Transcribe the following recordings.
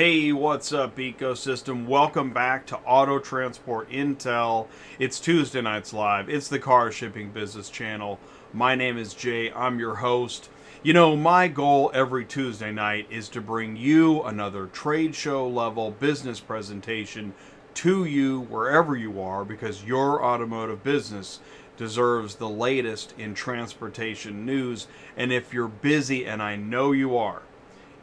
Hey, what's up, ecosystem? Welcome back to Auto Transport Intel. It's Tuesday Nights Live. It's the Car Shipping Business Channel. My name is Jay. I'm your host. You know, my goal every Tuesday night is to bring you another trade show level business presentation to you wherever you are, because your automotive business deserves the latest in transportation news. And if you're busy, and I know you are,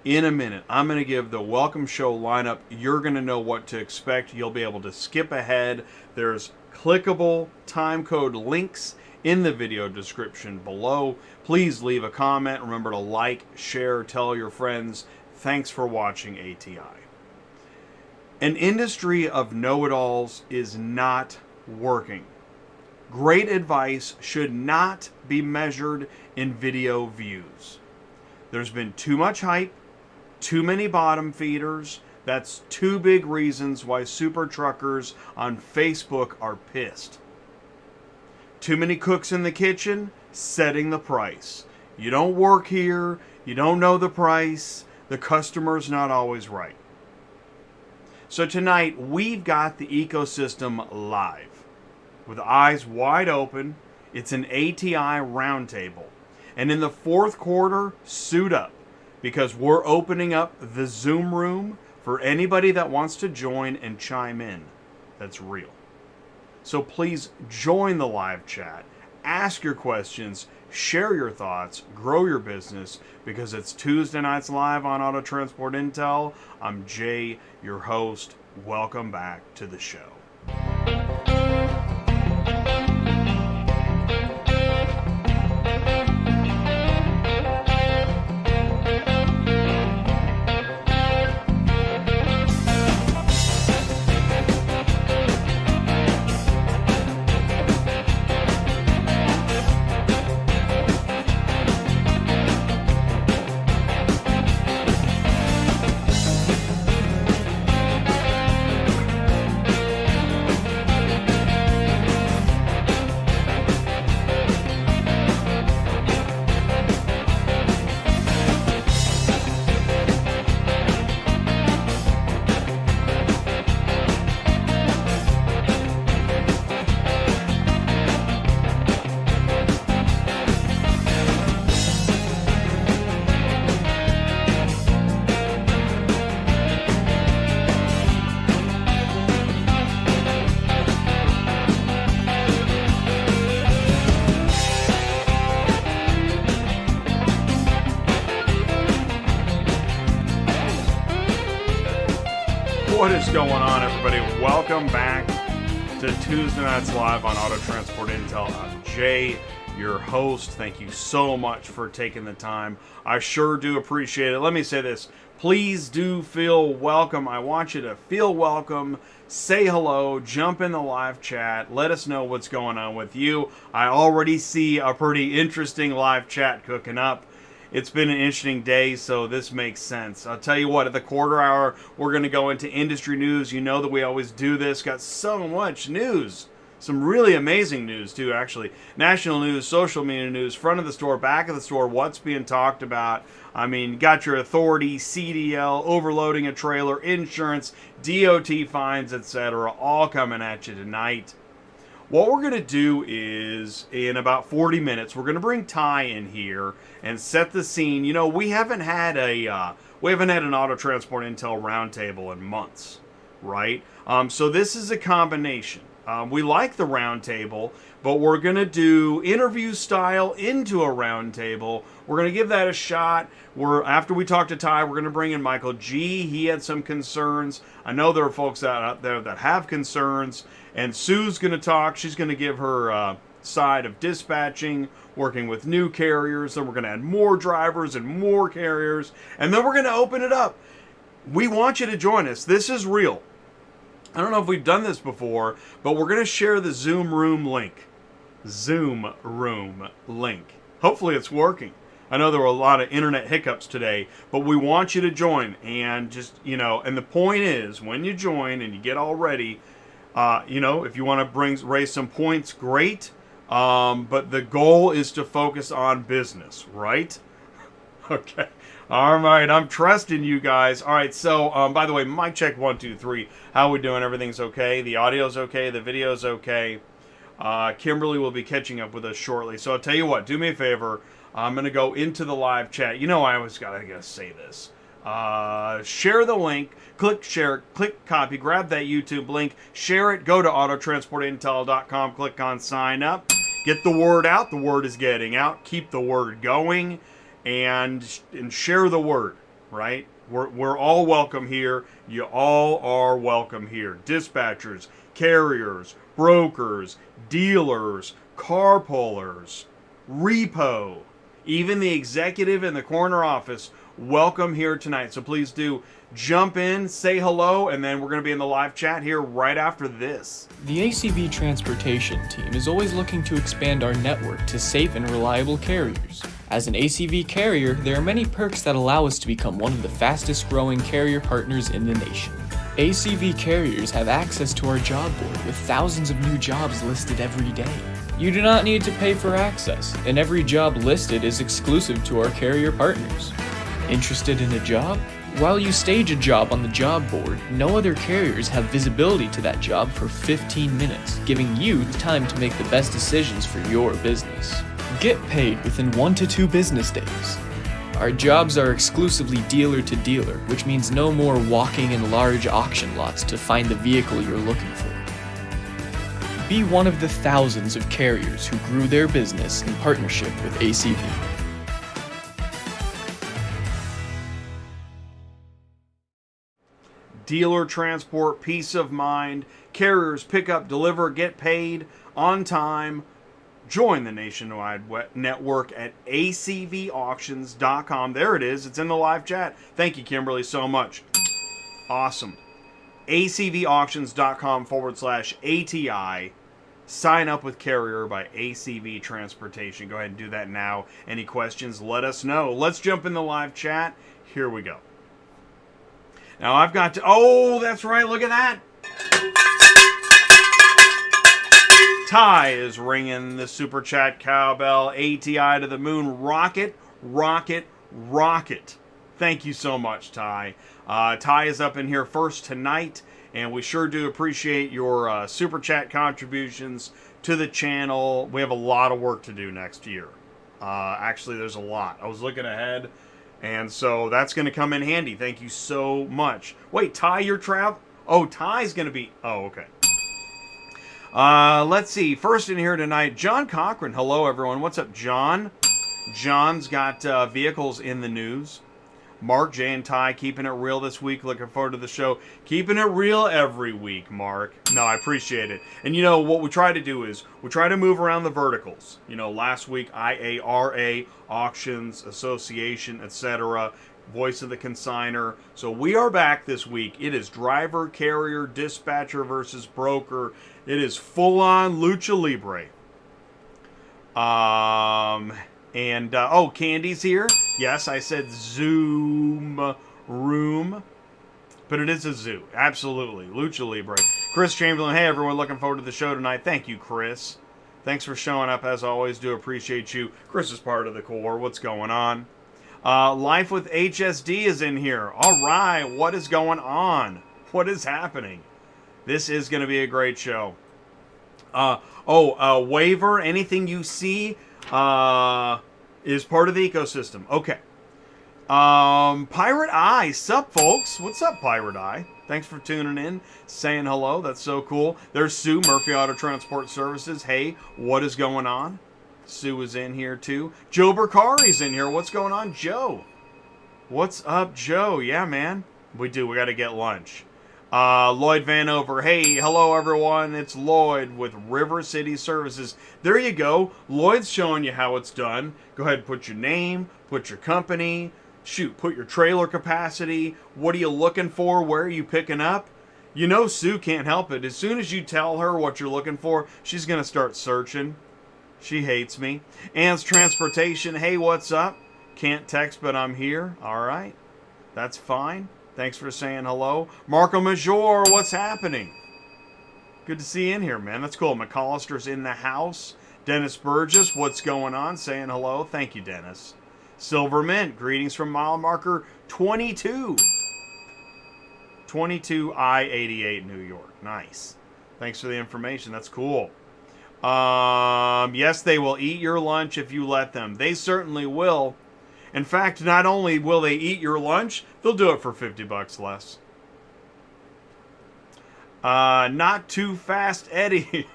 in a minute, I'm going to give the welcome show lineup. You're going to know what to expect. You'll be able to skip ahead. There's clickable time code links in the video description below. Please leave a comment. Remember to like, share, tell your friends. Thanks for watching ATI. An industry of know-it-alls is not working. Great advice should not be measured in video views. There's been too much hype, too many bottom feeders. That's two big reasons why super truckers on Facebook are pissed. Too many cooks in the kitchen setting the price. You don't work here, you don't know the price, the customer's not always right. So tonight we've got the ecosystem live with eyes wide open. It's an ATI roundtable. And in the fourth quarter, suit up, because we're opening up the Zoom room for anybody that wants to join and chime in. That's real. So please join the live chat, ask your questions, share your thoughts, grow your business, because it's Tuesday Nights Live on Auto Transport Intel. I'm Jay, your host. Welcome back to the show. What is going on, everybody? Welcome back to Tuesday Nights Live on Auto Transport Intel. I'm Jay, your host. Thank you so much for taking the time. I sure do appreciate it. Let me say this. Please do feel welcome. I want you to feel welcome. Say hello. Jump in the live chat. Let us know what's going on with you. I already see a pretty interesting live chat cooking up. It's been an interesting day, so this makes sense. I'll tell you what, at the quarter hour, we're going to go into industry news. You know that we always do this. Got so much news. Some really amazing news, too, actually. National news, social media news, front of the store, back of the store, what's being talked about. I mean, got your authority, CDL, overloading a trailer, insurance, DOT fines, etc. all coming at you tonight. What we're going to do is, in about 40 minutes, we're going to bring Ty in here and set the scene. You know, we haven't had an Auto Transport Intel roundtable in months, right? So this is a combination. We like the roundtable, but we're going to do interview style into a roundtable. We're going to give that a shot. After we talk to Ty, we're going to bring in Michael G. He had some concerns. I know there are folks out there that have concerns. And Sue's going to talk. She's going to give her side of dispatching, working with new carriers. Then we're going to add more drivers and more carriers. And then we're going to open it up. We want you to join us. This is real. I don't know if we've done this before, but we're going to share the Zoom room link. Zoom room link. Hopefully it's working. I know there were a lot of internet hiccups today, but we want you to join. And just, you know, and the point is, when you join and you get all ready, you know, if you want to raise some points, great. But the goal is to focus on business, right? Okay. All right, I'm trusting you guys. All right, so by the way, mic check 1 2 3. How we doing? Everything's okay. The audio's okay. The video's okay. Kimberly will be catching up with us shortly. So I'll tell you what. Do me a favor. I'm gonna go into the live chat. You know, I always gotta say this. Share the link. Click share. Click copy. Grab that YouTube link. Share it. Go to autotransportintel.com. Click on sign up. Get the word out. The word is getting out. Keep the word going. And share the word, right? We're all welcome here. You all are welcome here. Dispatchers, carriers, brokers, dealers, car pullers, repo, even the executive in the corner office, welcome here tonight. So please do jump in, say hello, and then we're going to be in the live chat here right after this. The ACV Transportation team is always looking to expand our network to safe and reliable carriers. As an ACV carrier, there are many perks that allow us to become one of the fastest growing carrier partners in the nation. ACV carriers have access to our job board with thousands of new jobs listed every day. You do not need to pay for access, and every job listed is exclusive to our carrier partners. Interested in a job? While you stage a job on the job board, no other carriers have visibility to that job for 15 minutes, giving you the time to make the best decisions for your business. Get paid within 1 to 2 business days. Our jobs are exclusively dealer to dealer, which means no more walking in large auction lots to find the vehicle you're looking for. Be one of the thousands of carriers who grew their business in partnership with ACV. Dealer transport, peace of mind, carriers pick up, deliver, get paid on time. Join the nationwide network at acvauctions.com. There it is. It's in the live chat. Thank you, Kimberly, so much. Awesome. acvauctions.com/ATI. Sign up with carrier by ACV Transportation. Go ahead and do that now. Any questions, let us know. Let's jump in the live chat. Here we go. Now I've got to... Oh, that's right. Look at that. Ty is ringing the super chat cowbell. ATI to the moon. Rocket, rocket, rocket. Thank you so much, Ty. Ty is up in here first tonight, and we sure do appreciate your super chat contributions to the channel. We have a lot of work to do next year. Actually, there's a lot. I was looking ahead, and so that's going to come in handy. Thank you so much. Wait, Ty, your travel? Oh, Ty's going to be... Oh, okay. Let's see. First in here tonight, John Cochran. Hello, everyone. What's up, John? John's got vehicles in the news. Mark, Jay, and Ty keeping it real this week. Looking forward to the show. Keeping it real every week, Mark. No, I appreciate it. And, you know, what we try to do is we try to move around the verticals. You know, last week, IARA, Auctions, Association, etc., Voice of the Consigner. So we are back this week. It is driver, carrier, dispatcher versus broker. It is full-on Lucha Libre. Oh, Kandy's here. Yes, I said Zoom room. But it is a zoo. Absolutely. Lucha Libre. Chris Chamberlain. Hey, everyone. Looking forward to the show tonight. Thank you, Chris. Thanks for showing up, as always. Do appreciate you. Chris is part of the core. What's going on? Life with HSD is in here. All right. What is going on? What is happening? This is going to be a great show. Waiver. Anything you see is part of the ecosystem. Okay. Pirate Eye. Sup, folks? What's up, Pirate Eye? Thanks for tuning in, saying hello. That's so cool. There's Sue, Murphy Auto Transport Services. Hey, what is going on? Sue is in here, too. Joe Bercari's in here. What's going on, Joe? What's up, Joe? Yeah, man. We got to get lunch. Lloyd Vanover. Hey, hello, everyone. It's Lloyd with River City Services. There you go. Lloyd's showing you how it's done. Go ahead and put your name, put your company, put your trailer capacity. What are you looking for? Where are you picking up? You know Sue can't help it. As soon as you tell her what you're looking for, she's going to start searching. She hates me. Ann's Transportation. Hey, what's up? Can't text, but I'm here. All right. That's fine. Thanks for saying hello. Marco Major, what's happening? Good to see you in here, man. That's cool. McAllister's in the house. Dennis Burgess, what's going on? Saying hello. Thank you, Dennis. Silver Mint, greetings from mile marker 22. 22 I-88 New York. Nice. Thanks for the information. That's cool. Yes, they will eat your lunch if you let them. They certainly will. In fact, not only will they eat your lunch, they'll do it for $50 less. Not too fast, Eddie.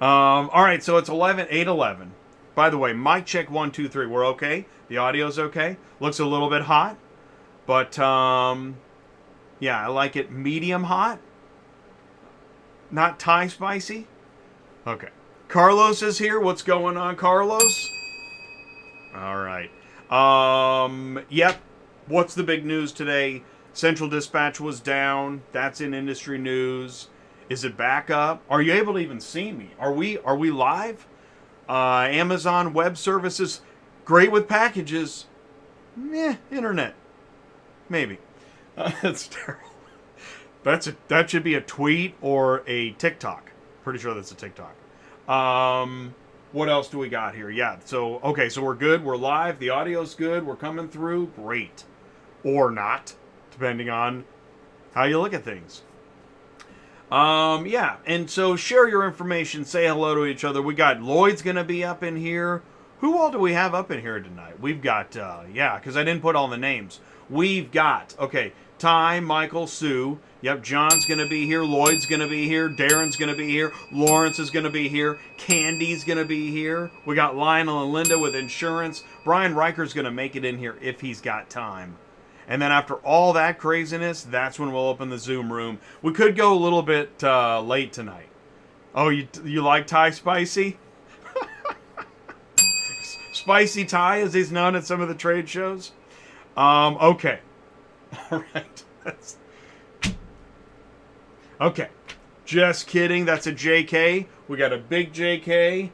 All right, so it's 8:11. By the way, mic check 1, 2, 3. We're okay. The audio's okay. Looks a little bit hot, but yeah, I like it medium hot. Not Thai spicy. Okay. Carlos is here. What's going on, Carlos? All right. Yep. What's the big news today? Central Dispatch was down. That's in industry news. Is it back up? Are you able to even see me? Are we live? Amazon Web Services, great with packages. Internet. Maybe. That's terrible. That should be a tweet or a TikTok. Pretty sure that's a TikTok. What else do we got here? Yeah, so, okay, so we're good. We're live. The audio's good. We're coming through. Great. Or not, depending on how you look at things. Yeah, and so share your information. Say hello to each other. We got Lloyd's going to be up in here. Who all do we have up in here tonight? We've got, yeah, because I didn't put all the names. We've got, okay, Ty, Michael, Sue. Yep, John's going to be here. Lloyd's going to be here. Darren's going to be here. Lawrence is going to be here. Candy's going to be here. We got Lionel and Linda with insurance. Brian Riker's going to make it in here if he's got time. And then after all that craziness, that's when we'll open the Zoom room. We could go a little bit late tonight. Oh, you like Thai spicy? Spicy Thai, as he's known at some of the trade shows. Okay. All right. Okay. Just kidding. That's a JK. We got a big JK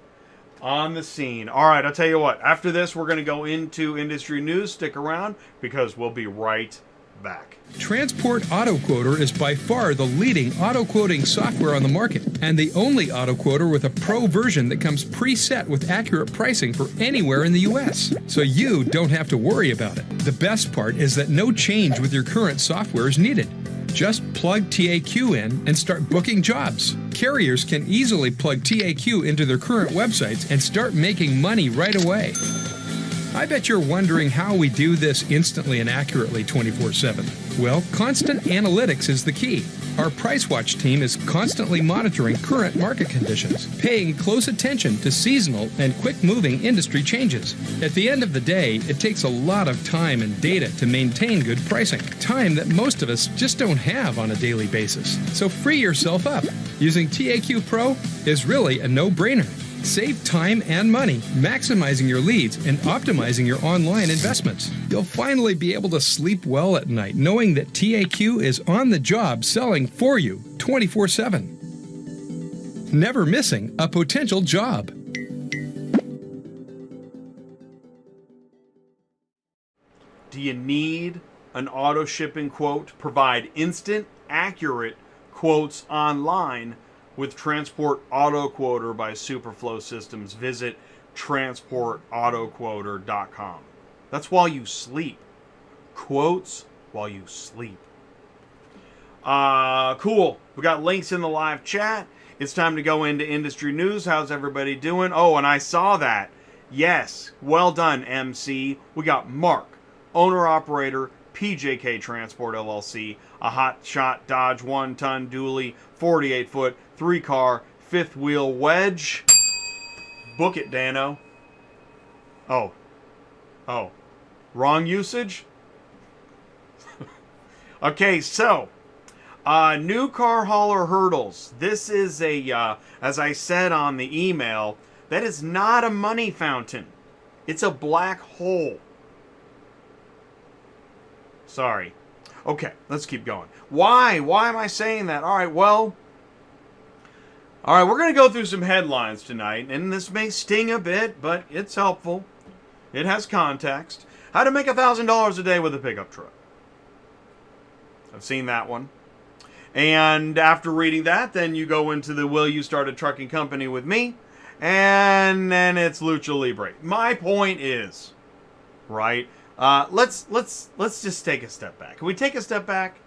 on the scene. All right, I'll tell you what. After this, we're going to go into industry news. Stick around because we'll be right back. Transport Auto Quoter is by far the leading auto quoting software on the market and the only auto quoter with a pro version that comes preset with accurate pricing for anywhere in the U.S. So you don't have to worry about it. The best part is that no change with your current software is needed. Just plug TAQ in and start booking jobs. Carriers can easily plug TAQ into their current websites and start making money right away. I bet you're wondering how we do this instantly and accurately 24/7. Well, constant analytics is the key. Our Price Watch team is constantly monitoring current market conditions, paying close attention to seasonal and quick-moving industry changes. At the end of the day, it takes a lot of time and data to maintain good pricing, time that most of us just don't have on a daily basis. So free yourself up. Using TAQ Pro is really a no-brainer. Save time and money, maximizing your leads and optimizing your online investments. You'll finally be able to sleep well at night knowing that TAQ is on the job selling for you 24/7. Never missing a potential job. Do you need an auto shipping quote? Provide instant, accurate quotes online with Transport Auto Quoter by Superflow Systems. Visit transportautoquoter.com. That's while you sleep. Quotes while you sleep. Cool. We got links in the live chat. It's time to go into industry news. How's everybody doing? Oh, and I saw that. Yes. Well done, MC. We got Mark, owner-operator, PJK Transport LLC, a Hotshot Dodge 1-ton dually, 48-foot, 3-car, 5th-wheel wedge. Book it, Dano. Oh. Wrong usage? Okay, so, new car hauler hurdles. This is a, as I said on the email, that is not a money fountain. It's a black hole. Sorry. Okay, let's keep going. Why? Why am I saying that? All right, well, we're going to go through some headlines tonight, and this may sting a bit, but it's helpful. It has context. How to make $1,000 a day with a pickup truck. I've seen that one. And after reading that, then you go into the Will You Start a Trucking Company with Me? And then it's Lucha Libre. My point is, right? Let's just take a step back. Can we take a step back?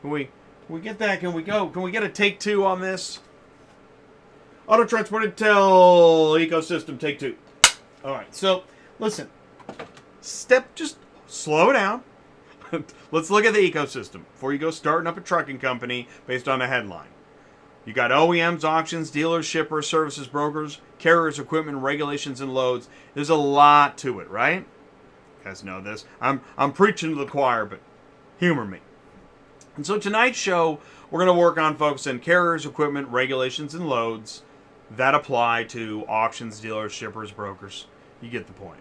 Can we get that? Can we go? Can we get a take two on this? Auto Transport Intel ecosystem, take two. All right. So listen, just slow down. Let's look at the ecosystem before you go starting up a trucking company based on a headline. You got OEMs, auctions, dealers, shippers, services, brokers, carriers, equipment, regulations, and loads. There's a lot to it, right? You guys know this. I'm preaching to the choir, but humor me. And so tonight's show, we're going to work on focusing carriers, equipment, regulations, and loads that apply to auctions, dealers, shippers, brokers. You get the point.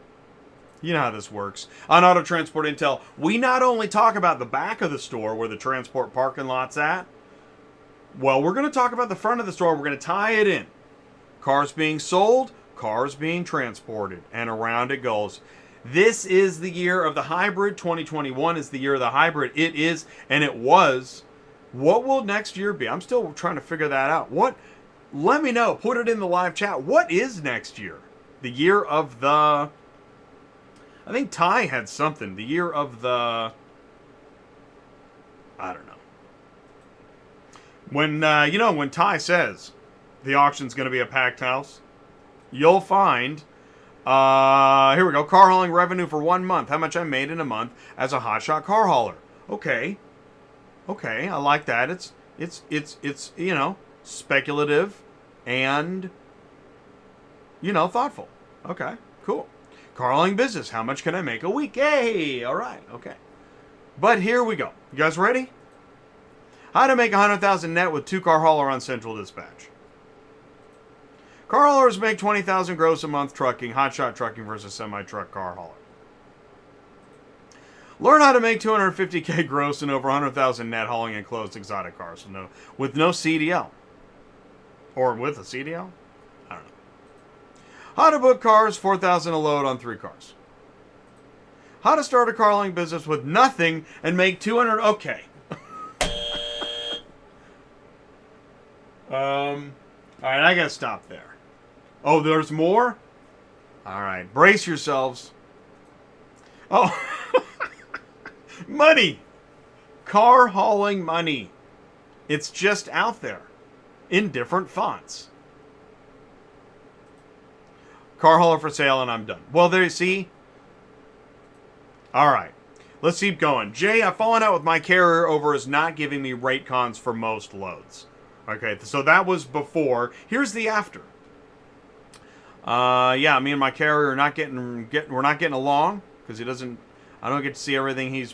You know how this works. On Auto Transport Intel, we not only talk about the back of the store where the transport parking lot's at, well, we're going to talk about the front of the store. We're going to tie it in. Cars being sold, cars being transported, and around it goes. This is the year of the hybrid. 2021 is the year of the hybrid. It is, and it was. What will next year be? I'm still trying to figure that out. Let me know. Put it in the live chat. What is next year? The year of the... I think Ty had something. The year of the... I don't know. When, when Ty says the auction's going to be a packed house, you'll find... here we go. Car hauling revenue for 1 month. How much I made in a month as a hotshot car hauler. Okay, I like that. It's speculative and thoughtful. Okay, cool. Car hauling business. How much can I make a week? Hey, all right, okay. But here we go. You guys ready? How to make 100,000 net with 2-car hauler on Central Dispatch. Car haulers make 20,000 gross a month trucking, hotshot trucking versus semi-truck car hauler. Learn how to make 250K gross and over 100,000 net hauling enclosed exotic cars with no CDL. Or with a CDL? I don't know. How to book cars, 4,000 a load on 3 cars. How to start a car hauling business with nothing and make 200... Okay. All right, I gotta stop there. Oh, there's more? All right, brace yourselves. Oh, money. Car hauling money. It's just out there in different fonts. Car hauler for sale, and I'm done. Well, there you see. All right, let's keep going. Jay, I've fallen out with my carrier over is not giving me rate cons for most loads. Okay, so that was before. Here's the after. Yeah, me and my carrier are we're not getting along because I don't get to see everything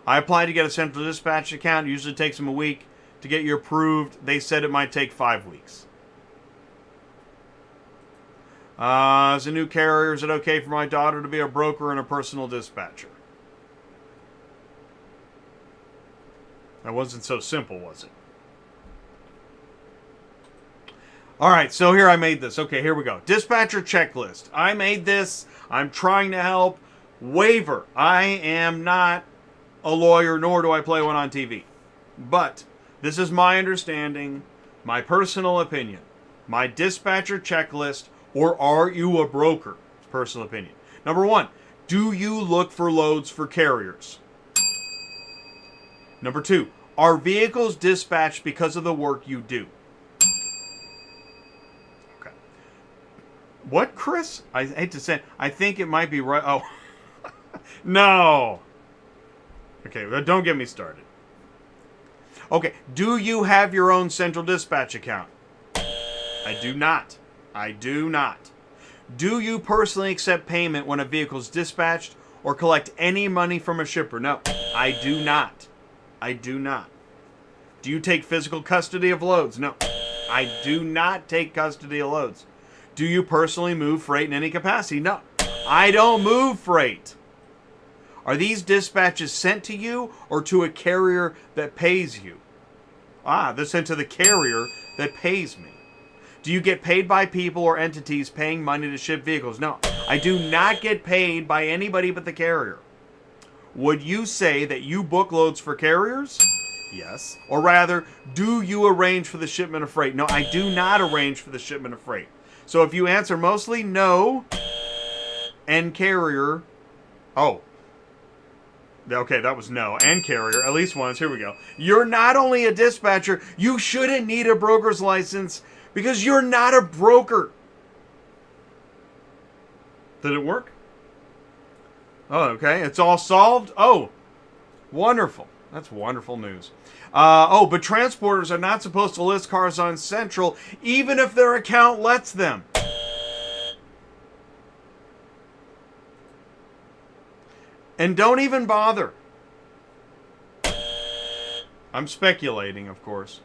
I applied to get a Central Dispatch account. It usually takes them a week to get you approved. They said it might take 5 weeks. As a new carrier, is it okay for my daughter to be a broker and a personal dispatcher? That wasn't so simple, was it? All right, so here I made this. Okay, here we go. Dispatcher checklist. I made this. I'm trying to help. Waiver. I am not a lawyer, nor do I play one on TV. But this is my understanding, my personal opinion. My dispatcher checklist, or are you a broker? Personal opinion. Number 1, do you look for loads for carriers? Number 2, are vehicles dispatched because of the work you do? What, Chris? I hate to say it. I think it might be right. Oh. No. Okay, well, don't get me started. Okay, do you have your own Central Dispatch account? I do not. I do not. Do you personally accept payment when a vehicle is dispatched or collect any money from a shipper? No, I do not. I do not. Do you take physical custody of loads? No, I do not take custody of loads. Do you personally move freight in any capacity? No, I don't move freight. Are these dispatches sent to you or to a carrier that pays you? They're sent to the carrier that pays me. Do you get paid by people or entities paying money to ship vehicles? No, I do not get paid by anybody but the carrier. Would you say that you book loads for carriers? Yes. Or rather, do you arrange for the shipment of freight? No, I do not arrange for the shipment of freight. So if you answer mostly no and carrier, Oh. Okay, that was no. And carrier, at least once. Here we go. You're not only a dispatcher, you shouldn't need a broker's license because you're not a broker. Did it work? Oh, okay. It's all solved? Oh, wonderful. That's wonderful news. But transporters are not supposed to list cars on Central even if their account lets them. And don't even bother. I'm speculating, of course.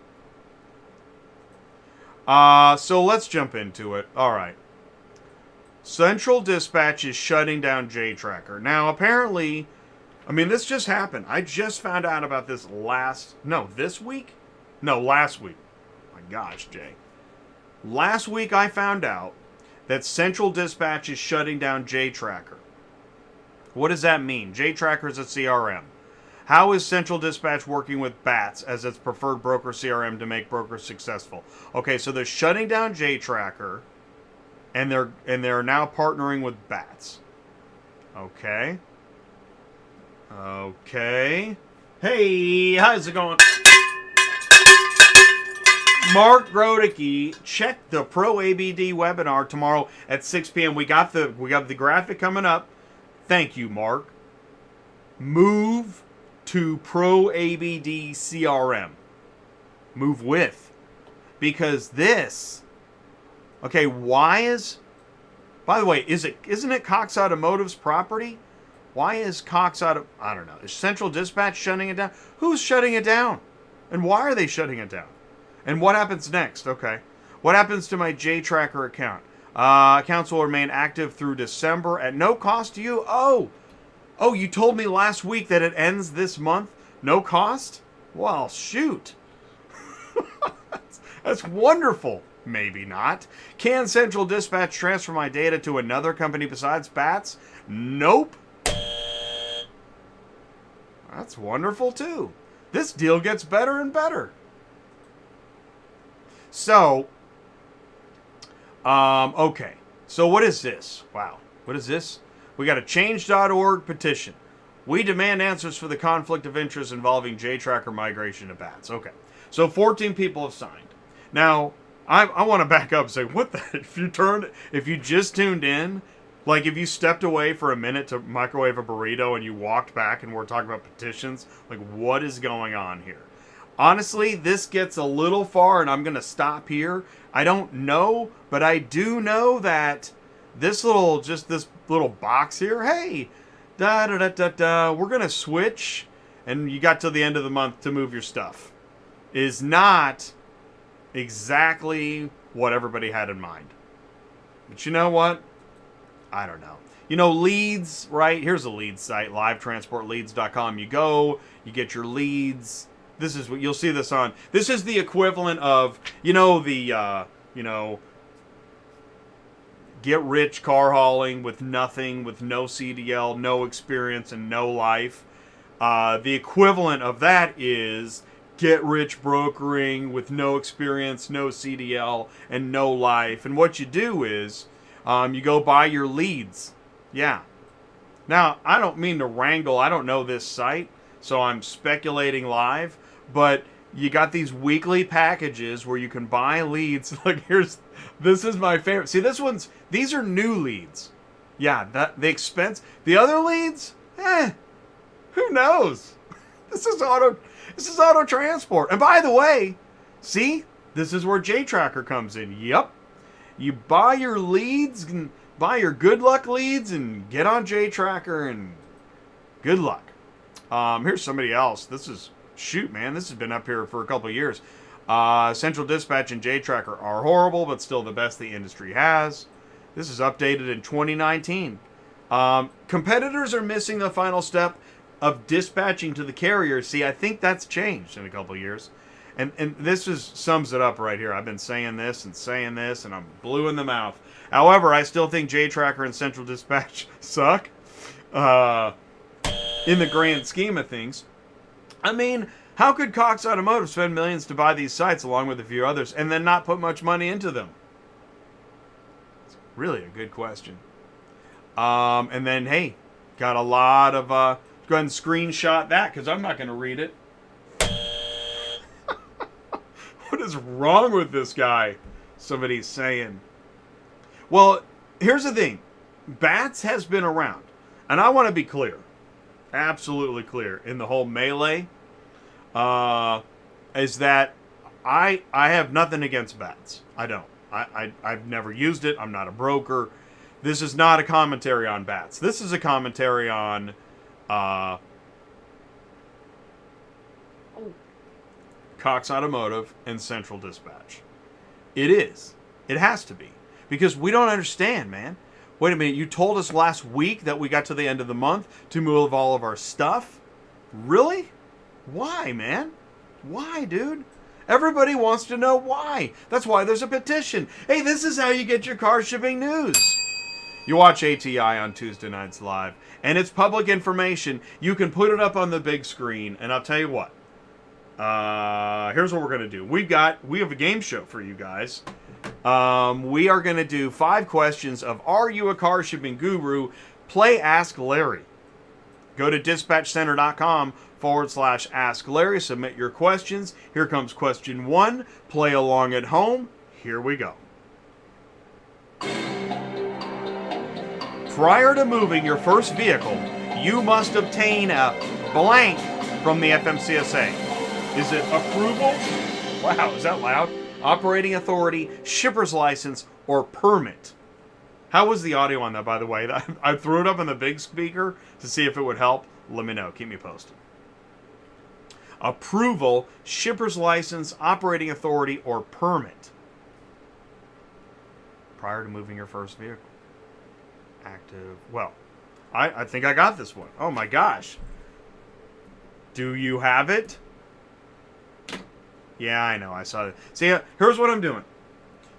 So let's jump into it. All right. Central Dispatch is shutting down JTracker. Now, apparently, I mean, this just happened. I just found out about this this week? No, last week. My gosh, Jay. Last week I found out that Central Dispatch is shutting down JTracker. What does that mean? JTracker is a CRM. How is Central Dispatch working with BATS as its preferred broker CRM to make brokers successful? Okay, so they're shutting down JTracker, and they're now partnering with BATS. Okay. Okay. Hey, how's it going? Mark Grodicke, check the Pro ABD webinar tomorrow at 6 p.m. We got the graphic coming up. Thank you, Mark. Move to Pro ABD CRM. Move with. Because this... Okay, by the way, isn't it Cox Automotive's property? Why is Cox I don't know. Is Central Dispatch shutting it down? Who's shutting it down? And why are they shutting it down? And what happens next? Okay. What happens to my JTracker account? Accounts will remain active through December at no cost to you. Oh, you told me last week that it ends this month. No cost? Well, shoot. That's wonderful. Maybe not. Can Central Dispatch transfer my data to another company besides BATS? Nope. That's wonderful too. This deal gets better and better. So, okay. So what is this? Wow. What is this? We got a change.org petition. We demand answers for the conflict of interest involving JTracker migration to BATS. Okay. So 14 people have signed. Now, I want to back up and say, what the, if you just tuned in, like if you stepped away for a minute to microwave a burrito and you walked back and we're talking about petitions, like what is going on here? Honestly, this gets a little far and I'm going to stop here. I don't know, but I do know that this little box here, hey, we're going to switch and you got till the end of the month to move your stuff, is not exactly what everybody had in mind. But you know what? I don't know. You know, leads, right? Here's a lead site, livetransportleads.com. You go, you get your leads. This is what you'll see this on. This is the equivalent of, get rich car hauling with nothing, with no CDL, no experience, and no life. The equivalent of that is get rich brokering with no experience, no CDL, and no life. And what you do is you go buy your leads. Yeah. Now, I don't mean to wrangle. I don't know this site, so I'm speculating live. But you got these weekly packages where you can buy leads. Like this is my favorite. See, these are new leads. Yeah, the expense. The other leads, who knows? This is auto transport. And by the way, see, this is where JTracker comes in. Yep. You buy your leads, and buy your good luck leads, and get on JTracker, and good luck. Here's somebody else. Shoot, man, this has been up here for a couple of years. Central Dispatch and JTracker are horrible, but still the best the industry has. This is updated in 2019. Competitors are missing the final step of dispatching to the carrier. See, I think that's changed in a couple of years. And this sums it up right here. I've been saying this, and I'm blue in the mouth. However, I still think JTracker and Central Dispatch suck in the grand scheme of things. I mean, how could Cox Automotive spend millions to buy these sites along with a few others and then not put much money into them? It's really a good question. And then, hey, Got a lot of, go ahead and screenshot that because I'm not going to read it. What is wrong with this guy? Somebody's saying. Well, here's the thing. Bats has been around. And I want to be clear. Absolutely clear. In the whole melee. Is that I have nothing against bats. I don't. I've never used it. I'm not a broker. This is not a commentary on bats. This is a commentary on Cox Automotive and Central Dispatch. It is. It has to be. Because we don't understand, man. Wait a minute. You told us last week that we got to the end of the month to move all of our stuff? Really? Why, man? Why, dude? Everybody wants to know why. That's why there's a petition. Hey, this is how you get your car shipping news. You watch ATI on Tuesday nights live, and it's public information. You can put it up on the big screen, and I'll tell you what. Here's what we're going to do. We have a game show for you guys. We are going to do 5 questions of Are You a Car Shipping Guru? Play Ask Larry. Go to dispatchcenter.com/Ask Larry. Submit your questions. Here comes question 1. Play along at home. Here we go. Prior to moving your first vehicle, you must obtain a blank from the FMCSA. Is it approval? Wow, is that loud? Operating authority, shipper's license, or permit? How was the audio on that, by the way? I threw it up on the big speaker to see if it would help. Let me know. Keep me posted. Approval, shipper's license, operating authority, or permit. Prior to moving your first vehicle. Active. Well, I think I got this one. Oh my gosh. Do you have it? Yeah, I know. I saw it. See, here's what I'm doing.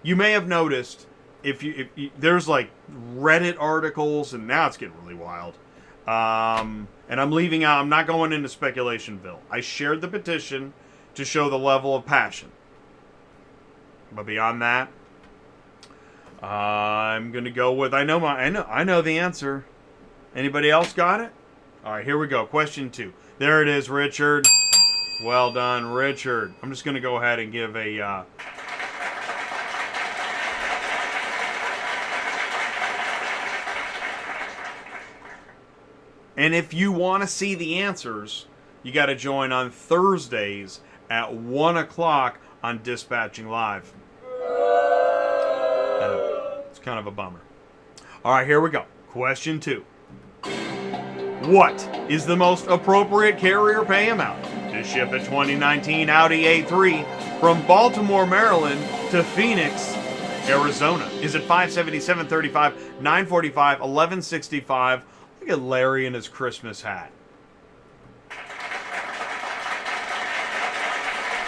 You may have noticed if you there's like Reddit articles, and now it's getting really wild. And I'm leaving out. I'm not going into Speculationville. I shared the petition to show the level of passion. But beyond that, I'm gonna go with I know the answer. Anybody else got it? All right, here we go. Question 2. There it is, Richard. Well done, Richard. I'm just gonna go ahead and give a. And if you want to see the answers, you got to join on Thursdays at 1 o'clock on Dispatching Live. It's kind of a bummer. All right, here we go. Question 2. What is the most appropriate carrier pay amount to ship a 2019 Audi A3 from Baltimore, Maryland to Phoenix, Arizona? Is it $577, $35, $945, $1165? Look at Larry in his Christmas hat.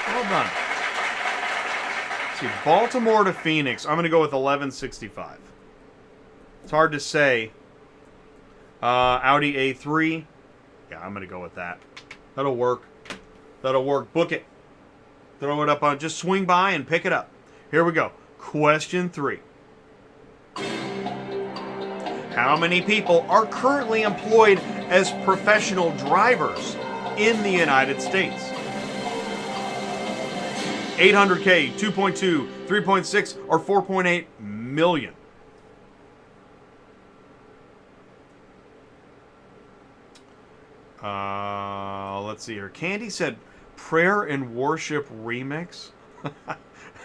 Well done. Let's see, Baltimore to Phoenix. I'm going to go with $1165. It's hard to say. Audi A3. Yeah, I'm going to go with that. That'll work. That'll work. Book it. Throw it up on. Just swing by and pick it up. Here we go. Question 3. How many people are currently employed as professional drivers in the United States? 800K, 2.2, 3.6, or 4.8 million? Let's see here. Kandy said Prayer and Worship Remix.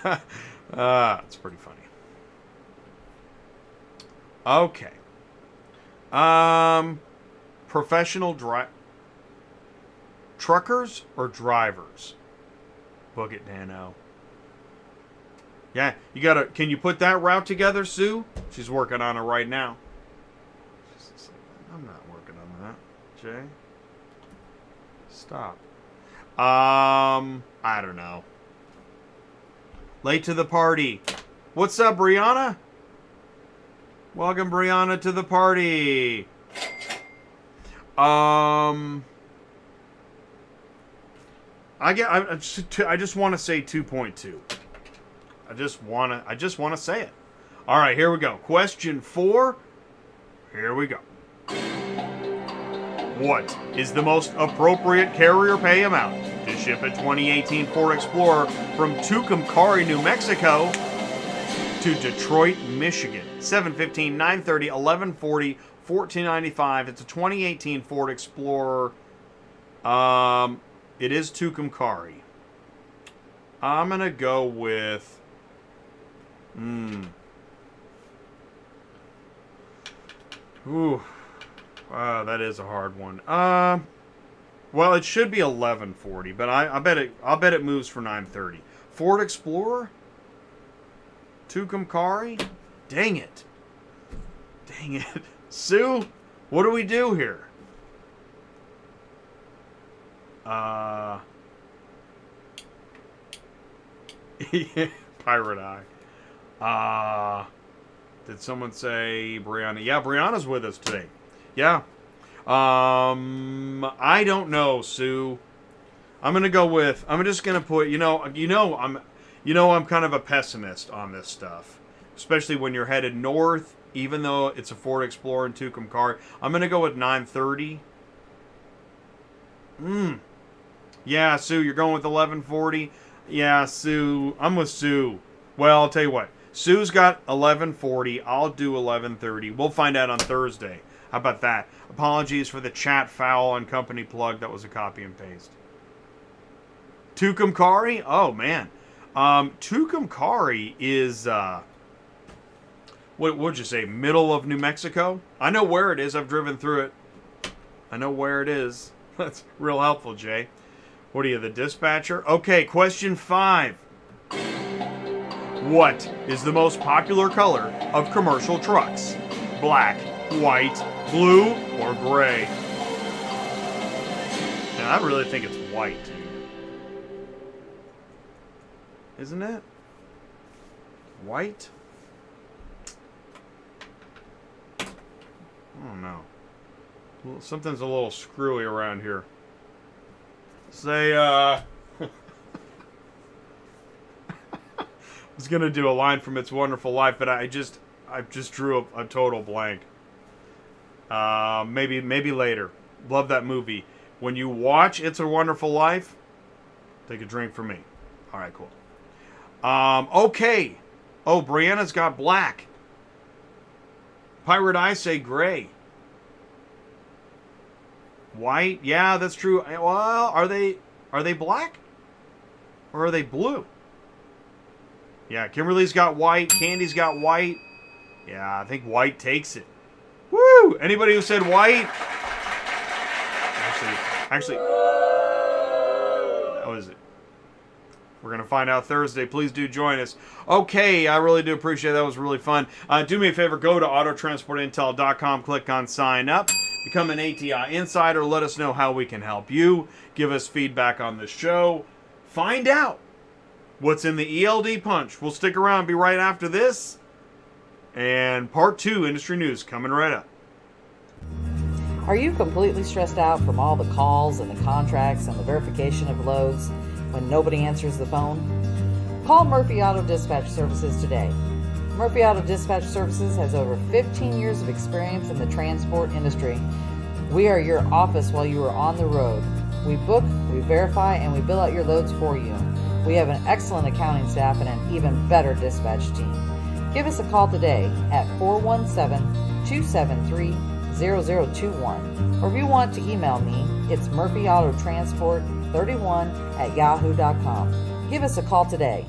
It's pretty funny. Okay. Professional truckers or drivers? Book it, Dano. Yeah, you gotta. Can you put that route together, Sue? She's working on it right now. I'm not working on that, Jay. Stop. I don't know. Late to the party. What's up, Brianna? Welcome, Brianna, to the party. I just want to say 2.2. I just want to say it. All right, here we go. Question 4. Here we go. What is the most appropriate carrier pay amount to ship a 2018 Ford Explorer from Tucumcari, New Mexico to Detroit, Michigan? 7:15, 9:30, 11:40, 14.95. It's a 2018 Ford Explorer. It is Tucumcari. I'm gonna go with. Ooh, that is a hard one. Well, it should be 11:40, but I'll bet it moves for 9:30. Ford Explorer, Tucumcari. Dang it! Sue, what do we do here? Pirate Eye. Did someone say Brianna? Yeah, Brianna's with us today. Yeah. I don't know, Sue. I'm just gonna put. I'm kind of a pessimist on this stuff, especially when you're headed north. Even though it's a Ford Explorer and Tucumcari, I'm gonna go with 9:30. Yeah, Sue, you're going with 11:40. Yeah, Sue, I'm with Sue. Well, I'll tell you what. Sue's got 11:40. I'll do 11:30. We'll find out on Thursday. How about that? Apologies for the chat foul on company plug. That was a copy and paste. Tucumcari? Oh, man. Tucumcari is, what would you say, middle of New Mexico? I know where it is. I've driven through it. I know where it is. That's real helpful, Jay. What are you, the dispatcher? Okay, question 5. What is the most popular color of commercial trucks? Black, white, blue, or gray? And I really think it's white. Isn't it? White? I don't know. Well, something's a little screwy around here. Say, I was gonna do a line from It's Wonderful Life, but I just drew a total blank. Maybe later. Love that movie. When you watch It's a Wonderful Life, take a drink from me. All right, cool. Okay. Oh, Brianna's got black. Pirate Eye say gray. White? Yeah, that's true. Well, are they black? Or are they blue? Yeah, Kimberly's got white. Candy's got white. Yeah, I think white takes it. Woo! Anybody who said white? Actually, that was it. We're going to find out Thursday. Please do join us. Okay, I really do appreciate it. That was really fun. Do me a favor. Go to autotransportintel.com. Click on sign up. Become an ATI insider. Let us know how we can help you. Give us feedback on the show. Find out what's in the ELD punch. We'll stick around. Be right after this. And part 2, industry news, coming right up. Are you completely stressed out from all the calls and the contracts and the verification of loads when nobody answers the phone? Call Murphy Auto Dispatch Services today. Murphy Auto Dispatch Services has over 15 years of experience in the transport industry. We are your office while you are on the road. We book, we verify, and we bill out your loads for you. We have an excellent accounting staff and an even better dispatch team. Give us a call today at 417-273-0021. Or if you want to email me, it's murphyautotransport31@yahoo.com. Give us a call today.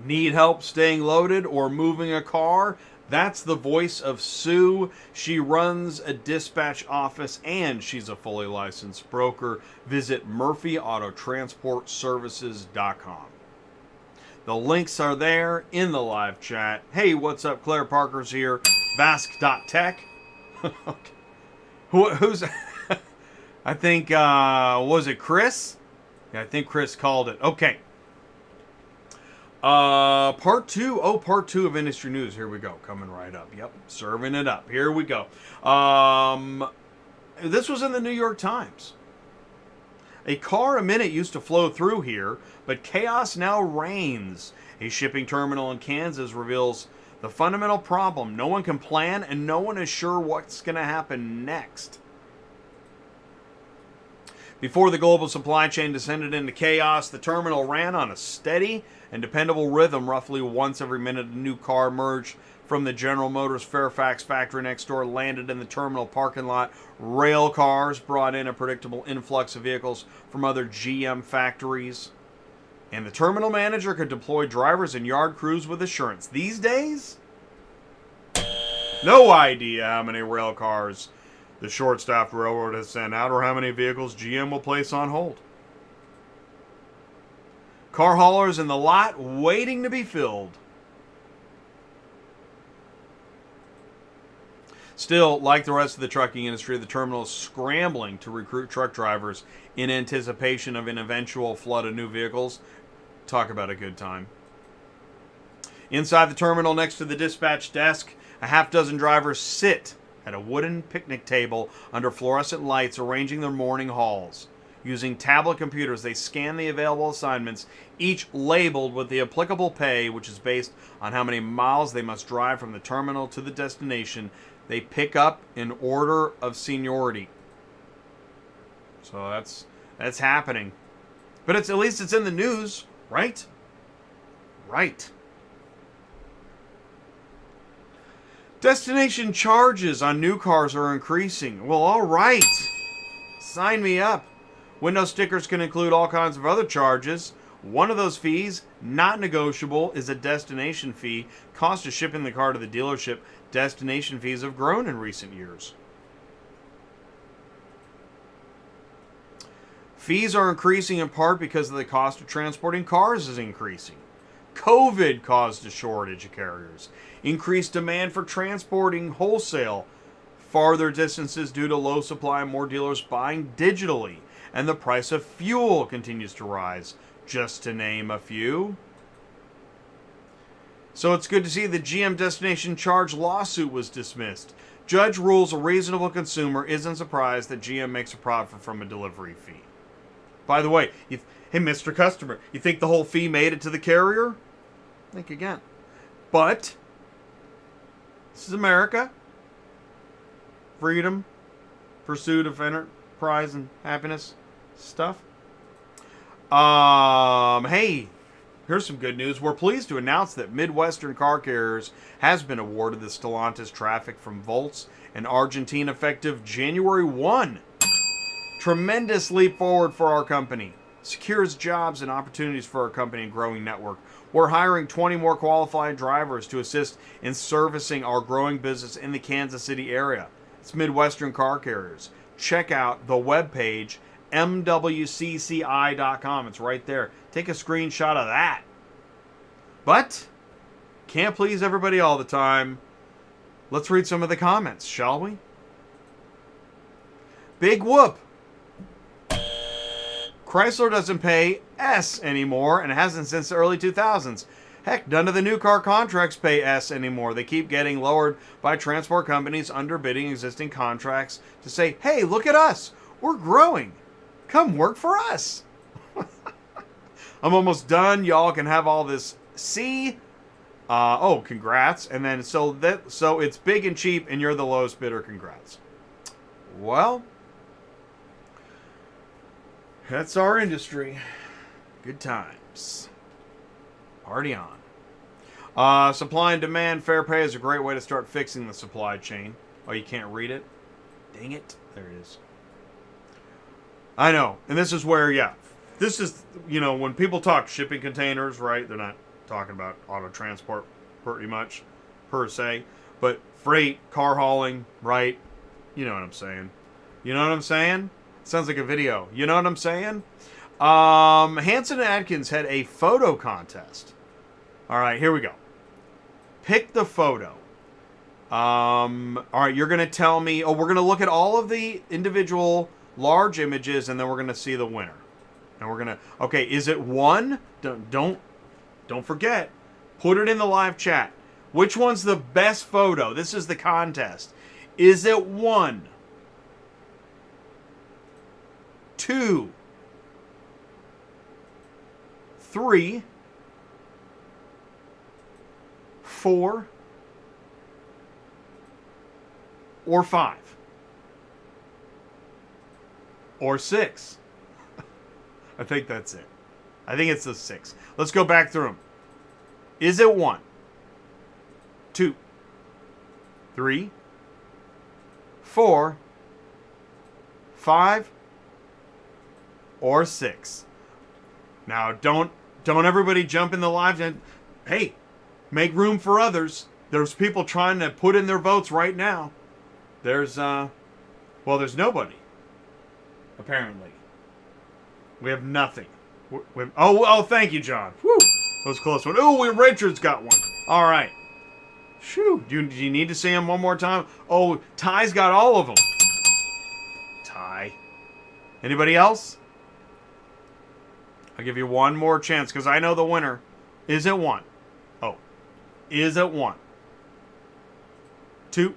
Need help staying loaded or moving a car? That's the voice of Sue. She runs a dispatch office and she's a fully licensed broker. Visit murphyautotransportservices.com. The links are there in the live chat. Hey, what's up? Claire Parker's here. Vask.tech. Okay. Who's... I think, was it Chris? Yeah, I think Chris called it. Okay. Part 2. Oh, part 2 of industry news. Here we go. Coming right up. Yep. Serving it up. Here we go. This was in the New York Times. A car a minute used to flow through here, but chaos now reigns. A shipping terminal in Kansas reveals the fundamental problem. No one can plan, and no one is sure what's going to happen next. Before the global supply chain descended into chaos, the terminal ran on a steady and dependable rhythm. Roughly once every minute, a new car emerged from the General Motors Fairfax factory next door, landed in the terminal parking lot. Rail cars brought in a predictable influx of vehicles from other GM factories. And the terminal manager could deploy drivers and yard crews with assurance. These days, no idea how many rail cars the short-staffed railroad has sent out or how many vehicles GM will place on hold. Car haulers in the lot waiting to be filled. Still, like the rest of the trucking industry, the terminal is scrambling to recruit truck drivers in anticipation of an eventual flood of new vehicles. Talk about a good time. Inside the terminal, next to the dispatch desk, a half dozen drivers sit at a wooden picnic table under fluorescent lights, arranging their morning hauls. Using tablet computers, they scan the available assignments, each labeled with the applicable pay, which is based on how many miles they must drive from the terminal to the destination. They pick up in order of seniority. So that's happening. But at least it's in the news, right? Right. Destination charges on new cars are increasing. Well, all right. Sign me up. Window stickers can include all kinds of other charges. One of those fees, not negotiable, is a destination fee. Cost of shipping the car to the dealership. Destination fees have grown in recent years. Fees are increasing in part because of the cost of transporting cars is increasing. COVID caused a shortage of carriers. Increased demand for transporting wholesale farther distances due to low supply and more dealers buying digitally. And the price of fuel continues to rise, just to name a few. So it's good to see the GM destination charge lawsuit was dismissed. Judge rules a reasonable consumer isn't surprised that GM makes a profit from a delivery fee. By the way, hey, Mr. Customer, you think the whole fee made it to the carrier? Think again. But this is America. Freedom, pursuit of enterprise and happiness stuff. Hey, here's some good news. We're pleased to announce that Midwestern Car Carriers has been awarded the Stellantis traffic from Volts in Argentina effective January 1. Tremendous leap forward for our company. Secures jobs and opportunities for our company and growing network. We're hiring 20 more qualified drivers to assist in servicing our growing business in the Kansas City area. It's Midwestern Car Carriers. Check out the webpage, mwcci.com. It's right there. Take a screenshot of that. But can't please everybody all the time. Let's read some of the comments, shall we? Big whoop. Chrysler doesn't pay S anymore and hasn't since the early 2000s. Heck, none of the new car contracts pay S anymore. They keep getting lowered by transport companies underbidding existing contracts to say, hey, look at us. We're growing. Come work for us. I'm almost done. Y'all can have all this C. Oh, congrats. And then so it's big and cheap and you're the lowest bidder. Congrats. Well, that's our industry. Good times. Party on. Supply and demand. Fair pay is a great way to start fixing the supply chain. Oh, you can't read it? Dang it. There it is. I know. And this is where, yeah. This is, when people talk shipping containers, right? They're not talking about auto transport pretty much, per se. But freight, car hauling, right? You know what I'm saying. You know what I'm saying? Sounds like a video. You know what I'm saying? Hanson and Adkins had a photo contest. All right, here we go. Pick the photo. All right, you're going to tell me... Oh, we're going to look at all of the individual large images, and then we're going to see the winner. And we're going to... Okay, is it one? Don't forget. Put it in the live chat. Which one's the best photo? This is the contest. Is it 1, 2, 3, 4, or 5, or 6. I think that's it. I think it's the 6. Let's go back through them. Is it 1, 2, 3, 4, 5, or 6? Now, don't everybody jump in the live. And hey, make room for others. There's people trying to put in their votes right now. There's nobody. Apparently, we have nothing. Thank you, John. Whew, that was a close one. Oh, Richard's got one. All right. Shoo. Do you need to see him one more time? Oh, Ty's got all of them. Ty. Anybody else? I'll give you one more chance because I know the winner. Is it 1? Oh. Is it 1? 2,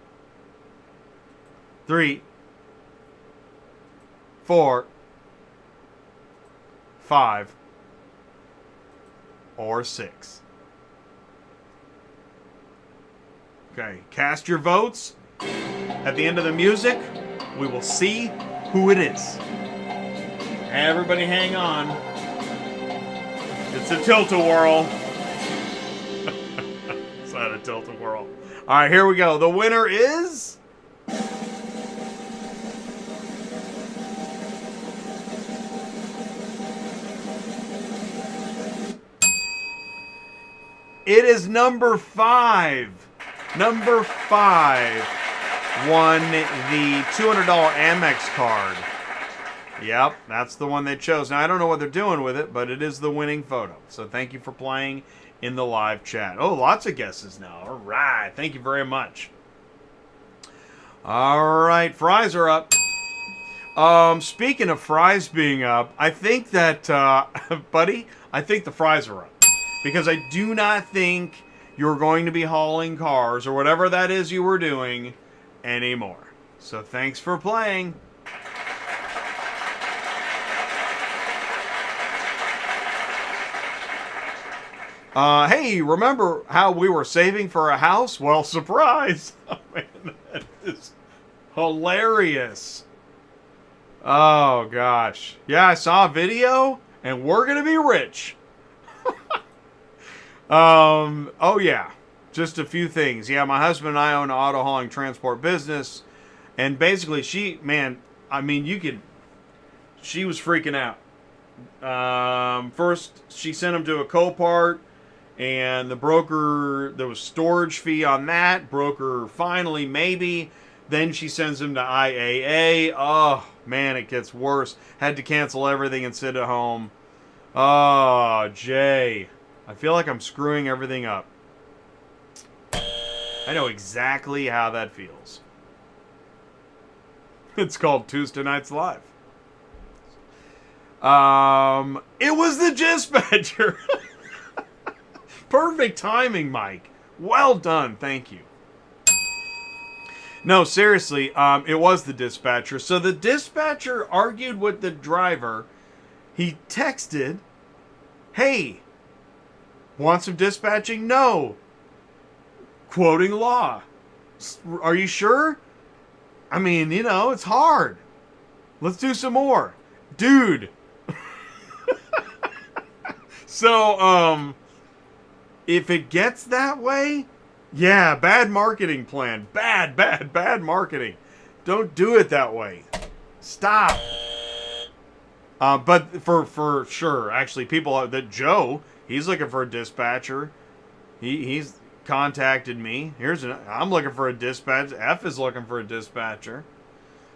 3, 4, 5, or 6? Okay, cast your votes. At the end of the music, we will see who it is. Everybody hang on. It's a tilt-a-whirl. It's not a tilt-a-whirl. All right, here we go. The winner is... It is number 5. Number 5 won the $200 Amex card. Yep, that's the one they chose. Now, I don't know what they're doing with it, but it is the winning photo. So thank you for playing in the live chat. Oh, lots of guesses now. All right. Thank you very much. All right. Fries are up. Speaking of fries being up, I think that, buddy, I think the fries are up. Because I do not think you're going to be hauling cars or whatever that is you were doing anymore. So thanks for playing. Hey, remember how we were saving for a house? Well, surprise. Oh, man, that is hilarious. Oh, gosh. Yeah, I saw a video, and we're going to be rich. Oh, yeah. Just a few things. Yeah, my husband and I own an auto hauling transport business. And basically, she was freaking out. First, she sent him to a Copart. And the broker, there was storage fee on that. Broker finally, maybe. Then she sends him to IAA. Oh, man, it gets worse. Had to cancel everything and sit at home. Oh, Jay. I feel like I'm screwing everything up. I know exactly how that feels. It's called Tuesday Nights Live. It was the dispatcher. Perfect timing, Mike. Well done. Thank you. No, seriously, it was the dispatcher. So the dispatcher argued with the driver. He texted, hey, want some dispatching? No. Quoting law. Are you sure? I mean, it's hard. Let's do some more. Dude. So, if it gets that way, yeah, bad marketing plan. Bad marketing. Don't do it that way. Stop. But for sure, actually, Joe, he's looking for a dispatcher. He's contacted me. I'm looking for a dispatch. F is looking for a dispatcher.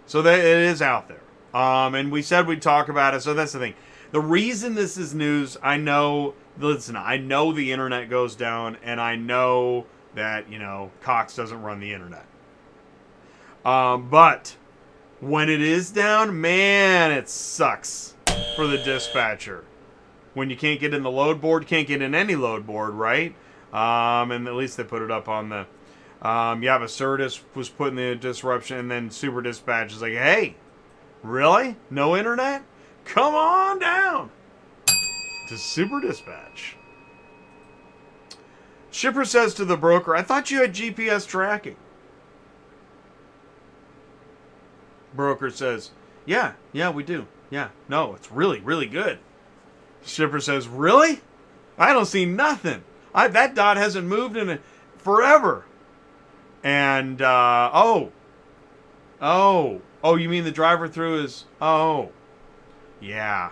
So it is out there. And we said we'd talk about it. So that's the thing. The reason this is news, I know the internet goes down, and I know that, Cox doesn't run the internet. But when it is down, man, it sucks for the dispatcher. When you can't get in the load board, can't get in any load board, right? And at least they put it up on the... but Certus was putting the disruption, and then Super Dispatch is like, hey, really? No internet? Come on down. to Super Dispatch. Shipper says to the broker, I thought you had GPS tracking. Broker says, yeah, we do. Yeah, no, it's really, really good. Shipper says, really? I don't see nothing. That dot hasn't moved in forever. And, you mean the driver through is, yeah,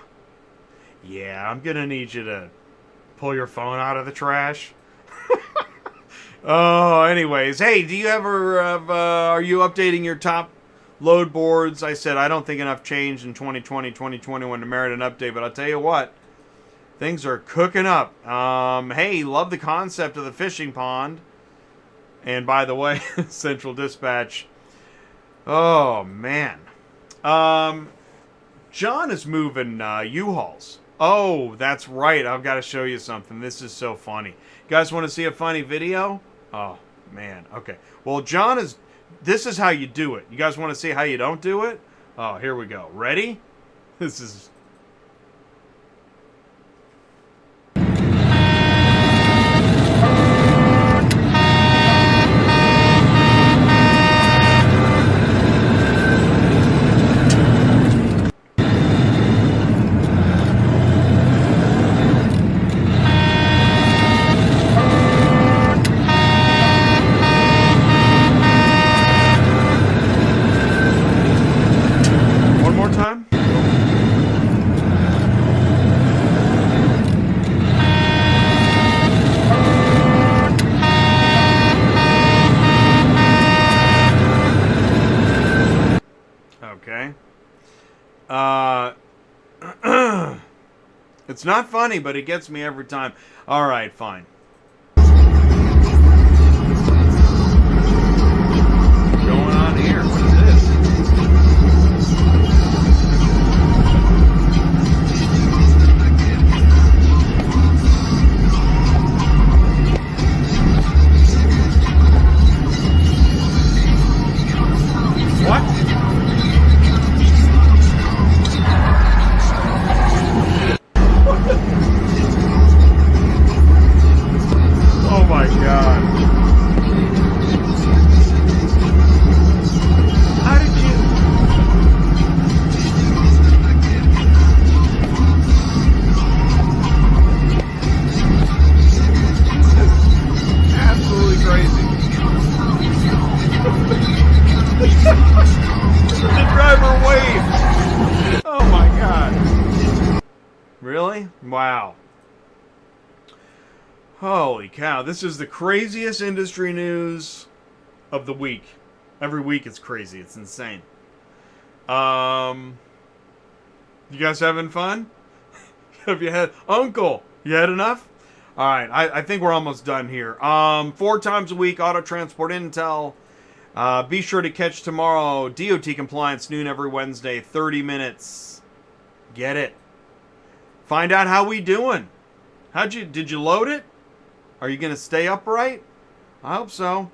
I'm going to need you to pull your phone out of the trash. Anyways, hey, do you ever are you updating your top load boards? I said I don't think enough changed in 2020, 2021 to merit an update, but I'll tell you what, things are cooking up. Hey, love the concept of the fishing pond. And by the way, Central Dispatch. Oh man, John is moving U-Hauls. Oh, that's right. I've got to show you something. This is so funny. You guys want to see a funny video? Oh, man. Okay. Well, this is how you do it. You guys want to see how you don't do it? Oh, here we go. Ready? This is... It's not funny, but it gets me every time. All right, fine. What's going on here? What is this? What? Oh my God. How did you... Absolutely crazy. The driver waved. Oh my God. Really? Wow. Holy cow, this is the craziest industry news of the week. Every week it's crazy, it's insane. You guys having fun? Have you had... Uncle, you had enough? Alright, I think we're almost done here. 4 times a week, Auto Transport Intel. Be sure to catch tomorrow, DOT Compliance, noon every Wednesday, 30 minutes. Get it. Find out how we doing. Did you load it? Are you going to stay upright? I hope so.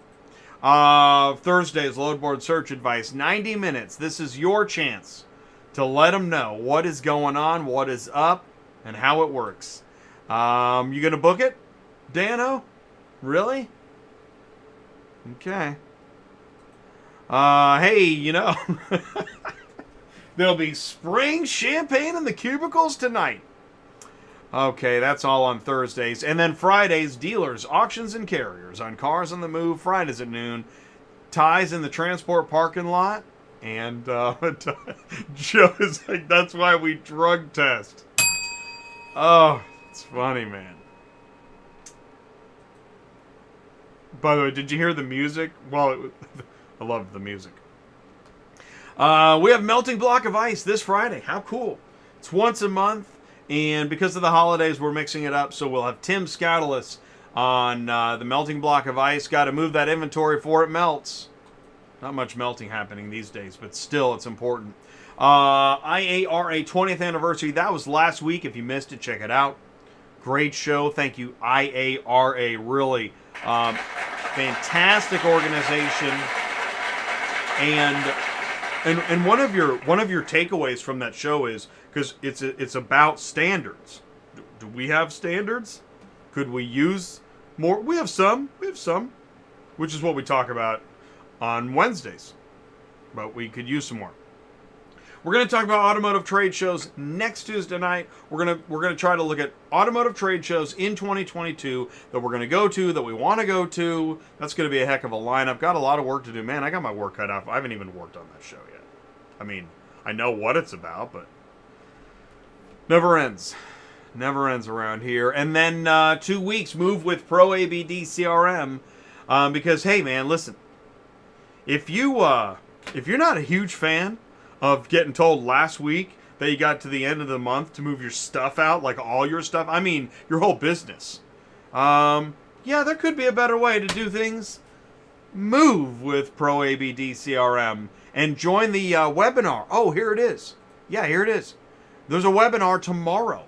Thursday's load board search advice, 90 minutes. This is your chance to let them know what is going on, what is up, and how it works. You going to book it, Dano? Really? Okay. Hey, there'll be spring champagne in the cubicles tonight. Okay, that's all on Thursdays. And then Fridays, dealers, auctions, and carriers on Cars on the Move, Fridays at noon. Ties in the transport parking lot. And Joe is like, that's why we drug test. Oh, it's funny, man. By the way, did you hear the music? Well, I love the music. We have Melting Block of Ice this Friday. How cool. It's once a month. And because of the holidays, we're mixing it up. So we'll have Tim Scoutelis on the Melting Block of Ice. Got to move that inventory before it melts. Not much melting happening these days, but still, it's important. IARA 20th anniversary. That was last week. If you missed it, check it out. Great show. Thank you, IARA. Really fantastic organization. And one of your takeaways from that show is, because it's about standards. Do we have standards? Could we use more? We have some, which is what we talk about on Wednesdays. But we could use some more. We're going to talk about automotive trade shows next Tuesday night. We're going to try to look at automotive trade shows in 2022 that we're going to go to, that we want to go to. That's going to be a heck of a lineup. Got a lot of work to do. Man, I got my work cut out. I haven't even worked on that show yet. I mean, I know what it's about, but never ends. Never ends around here. And then 2 weeks, move with Pro ABD CRM. Because, hey, man, listen. If you're not a huge fan of getting told last week that you got to the end of the month to move your stuff out, like all your stuff, I mean, your whole business. Yeah, there could be a better way to do things. Move with Pro ABD CRM and join the webinar. Oh, here it is. Yeah, here it is. There's a webinar tomorrow,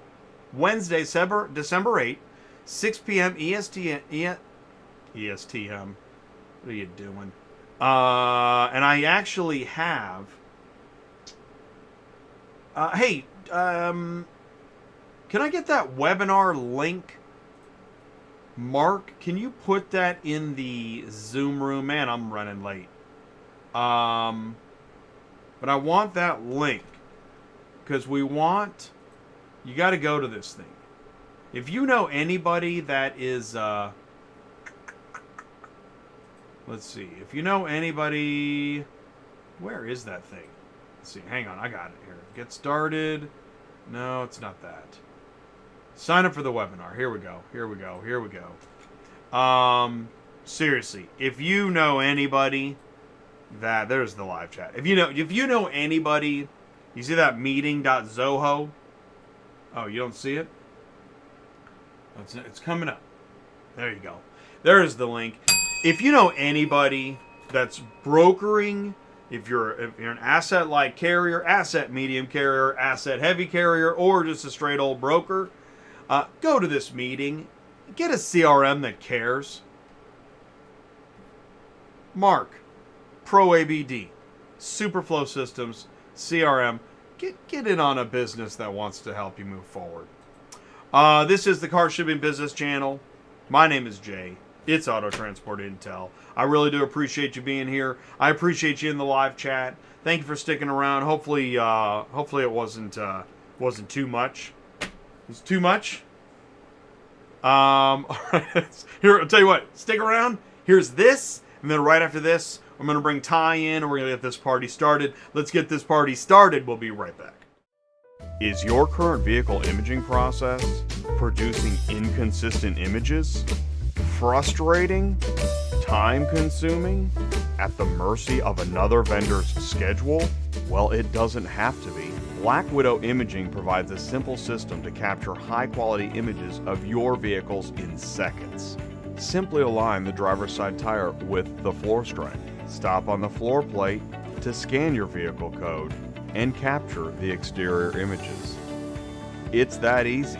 Wednesday, December 8th, 6 p.m. ESTM. What are you doing? And I actually have... hey, can I get that webinar link? Mark, can you put that in the Zoom room? Man, I'm running late. But I want that link. Because you got to go to this thing. If you know anybody that is, let's see. If you know anybody, where is that thing? Let's see. Hang on, I got it here. Get started. No, it's not that. Sign up for the webinar. Here we go. Seriously, if you know anybody that, there's the live chat. If you know anybody, you see that meeting.zoho? Oh, you don't see it? It's coming up. There you go. There's the link. If you know anybody that's brokering, if you're an asset-light carrier, asset-medium carrier, asset-heavy carrier, or just a straight old broker, go to this meeting. Get a CRM that cares. Mark, Pro ABD, Superflow Systems, CRM. Get in on a business that wants to help you move forward. This is the Car Shipping Business Channel. My name is Jay. It's Auto Transport Intel. I really do appreciate you being here. I appreciate you in the live chat. Thank you for sticking around. Hopefully it wasn't too much. It was too much. All right. Here, I'll tell you what. Stick around. Here's this, and then right after this, I'm going to bring Ty in, and we're going to get this party started. Let's get this party started. We'll be right back. Is your current vehicle imaging process producing inconsistent images? Frustrating? Time-consuming? At the mercy of another vendor's schedule? Well, it doesn't have to be. Black Widow Imaging provides a simple system to capture high-quality images of your vehicles in seconds. Simply align the driver's side tire with the floor stripe. Stop on the floor plate to scan your vehicle code and capture the exterior images. It's that easy.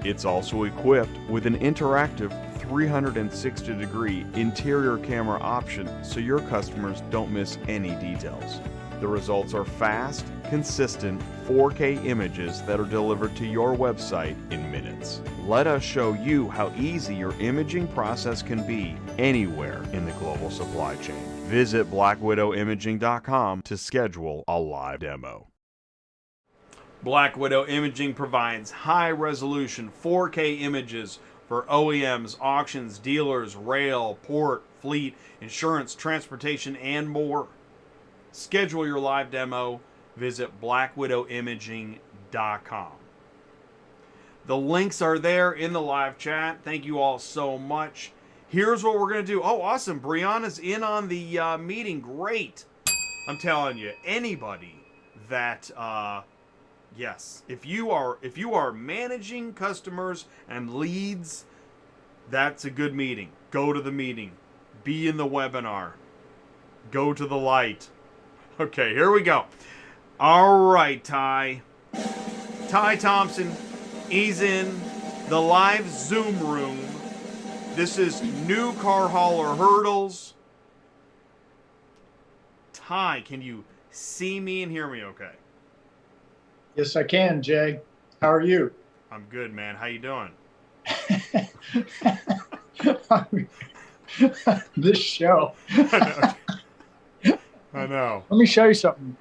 It's also equipped with an interactive 360-degree interior camera option so your customers don't miss any details. The results are fast, consistent 4K images that are delivered to your website in minutes. Let us show you how easy your imaging process can be anywhere in the global supply chain. Visit blackwidowimaging.com to schedule a live demo. Black Widow Imaging provides high-resolution 4K images for OEMs, auctions, dealers, rail, port, fleet, insurance, transportation, and more. Schedule your live demo. Visit blackwidowimaging.com. The links are there in the live chat. Thank you all so much. Here's what we're going to do. Oh, awesome. Brianna's in on the meeting. Great. I'm telling you, anybody that... yes, if you are managing customers and leads, that's a good meeting. Go to the meeting. Be in the webinar. Go to the light. Okay, here we go. All right, Ty Thompson, he's in the live Zoom room. This is New Car Hauler Hurdles. Ty, can you see me and hear me okay? Yes, I can, Jay. How are you? I'm good, man. How you doing? This show. I know. Let me show you something.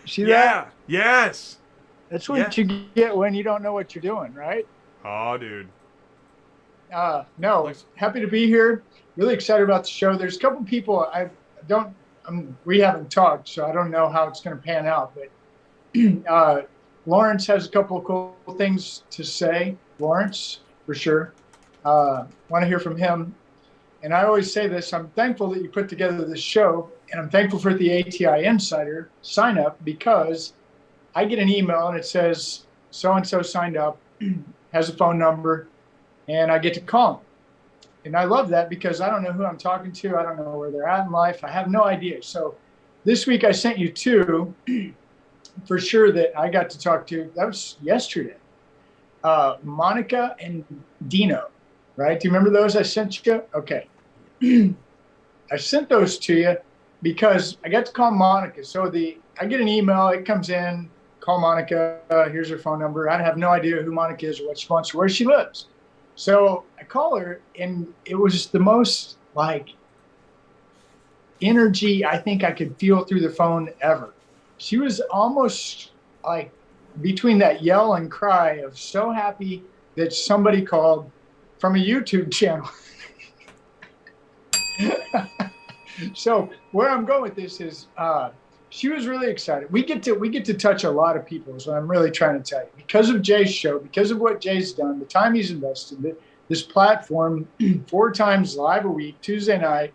See Yeah. that? Yes. That's what you get when you don't know what you're doing, right? Oh, dude. No, happy to be here. Really excited about the show. There's a couple people we haven't talked, so I don't know how it's going to pan out. But Lawrence has a couple of cool things to say. Lawrence, for sure. Want to hear from him. And I always say this, I'm thankful that you put together this show, and I'm thankful for the ATI Insider sign up, because I get an email and it says so-and-so signed up, has a phone number, and I get to call them. And I love that because I don't know who I'm talking to. I don't know where they're at in life. I have no idea. So this week I sent you two for sure that I got to talk to. That was yesterday. Monica and Dino, right? Do you remember those I sent you? Okay. I sent those to you because I got to call Monica. So I get an email, it comes in, call Monica, here's her phone number. I have no idea who Monica is or what she wants or where she lives. So I call her, and it was the most energy I think I could feel through the phone ever. She was almost like between that yell and cry of so happy that somebody called from a YouTube channel. So where I'm going with this is she was really excited. We get to touch a lot of people is what I'm really trying to tell you. Because of Jay's show, because of what Jay's done, the time he's invested, this platform, 4 times live a week, Tuesday night,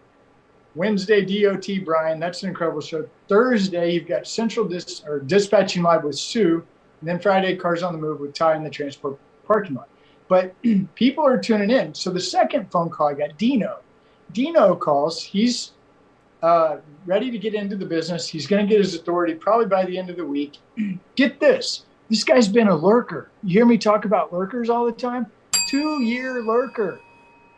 Wednesday, DOT Brian, that's an incredible show. Thursday, you've got Central Dispatching Live with Sue, and then Friday, Cars on the Move with Ty in the transport parking lot. But people are tuning in. So the second phone call, I got Dino. Dino calls. He's ready to get into the business. He's going to get his authority probably by the end of the week. Get this. This guy's been a lurker. You hear me talk about lurkers all the time? 2-year lurker.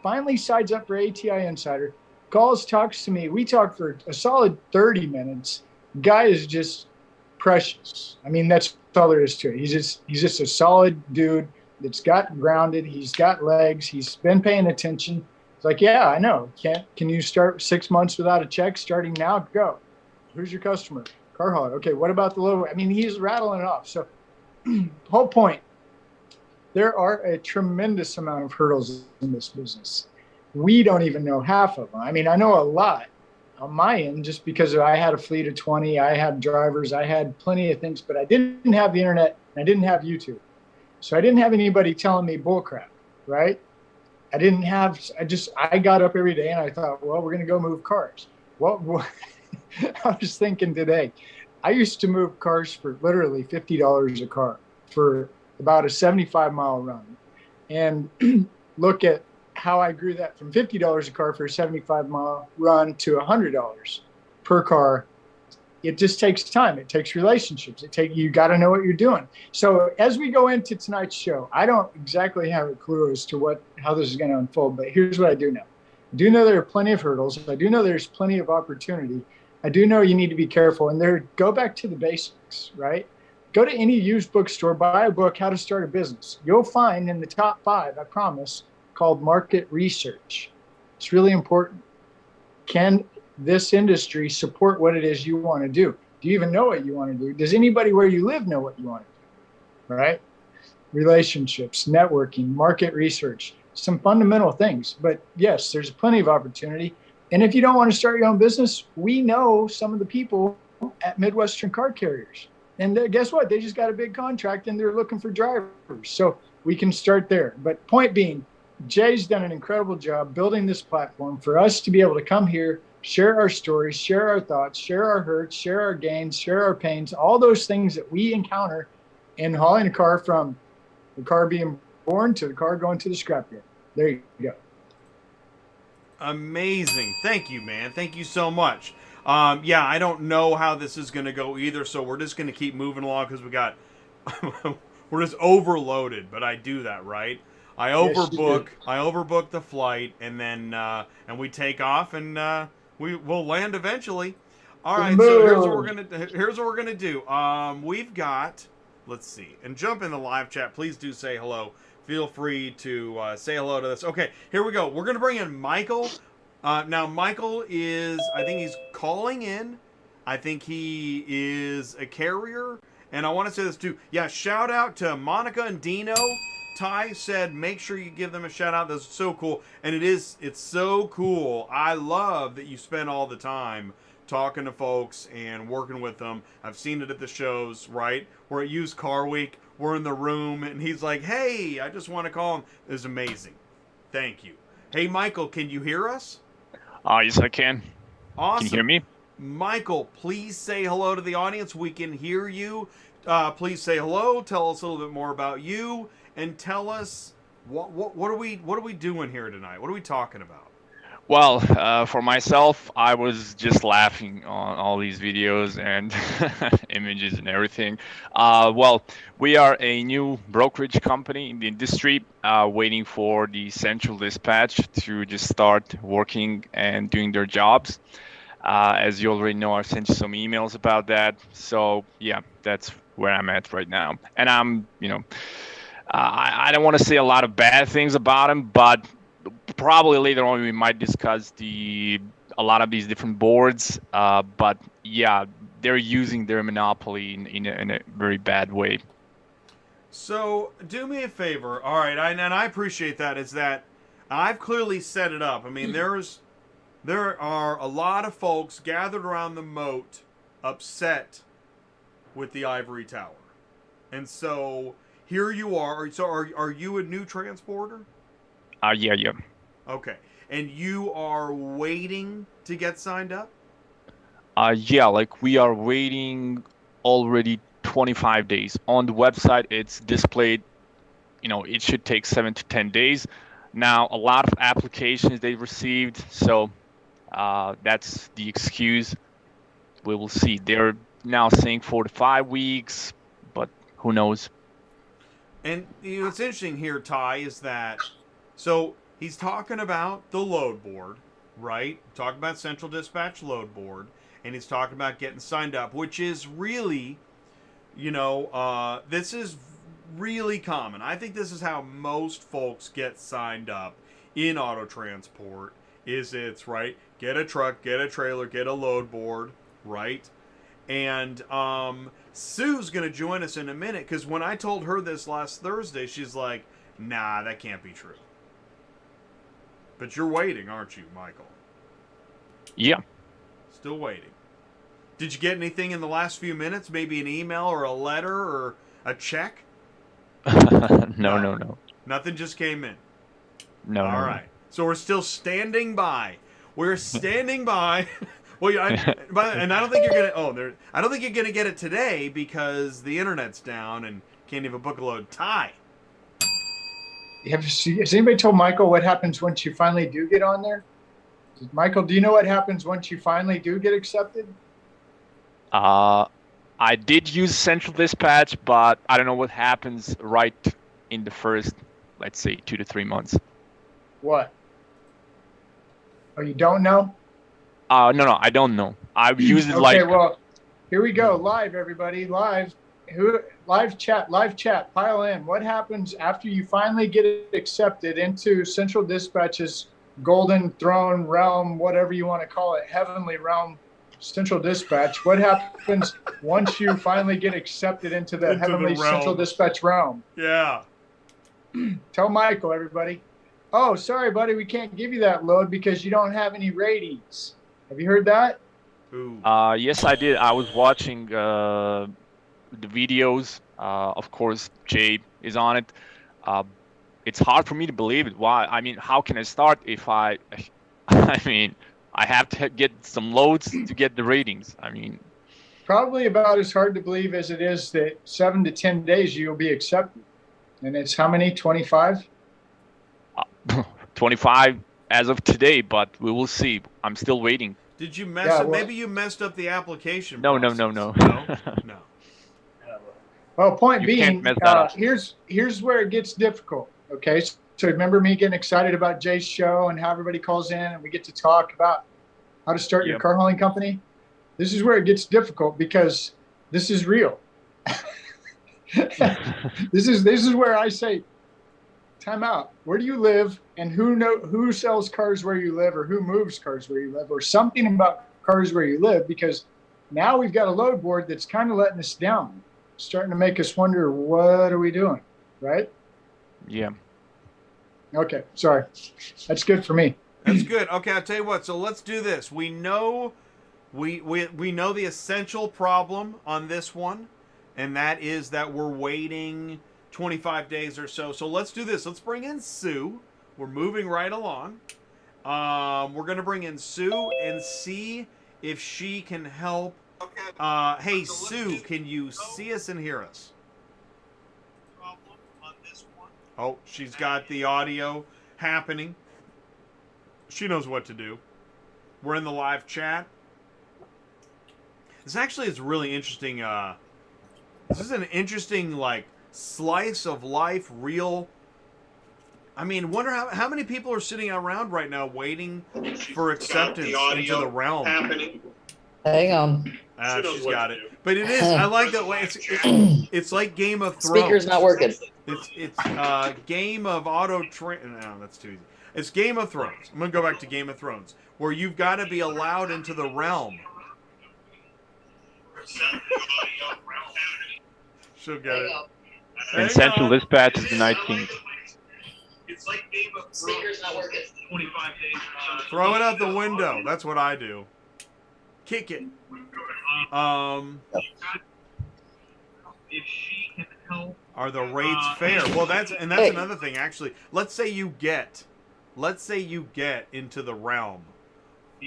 Finally signs up for ATI Insider. Calls, talks to me. We talk for a solid 30 minutes. Guy is just precious. I mean, that's all there is to it. He's just a solid dude that's got grounded. He's got legs. He's been paying attention. It's like, yeah, I know. Can you start 6 months without a check? Starting now, go. Who's your customer? Car hauler. Okay, what about the low? I mean, he's rattling it off. So, whole point. There are a tremendous amount of hurdles in this business. We don't even know half of them. I mean, I know a lot on my end just because I had a fleet of 20. I had drivers. I had plenty of things, but I didn't have the internet. And I didn't have YouTube. So I didn't have anybody telling me bullcrap, right? I got up every day and I thought, well, we're going to go move cars. Well, I was thinking today, I used to move cars for literally $50 a car for about a 75-mile run. And look at how I grew that from $50 a car for a 75-mile run to $100 per car. It just takes time. It takes relationships. You got to know what you're doing. So as we go into tonight's show, I don't exactly have a clue as to how this is going to unfold, but here's what I do know. I do know there are plenty of hurdles. I do know there's plenty of opportunity. I do know you need to be careful. And go back to the basics, right? Go to any used bookstore, buy a book, How to Start a Business. You'll find in the top 5, I promise, called market research. It's really important. Can this industry support what it is you want to do? Do you even know what you want to do? Does anybody where you live know what you want to do? Right? Relationships, networking, market research, some fundamental things. But yes, there's plenty of opportunity. And if you don't want to start your own business, we know some of the people at Midwestern car carriers. And guess what? They just got a big contract and they're looking for drivers. So we can start there. But point being, Jay's done an incredible job building this platform for us to be able to come here, share our stories, share our thoughts, share our hurts, share our gains, share our pains, all those things that we encounter in hauling a car from the car being born to the car going to the scrapyard. There you go. Amazing. Thank you, man. Thank you so much. Yeah, I don't know how this is going to go either, so we're just going to keep moving along because we're just overloaded, but I do that, right? I overbook the flight, and then and we take off, and we'll land eventually. All right, so here's what we're gonna do. We've got let's see, and jump in the live chat. Please do say hello. Feel free to say hello to this. Okay, here we go. We're going to bring in Michael. Now, Michael is, I think he's calling in. I think he is a carrier. And I want to say this too. Yeah, shout out to Monica and Dino. Ty said, make sure you give them a shout out. That's so cool. And it's so cool. I love that you spend all the time talking to folks and working with them. I've seen it at the shows, right? We're at Used Car Week. We're in the room, and he's like, hey, I just want to call him. It's amazing. Thank you. Hey, Michael, can you hear us? Yes, I can. Awesome. Can you hear me? Michael, please say hello to the audience. We can hear you. Please say hello. Tell us a little bit more about you, and tell us what are we doing here tonight? What are we talking about? Well, for myself, I was just laughing on all these videos and images and everything. Well, we are a new brokerage company in the industry, waiting for the central dispatch to just start working and doing their jobs. As you already know, I sent you some emails about that. So yeah, that's where I'm at right now. And I'm, I don't want to say a lot of bad things about him, but probably later on we might discuss a lot of these different boards. But yeah, they're using their monopoly in a very bad way. So do me a favor. All right, and I appreciate that. Is that I've clearly set it up. I mean, there are a lot of folks gathered around the moat upset with the ivory tower. And so here you are. So are you a new transporter? Yeah. Okay. And you are waiting to get signed up? Yeah, like we are waiting already 25 days. On the website, it's displayed, it should take 7 to 10 days. Now, a lot of applications they've received, so that's the excuse. We will see. They're now saying 4 to 5 weeks, but who knows? And what's interesting here, Ty, is that so he's talking about the load board, right? Talking about Central Dispatch load board, and he's talking about getting signed up, which is really, this is really common. I think this is how most folks get signed up in auto transport. It's right, get a truck, get a trailer, get a load board, right? And Sue's going to join us in a minute, because when I told her this last Thursday, she's like, nah, that can't be true. But you're waiting, aren't you, Michael? Yeah. Still waiting. Did you get anything in the last few minutes? Maybe an email or a letter or a check? No. Nothing just came in. No. All right. So we're still standing by. We're standing by. Well, and I don't think you're gonna. I don't think you're gonna get it today because the internet's down and can't even book a load. Ty. Has anybody told Michael what happens once you finally do get on there? Michael, do you know what happens once you finally do get accepted? I did use Central Dispatch, but I don't know what happens right in the first, let's say, 2 to 3 months. What? Oh, you don't know? No, I don't know. I've used it Okay, well, here we go. Live, everybody. Live chat, pile in. What happens after you finally get accepted into Central Dispatch's golden throne realm, whatever you want to call it, heavenly realm, Central Dispatch? What happens once you finally get accepted into the heavenly Central Dispatch realm? Yeah. Tell Michael, everybody. Oh, sorry, buddy, we can't give you that load because you don't have any ratings. Have you heard that? Ooh. Yes, I did. I was watching the videos. Of course, Jay is on it. It's hard for me to believe it. Why? I mean, how can I start if I have to get some loads to get the ratings? I mean, probably about as hard to believe as it is that 7 to 10 days you'll be accepted. And it's how many? 25? 25 as of today, but we will see. I'm still waiting. Did you mess up? Maybe you messed up the application process. No. No? Well, point being, up. here's where it gets difficult. Okay, so remember me getting excited about Jay's show and how everybody calls in and we get to talk about how to start your car hauling company? This is where it gets difficult because this is real. This is where I say, time out. Where do you live, and who sells cars where you live, or who moves cars where you live, or something about cars where you live? Because now we've got a load board that's kind of letting us down, starting to make us wonder, what are we doing, right? Yeah. Okay, sorry. That's good for me. That's good. Okay, I'll tell you what. So let's do this. We know the essential problem on this one, and that is that we're waiting 25 days or so. So let's do this. Let's bring in Sue. We're moving right along. We're going to bring in Sue and see if she can help. Hey, Sue, can you see us and hear us? Oh, she's got the audio happening. She knows what to do. We're in the live chat. This actually is really interesting. This is an interesting, like, slice of life, real. I mean, wonder how many people are sitting around right now waiting for acceptance into the realm. Hang on. She's got it. But it is. I like that way. It's like Game of Thrones. Speaker's not working. It's Game of Auto Train. No, that's too easy. It's Game of Thrones. I'm gonna go back to Game of Thrones, where you've got to be allowed into the realm. She'll get it. And Central Dispatch is the 19th. It's like Game of Thrones. Speaker's not working. 25 days. Throw it out the window. That's what I do. Kick it. If she can help. Are the rates fair? Well, that's another thing. Actually, let's say you get into the realm.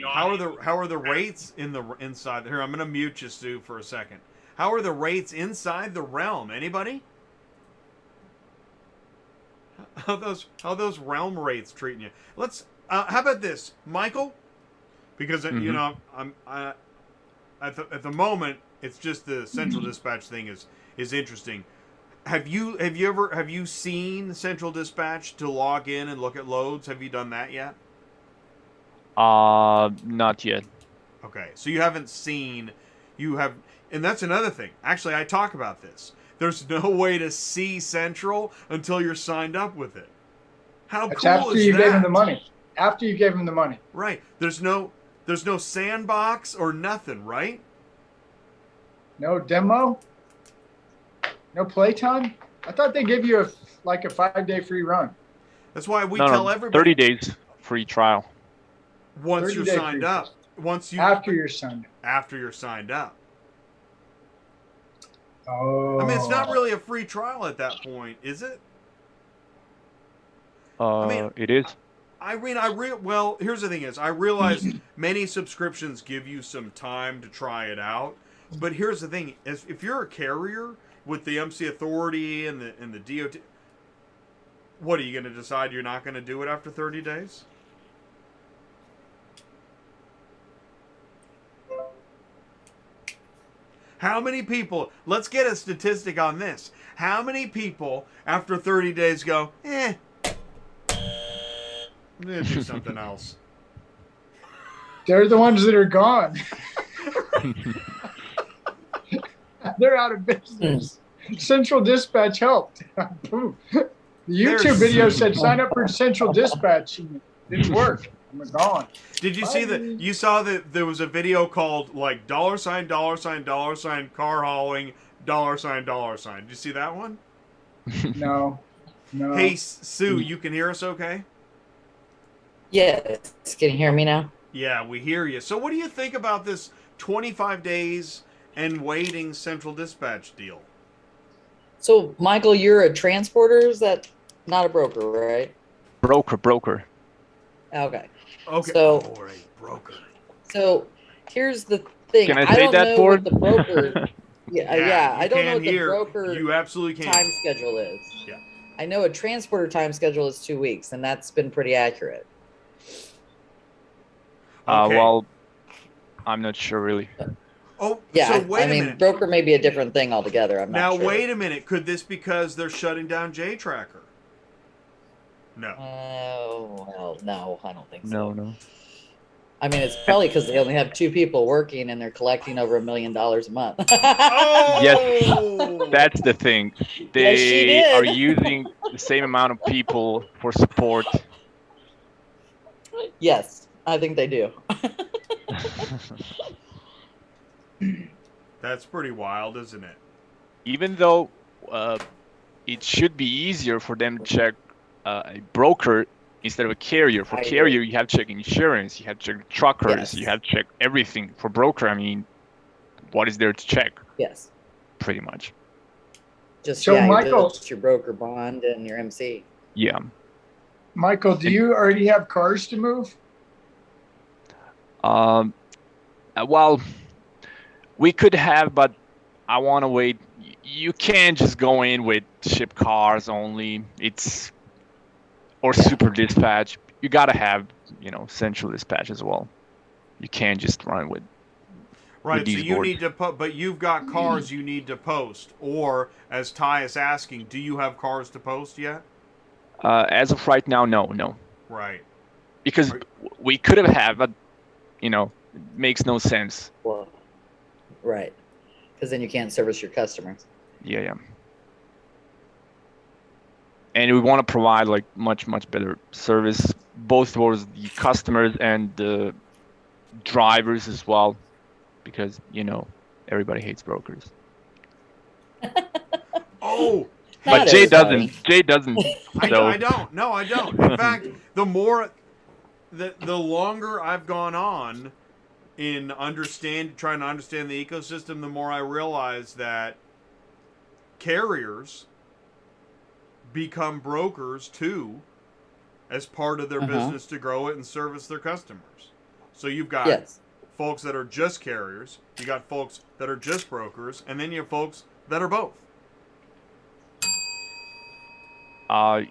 How are the rates inside? Here, I'm gonna mute you, Sue, for a second. How are the rates inside the realm? Anybody? How those realm rates treating you? Let's. How about this, Michael? Because you know, at the moment, it's just the Central Dispatch thing is interesting. Have you seen Central Dispatch to log in and look at loads? Have you done that yet? Not yet. Okay, so you haven't seen. And that's another thing. Actually, I talk about this. There's no way to see Central until you're signed up with it. How That's cool after is you that? gave him the money. After you gave him the money. Right. There's no sandbox or nothing, right? No demo? No playtime? I thought they give you a 5-day free run. That's why we tell everybody 30 days free trial. once you're signed up. After you're signed up. After you're signed up. Oh. I mean, it's not really a free trial at that point, is it? It is. Well, here's the thing is, I realize many subscriptions give you some time to try it out. But here's the thing, if you're a carrier with the MC Authority and the DOT, what are you going to decide you're not going to do it after 30 days? How many people, let's get a statistic on this. How many people after 30 days go, I'm going to do something else? They're the ones that are gone. They're out of business. Central Dispatch helped. The YouTube video said sign up for Central Dispatch. It didn't work. I'm gone. Did you see that? You saw that there was a video called like $$, $$, car hauling, $$. Did you see that one? No. Hey, Sue, you can hear us okay? Yes. Can you hear me now? Yeah, we hear you. So what do you think about this 25 days and waiting Central Dispatch deal? So, Michael, you're a transporter? Is that not a broker, right? Broker. Okay. So, broker. So, here's the thing. Can I say don't that, know Ford? what the broker. yeah. I don't know what the hear. broker You absolutely can. time schedule is. Yeah. I know a transporter time schedule is 2 weeks, and that's been pretty accurate. Okay. Well, I'm not sure really. Oh, Yeah, so wait a minute. broker may be a different thing altogether. I'm not Now, sure. wait a minute. Could this because they're shutting down J-Tracker? No. Oh, well, no, I don't think so. No. I mean, it's probably because they only have 2 people working and they're collecting over $1 million a month. Oh! Yes. That's the thing. Yes, she They did. are using the same amount of people for support. Yes, I think they do. That's pretty wild, isn't it? Even though it should be easier for them to check a broker instead of a carrier. For I carrier, you have to check insurance, you have to check truckers, Yes. you have to check everything. For broker, I mean, what is there to check? Yes. Pretty much. Just So, your Michael- bills, your broker bond and your MC. Yeah. Michael, do you already have cars to move? Well, we could have, but I want to wait. You can't just go in with ship cars only. Or super dispatch. You gotta have, central dispatch as well. You can't just run with. Right, so these you boards. need to put, but you've got cars you need to post. Or, as Ty is asking, do you have cars to post yet? As of right now, no. Right. Because we could have had, but, it makes no sense. Well, right. Because then you can't service your customers. Yeah. And we want to provide like much better service, both towards the customers and the drivers as well, because everybody hates brokers. Oh, But Not Jay everybody. doesn't. Jay doesn't. So I don't. No, I don't. In fact, the longer I've gone on in trying to understand the ecosystem, the more I realize that carriers become brokers too, as part of their business to grow it and service their customers. So you've got Yes. folks that are just carriers, you got folks that are just brokers, and then you have folks that are both.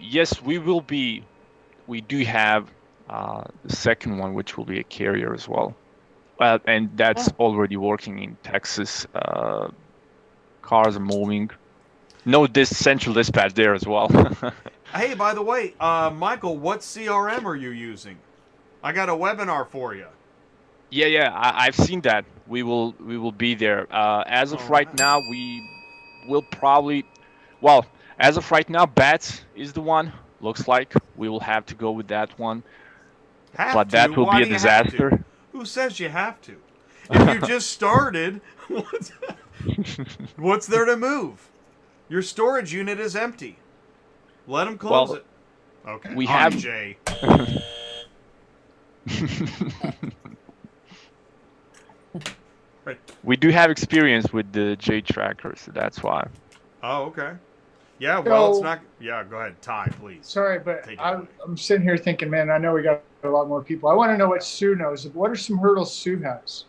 yes, we do have the second one, which will be a carrier as well. And that's already working in Texas. Cars are moving. No, this central dispatch there as well. Hey, by the way, Michael, what CRM are you using? I got a webinar for you. Yeah, I've seen that. We will be there. As of right now, we will probably, as of right now, BATS is the one. Looks like we will have to go with that one. But that will Why be a do you have to? disaster. Who says you have to? If you just started, what's there to move? Your storage unit is empty. Let them close it. Okay. we All right, have- Jay. Right. We do have experience with the J tracker, so that's why. Oh, okay. Yeah, well, it's So- not. Yeah, go ahead. Ty, please. Sorry, but Take it I'm away. sitting here thinking, man, I know we got a lot more people. I want to know what Sue knows. What are some hurdles Sue has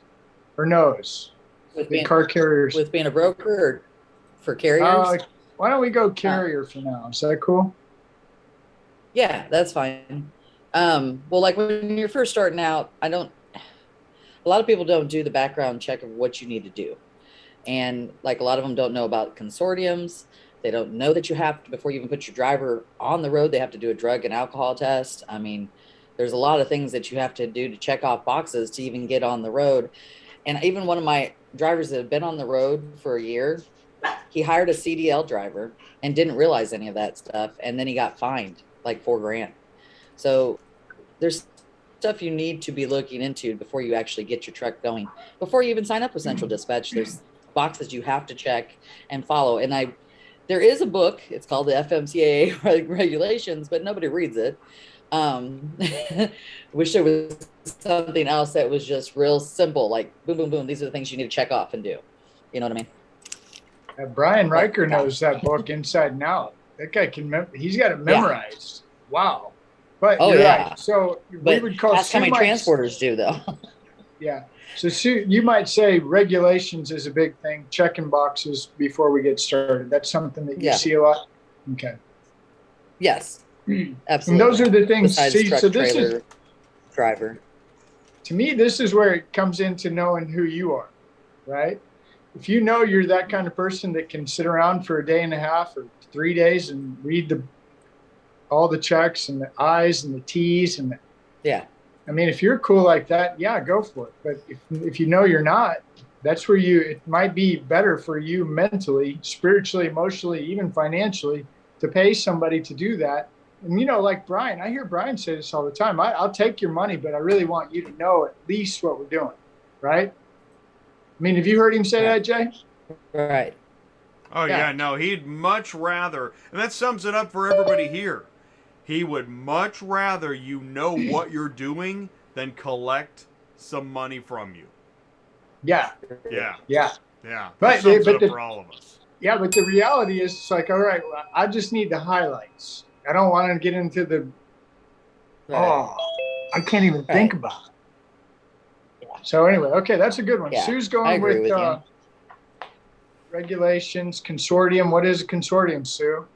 or knows? With The being, car carriers. with being a broker or for carriers? Why don't we go carrier for now? Is that cool? Yeah, that's fine. Well, like when you're first starting out, a lot of people don't do the background check of what you need to do. And like a lot of them don't know about consortiums. They don't know that you have to, before you even put your driver on the road, they have to do a drug and alcohol test. I mean, there's a lot of things that you have to do to check off boxes to even get on the road. And even one of my drivers that had been on the road for a year, he hired a CDL driver and didn't realize any of that stuff. And then he got fined like $4,000. So there's stuff you need to be looking into before you actually get your truck going. Before you even sign up with Central Dispatch, there's boxes you have to check and follow. And there is a book, it's called the FMCSA regulations, but nobody reads it. Wish there was something else that was just real simple, like boom, boom, boom. These are the things you need to check off and do. You know what I mean? Brian Riker knows that book inside and out. That guy he's got it memorized. Wow. But Oh, you're yeah. right. So But we would call ask how many Sue might- transporters do, though. Yeah. So Sue, you might say regulations is a big thing, checking boxes before we get started. That's something that you Yeah. see a lot. Okay. Yes, And absolutely. those are the things. Besides See, truck, so this trailer, is, driver. to me, this is where it comes into knowing who you are, right? If you know you're that kind of person that can sit around for a day and a half or 3 days and read all the checks and the I's and the T's and Yeah. I mean, if you're cool like that, yeah, go for it. But if you know you're not, that's where it might be better for you mentally, spiritually, emotionally, even financially to pay somebody to do that. And, like Brian, I hear Brian say this all the time. I'll take your money, but I really want you to know at least what we're doing. Right? I mean, have you heard him say that, Jay? Right. Oh, yeah, no, he'd much rather, and that sums it up for everybody here. He would much rather you know what you're doing than collect some money from you. Yeah. Yeah. Yeah. Yeah. But, That sums it up for all of us. Yeah, but the reality is, it's like, all right, well, I just need the highlights. I don't want to get into the, I can't even think about it. Yeah. So anyway, okay, that's a good one. Yeah, Sue's I going agree with with you. regulations, consortium. What is a consortium, Sue?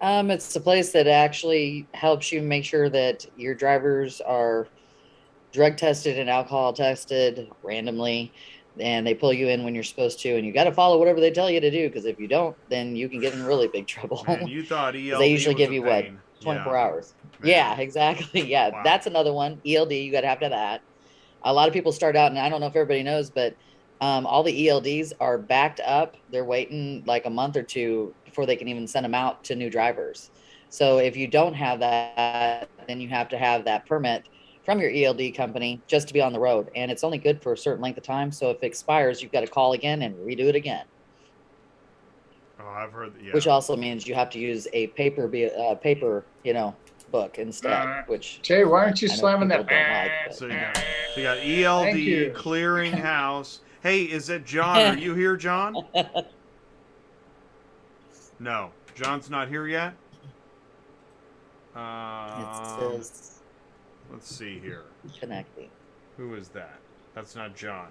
It's a place that actually helps you make sure that your drivers are drug tested and alcohol tested randomly, and they pull you in when you're supposed to, and you got to follow whatever they tell you to do, because if you don't, then you can get in really big trouble. Man, you thought ELD They usually was give a you pain. 24 Yeah. hours. Man. Yeah, exactly. Yeah, Wow. that's another one. ELD, you got to have that. A lot of people start out, and I don't know if everybody knows, but all the ELDs are backed up. They're waiting like a month or two before they can even send them out to new drivers. So if you don't have that, then you have to have that permit from your ELD company just to be on the road. And it's only good for a certain length of time. So if it expires, you've got to call again and redo it again. Oh, I've heard that. Yeah. Which also means you have to use a paper, book instead. Which Jay, why aren't you I know slamming people that? don't like, but- So you got Thank you. ELD, clearinghouse. Hey, is it John? Are you here, John? No, John's not here yet. It says Let's see here. connecting. Who is that? That's not John.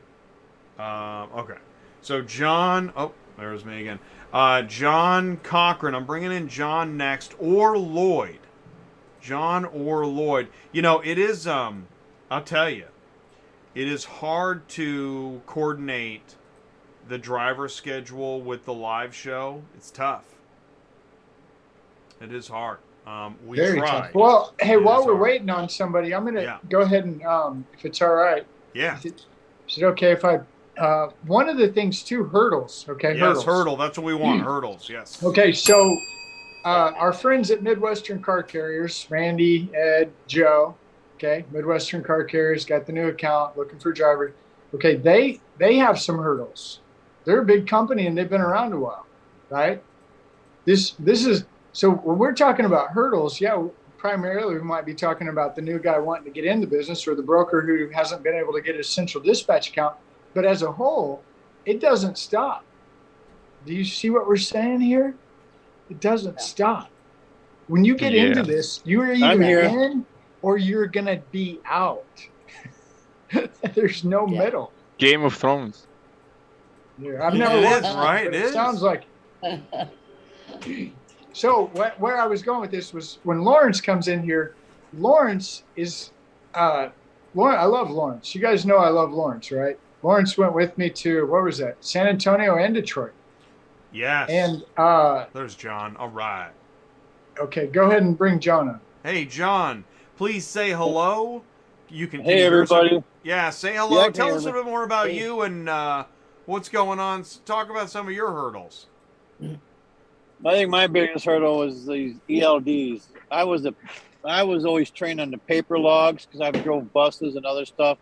Okay. So John. Oh, there's me again. John Cochran. I'm bringing in John next, or Lloyd. John or Lloyd. It is. I'll tell you, it is hard to coordinate the driver schedule with the live show. It's tough. It is hard. We Very tried. tough. Well, hey, It while is we're hard. waiting on somebody, I'm going to Yeah. go ahead and, if it's all right, Yeah. is it okay if I, one of the things too, hurdles, okay? Yes, hurdle. That's what we want. Hurdles. Yes. Okay, so our friends at Midwestern Car Carriers, Randy, Ed, Joe, okay, Midwestern Car Carriers got the new account, looking for drivers. Okay, they have some hurdles. They're a big company and they've been around a while, right? This is, so when we're talking about hurdles, yeah, primarily we might be talking about the new guy wanting to get in the business or the broker who hasn't been able to get his central dispatch account. But as a whole, it doesn't stop. Do you see what we're saying here? It doesn't stop. When you get into this, you're either in or you're going to be out. There's no middle. Game of Thrones. Yeah, I've never It watched is, right? but It is. sounds like. So where I was going with this was when Lawrence comes in here. Lawrence is, I love Lawrence. You guys know I love Lawrence, right? Lawrence went with me to, what was that? San Antonio and Detroit. Yes. And there's John. All right. okay, go ahead and bring John on. Hey, John, please say hello. You can. Hey, you hear everybody. Yeah, say hello. Yeah, I Tell can us a hear bit more about Hey. you and what's going on. Talk about some of your hurdles. I think my biggest hurdle was these ELDs. I was always trained on the paper logs because I drove buses and other stuff.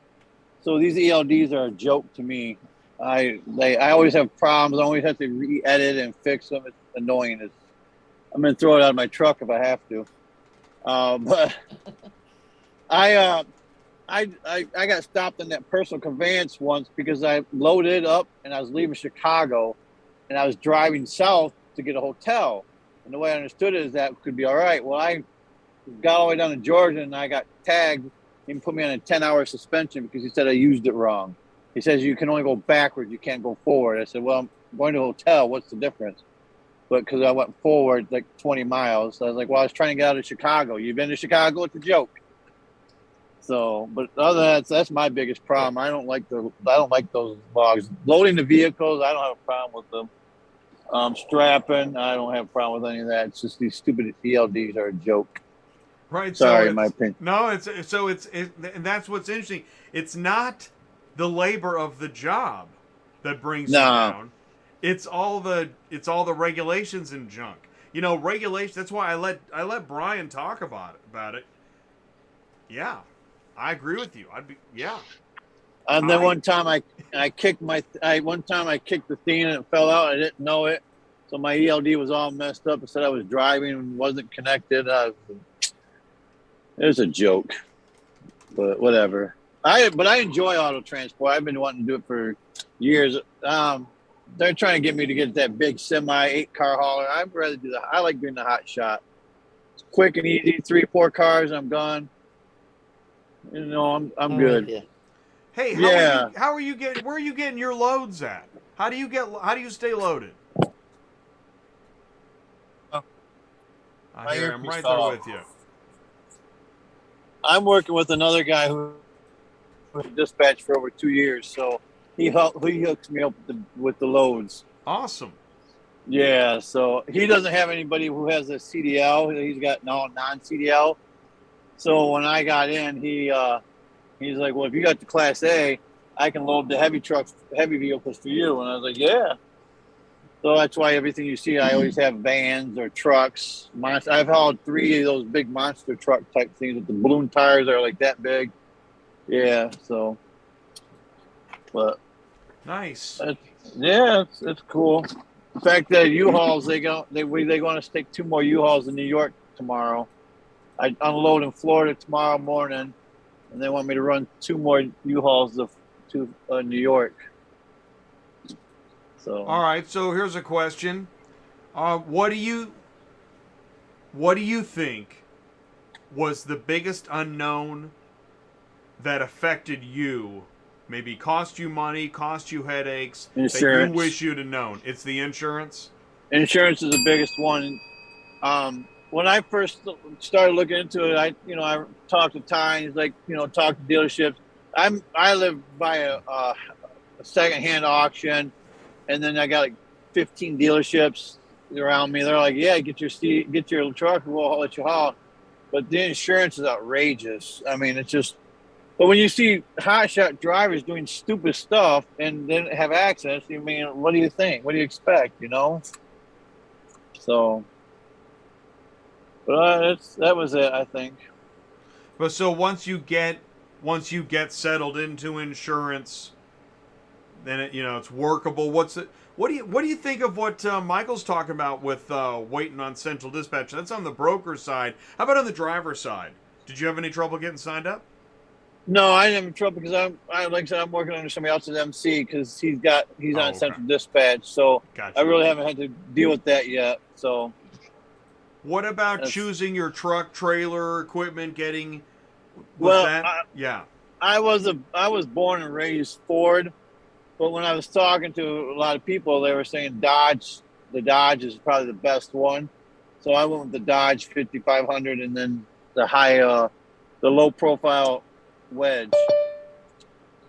So these ELDs are a joke to me. I always have problems. I always have to re-edit and fix them. It's annoying. I'm gonna throw it out of my truck if I have to. But I got stopped in that personal conveyance once because I loaded up and I was leaving Chicago, and I was driving south to get a hotel. And the way I understood it is that could be all right. Well, I got all the way down to Georgia and I got tagged and put me on a 10-hour suspension because he said I used it wrong. He says you can only go backwards, you can't go forward. I said, well, I'm going to a hotel. What's the difference? But because I went forward like 20 miles, so I was like, well, I was trying to get out of Chicago. You've been to Chicago? It's a joke. So, but other than that, that's my biggest problem. I don't like those logs. Loading the vehicles, I don't have a problem with them. Strapping, I don't have a problem with any of that. It's just these stupid ELDs are a joke. Right. Sorry, so my opinion. No, and that's what's interesting. It's not the labor of the job that brings you down. It's all the regulations and junk. Regulations. That's why I let Brian talk about it. Yeah, I agree with you. And then one time I kicked the thing and it fell out. I didn't know it, so my ELD was all messed up. It said I was driving and wasn't connected. It was a joke, but whatever. But I enjoy auto transport. I've been wanting to do it for years. They're trying to get me to get that big semi 8-car hauler. I'd rather do that. I like doing the hot shot. It's quick and easy. 3-4 cars, I'm gone. I'm good. Yeah. Hey, how are you getting? Where are you getting your loads at? How do you stay loaded? I'm right there with you. I'm working with another guy who dispatched for over 2 years, so he hooks me up with the loads. Awesome. Yeah, so he doesn't have anybody who has a CDL. He's got non-CDL. So when I got in, he's like, well, if you got the Class A, I can load the heavy vehicles for you. And I was like, yeah. So that's why everything you see, I always have vans or trucks. I've hauled 3 of those big monster truck type things with the balloon tires that are like that big. Yeah, so. But. Nice. It's cool. In fact, the U-Hauls, they're going to take 2 more U-Hauls in New York tomorrow. I unload in Florida tomorrow morning, and they want me to run 2 more U-Hauls to New York. So. All right. So here's a question: What do you think was the biggest unknown that affected you? Maybe cost you money, cost you headaches. Insurance. That you wish you'd have known. It's the insurance. Insurance is the biggest one. When I first started looking into it, I talked to Ty, talked to dealerships. I live by a secondhand auction, and then I got like 15 dealerships around me. They're like, yeah, get your truck, we'll let you haul. But the insurance is outrageous. I mean, it's just. But when you see hotshot drivers doing stupid stuff and then have accidents, what do you think? What do you expect? So. But that was it, I think. But so once you get settled into insurance, then it's workable. What do you think of what Michael's talking about with waiting on central dispatch? That's on the broker side. How about on the driver side? Did you have any trouble getting signed up? No, I didn't have trouble because like I said, I'm working under somebody else's MC because he's on central dispatch. So gotcha. I really haven't had to deal with that yet. So. What about choosing your truck, trailer, equipment, yeah. I was born and raised Ford, but when I was talking to a lot of people, they were saying the Dodge is probably the best one. So I went with the Dodge 5500 and then the low profile wedge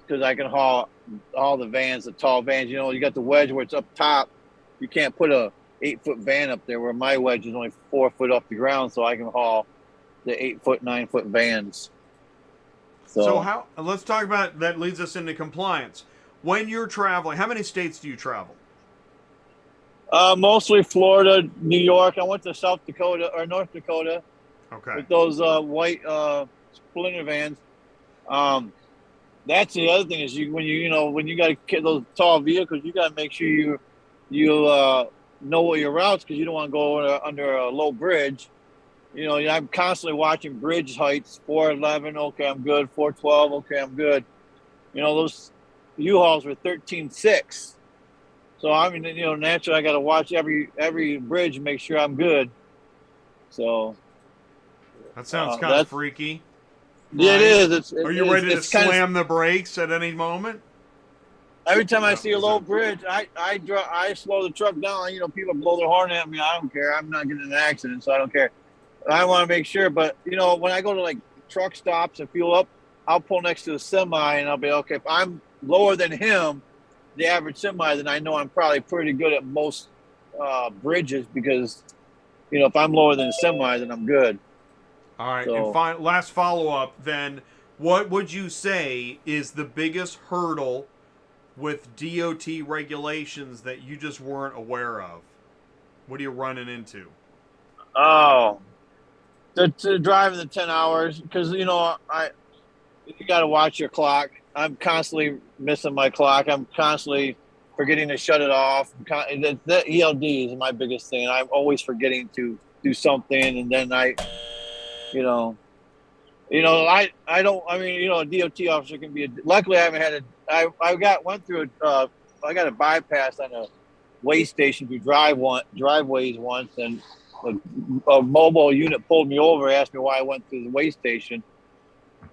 because I can haul all the vans, the tall vans. You got the wedge where it's up top. You can't put a 8-foot van up there where my wedge is only 4 foot off the ground, so I can haul the 8-foot, 9-foot vans. So let's talk about that. Leads us into compliance. When you're traveling, how many states do you travel? Mostly Florida, New York. I went to South Dakota or North Dakota. Okay. With those white Splinter vans. That's the other thing is when you got those tall vehicles, you got to make sure you know what your routes because you don't want to go under a low bridge. I'm constantly watching bridge heights. 411, okay, I'm good. 412, okay, I'm good. Those U-Hauls were 13.6. So naturally I got to watch every bridge and make sure I'm good. So that sounds kind of freaky. Yeah, it is. Are you ready to slam the brakes at any moment? Every time I see a low bridge, I slow the truck down. People blow their horn at me. I don't care. I'm not getting in an accident, so I don't care. I want to make sure. But, when I go to, like, truck stops and fuel up, I'll pull next to the semi, and I'll be, okay, if I'm lower than him, the average semi, then I know I'm probably pretty good at most bridges because, if I'm lower than a semi, then I'm good. All right, So- and last follow-up then, what would you say is the biggest hurdle with DOT regulations that you just weren't aware of? What are you running into? Oh, to drive the 10 hours, because you got to watch your clock. I'm constantly missing my clock. I'm constantly forgetting to shut it off. The ELD is my biggest thing. I'm always forgetting to do something, and then I don't. I mean, a DOT officer can be. Luckily, I haven't had a. Went through a. I got a bypass on a way station through driveways once, and a mobile unit pulled me over, asked me why I went through the way station,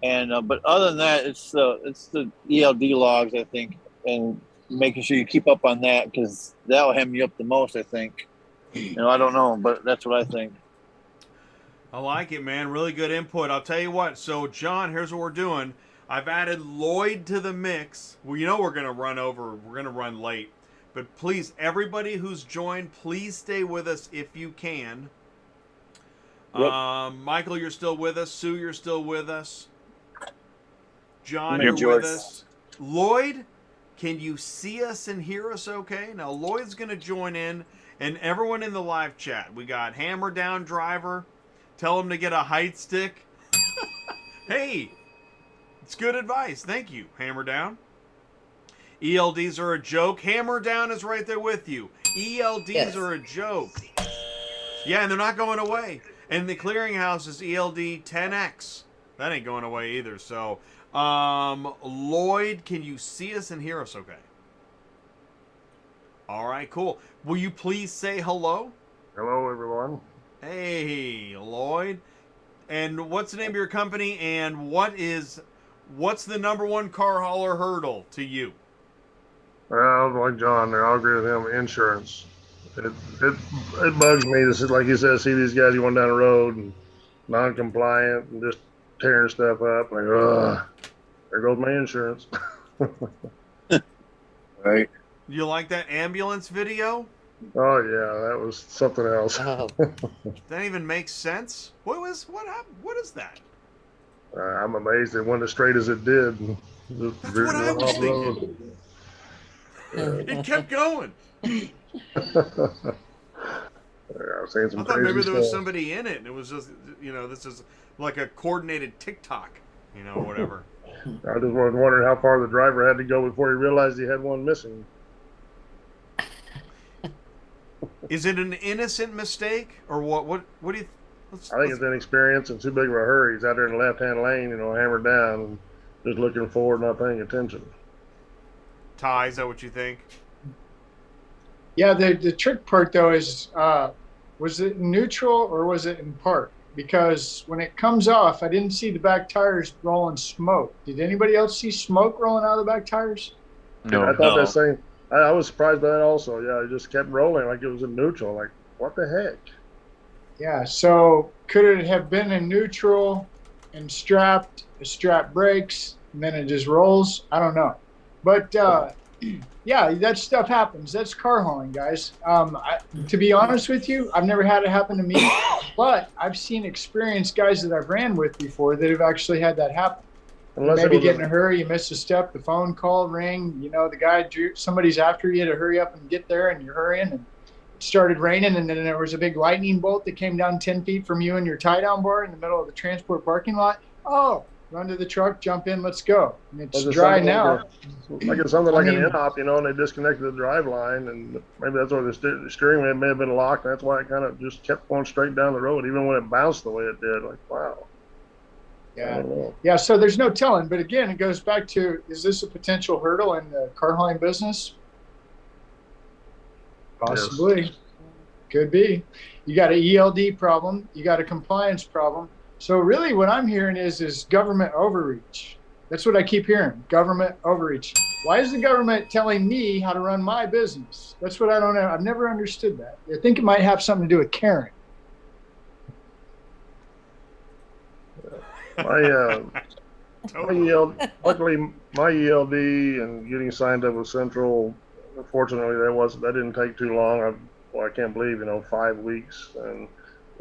and but other than that, it's the ELD logs, I think, and making sure you keep up on that, because that'll hem you up the most, I think. I don't know, but that's what I think. I like it, man. Really good input. I'll tell you what. So, John, here's what we're doing. I've added Lloyd to the mix. Well, we're going to run over. We're going to run late. But please, everybody who's joined, please stay with us if you can. Yep. Michael, you're still with us. Sue, you're still with us. John, Here, you're with George. us. Lloyd, can you see us and hear us okay? Now, Lloyd's going to join in, and everyone in the live chat. We got Hammer Down Driver. Tell him to get a height stick. Hey, it's good advice. Thank you, Hammer Down. ELDs are a joke. Hammer Down is right there with you. ELDs are a joke. Yeah, and they're not going away. And the clearinghouse is ELD 10X. That ain't going away either. So, Lloyd, can you see us and hear us okay? All right, cool. Will you please say hello? Hello, everyone. Hey, Lloyd. And what's the name of your company, and what's the number one car hauler hurdle to you? Well, like John there, I'll agree with him. Insurance. It bugs me to see, like you said, see these guys going down the road and non-compliant and just tearing stuff up. Like, there goes my insurance. Right. You like that ambulance video? Oh yeah, that was something else. That even makes sense. What happened? What is that? I'm amazed it went as straight as it did. That's what I was thinking. It kept going. I've seen some I thought maybe crazy there was stuff. somebody in it, and it was just, this is like a coordinated TikTok, whatever. I just was wondering how far the driver had to go before he realized he had one missing. Is it an innocent mistake, or what? What do you? I think it's inexperience and too big of a hurry. He's out there in the left-hand lane, hammered down, and just looking forward, not paying attention. Ty, is that what you think? Yeah, the trick part though is, was it neutral or was it in park? Because when it comes off, I didn't see the back tires rolling smoke. Did anybody else see smoke rolling out of the back tires? No, I thought that same. I was surprised by that also. Yeah, it just kept rolling like it was in neutral. Like, what the heck? Yeah, so could it have been in neutral and strapped, the strap breaks, and then it just rolls? I don't know. But yeah, that stuff happens. That's car hauling, guys. To be honest with you, I've never had it happen to me, but I've seen experienced guys that I've ran with before that have actually had that happen. Maybe get in a hurry, you miss a step, the phone call ring, the guy somebody's after you to hurry up and get there, and you're hurrying, and it started raining, and then there was a big lightning bolt that came down 10 feet from you and your tie-down bar in the middle of the transport parking lot. Oh, run to the truck, jump in, let's go. And it's dry now. Like it's something like an in-op, and they disconnected the drive line, and maybe that's why the steering wheel may have been locked, and that's why it kind of just kept going straight down the road, even when it bounced the way it did. Like, wow. Yeah, so there's no telling. But again, it goes back to, is this a potential hurdle in the car hauling business? Possibly. Yes. Could be. You got an ELD problem. You got a compliance problem. So really what I'm hearing is government overreach. That's what I keep hearing, government overreach. Why is the government telling me how to run my business? That's what I don't know. I've never understood that. I think it might have something to do with caring. Luckily, my ELD and getting signed up with Central, unfortunately, that didn't take too long. I can't believe, 5 weeks, and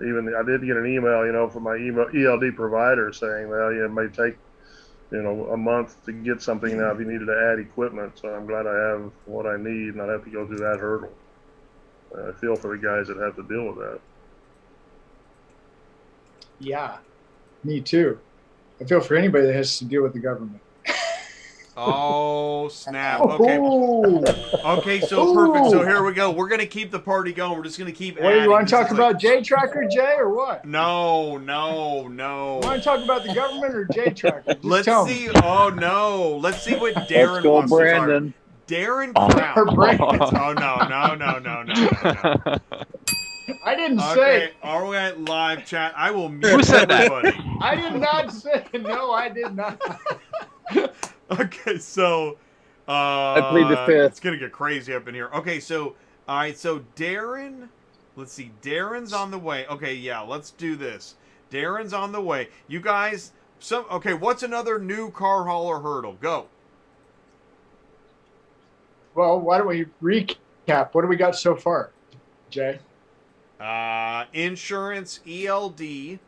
even I did get an email, from my ELD provider saying, well, it may take, a month to get something now if you needed to add equipment. So I'm glad I have what I need and not have to go through that hurdle. I feel for the guys that have to deal with that. Yeah, me too. I feel for anybody that has to deal with the government. Oh, snap. Okay. Ooh. Okay, so perfect. So here we go. We're going to keep the party going. We're just going to keep What, adding. you want to This talk is about J-Tracker, Jay, or what? No. You want to talk about the government or J-Tracker? Let's tell see. me. Oh, no. Let's see what Darren Let's go, wants Brandon. to talk about. Darren Or Crown. Brandon. Oh, no. I didn't Okay, say. are we at live chat? I will mute Who said that? everybody. I did not say. No, I did not. Okay, so I plead the fifth. it's gonna get crazy up in here. Okay, so all right, so Darren, let's see, Darren's on the way. Okay, yeah, let's do this. Darren's on the way. You guys, okay, what's another new car hauler hurdle? Go. Well, why don't we recap? What do we got so far, Jay? Insurance, ELD.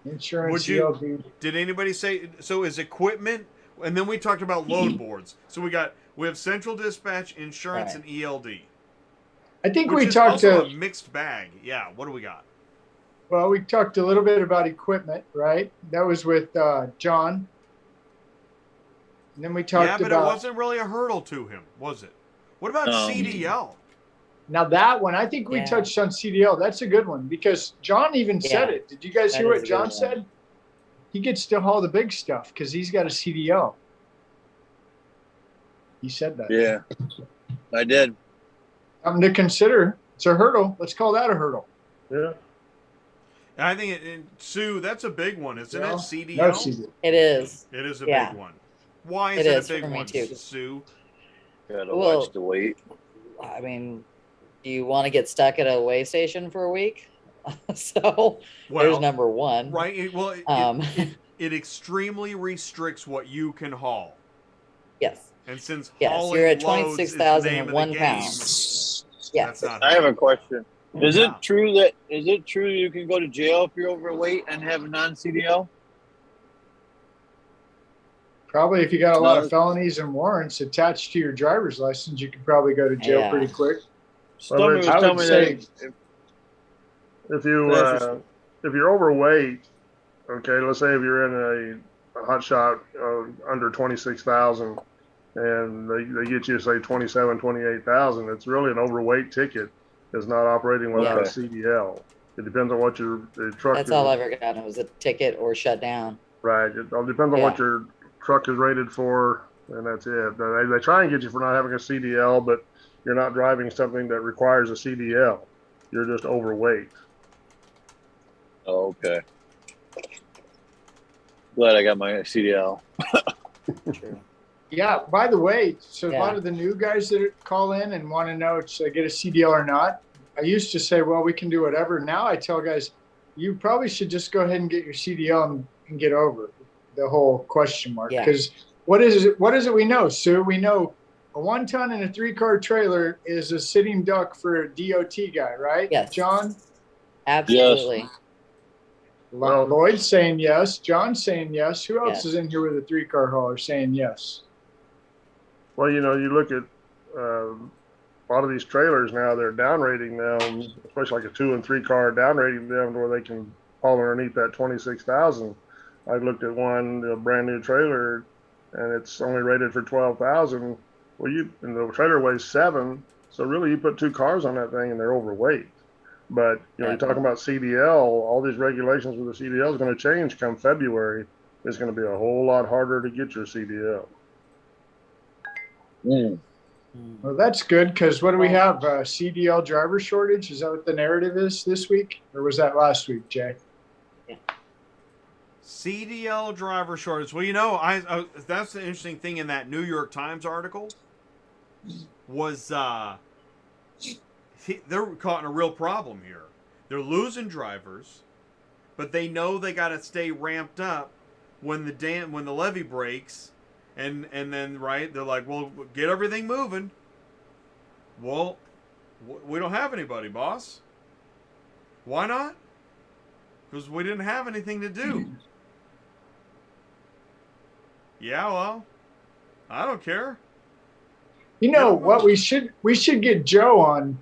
Insurance, ELD. Did anybody say so? Is equipment? And then we talked about load boards. So we have central dispatch, insurance, Right. and ELD. I think Which we is talked also to. a mixed bag. Yeah. What do we got? Well, we talked a little bit about equipment, right? That was with John. And then we talked Yeah, but about. it wasn't really a hurdle to him, was it? What about CDL? Now that one, I think we Yeah. touched on CDL. That's a good one because John even said Yeah. it. Did you guys That hear is what a John good one. said? He gets to haul the big stuff because he's got a CDL. He said that. Yeah, I did. Something to consider. It's a hurdle. Let's call that a hurdle. Yeah. And I think, Sue, that's a big one, isn't No, it? CDL? No CDL. It is. It is a Yeah. big one. Why is It it is a big for me one, too. Sue? Gotta Well- watch the weight. I mean, do you want to get stuck at a way station for a week? So there's Well, number one. right. Um, It extremely restricts what you can haul. Yes. And since Yes, hauling you're at loads is the name of the 26,001 game, pounds. that's Yes. not I have a question. Is Yeah. it true you can go to jail if you're overweight and have a non-CDL? Probably if you got a lot No. of felonies and warrants attached to your driver's license, you could probably go to jail Yeah. pretty quick. Somebody was I telling would me say- that If you if you're overweight, okay, let's say if you're in a Hotshot under 26,000 and they get you say 27, 28,000, it's really an overweight ticket. It's not operating without a Okay. CDL. It depends on what the truck That's is. all I've ever gotten was a ticket or shut down. Right. It all depends on what Yeah. your truck is rated for, and that's it. They try and get you for not having a CDL, but you're not driving something that requires a CDL. You're just overweight. Oh, okay. Glad I got my CDL. True. Yeah. By the way, so a Yeah. lot of the new guys that call in and want to know should I get a CDL or not. I used to say, well, we can do whatever. Now I tell guys, you probably should just go ahead and get your CDL and get over the whole question mark. Yeah. Because what is it we know, Sue? We know a 1-ton and a 3-car trailer is a sitting duck for a DOT guy, right? Yes. John? Absolutely. Well- Lloyd's saying yes. John's saying yes. Who else Yes. is in here with a 3-car hauler saying yes? Well, you look at a lot of these trailers now, they're downrating them, especially like a 2 and 3 car, downrating them to where they can fall underneath that 26,000. I looked at one, a brand new trailer, and it's only rated for 12,000. Well, and the trailer weighs 7, so really you put 2 cars on that thing and they're overweight. But you're talking about CDL. All these regulations with the CDL is going to change come February. It's going to be a whole lot harder to get your CDL. Well, that's good because what do we have? CDL driver shortage? Is that what the narrative is this week? Or was that last week, Jay? CDL driver shortage. Well, that's the interesting thing in that New York Times article was they're caught in a real problem here. They're losing drivers, but they know they got to stay ramped up when the levee breaks, and then right they're like, well, get everything moving. Well, we don't have anybody, boss. Why not? Because we didn't have anything to do. Yeah, well, I don't care. You know what? We should get Joe on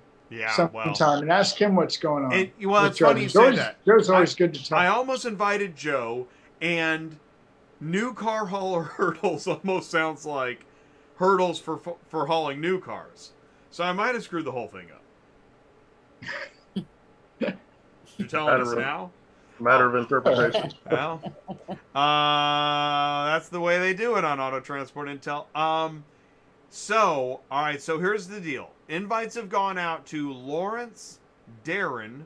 sometime and ask him what's going on. It's funny you say that. Joe's always good to talk. I almost invited Joe, and new car hauler hurdles almost sounds like hurdles for hauling new cars. So I might have screwed the whole thing up. You're telling us now? Matter of interpretation. Well, that's the way they do it on Auto Transport Intel. So, all right, so here's the deal. Invites have gone out to Lawrence, Darren.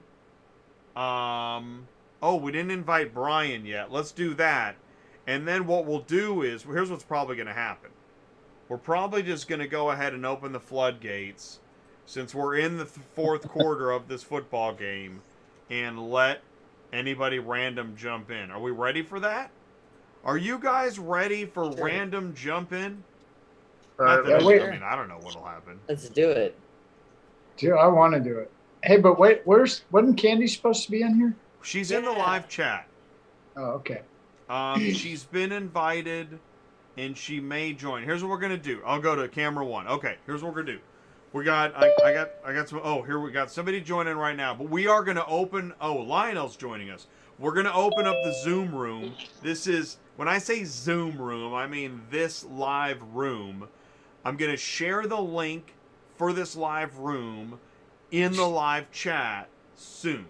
We didn't invite Brian yet. Let's do that. And then what we'll do is, here's what's probably going to happen. We're probably just going to go ahead and open the floodgates, since we're in the fourth quarter of this football game, and let anybody random jump in. Are we ready for that? Are you guys ready for random jump in? I don't know what'll happen. Let's do it. Dude, I want to do it. Hey, but wait, wasn't Kandy supposed to be in here? She's in the live chat. Oh, okay. She's been invited, and she may join. Here's what we're gonna do. I'll go to camera one. Okay, here's what we're gonna do. We got I got some. Oh, here we got somebody joining right now. But we are gonna open. Oh, Lionel's joining us. We're gonna open up the Zoom room. This is, when I say Zoom room, I mean this live room. I'm gonna share the link for this live room in the live chat soon.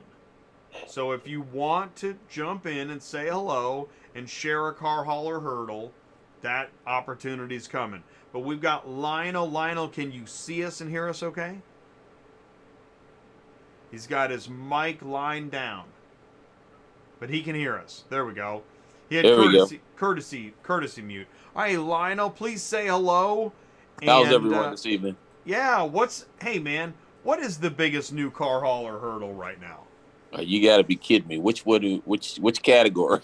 So if you want to jump in and say hello and share a car hauler hurdle, that opportunity's coming. But we've got Lionel. Lionel, can you see us and hear us okay? He's got his mic lined down, but he can hear us. There we go. He had courtesy mute. All right, Lionel, please say hello. How's everyone this evening? Yeah, hey man, what is the biggest new car hauler hurdle right now? You got to be kidding me. Which category?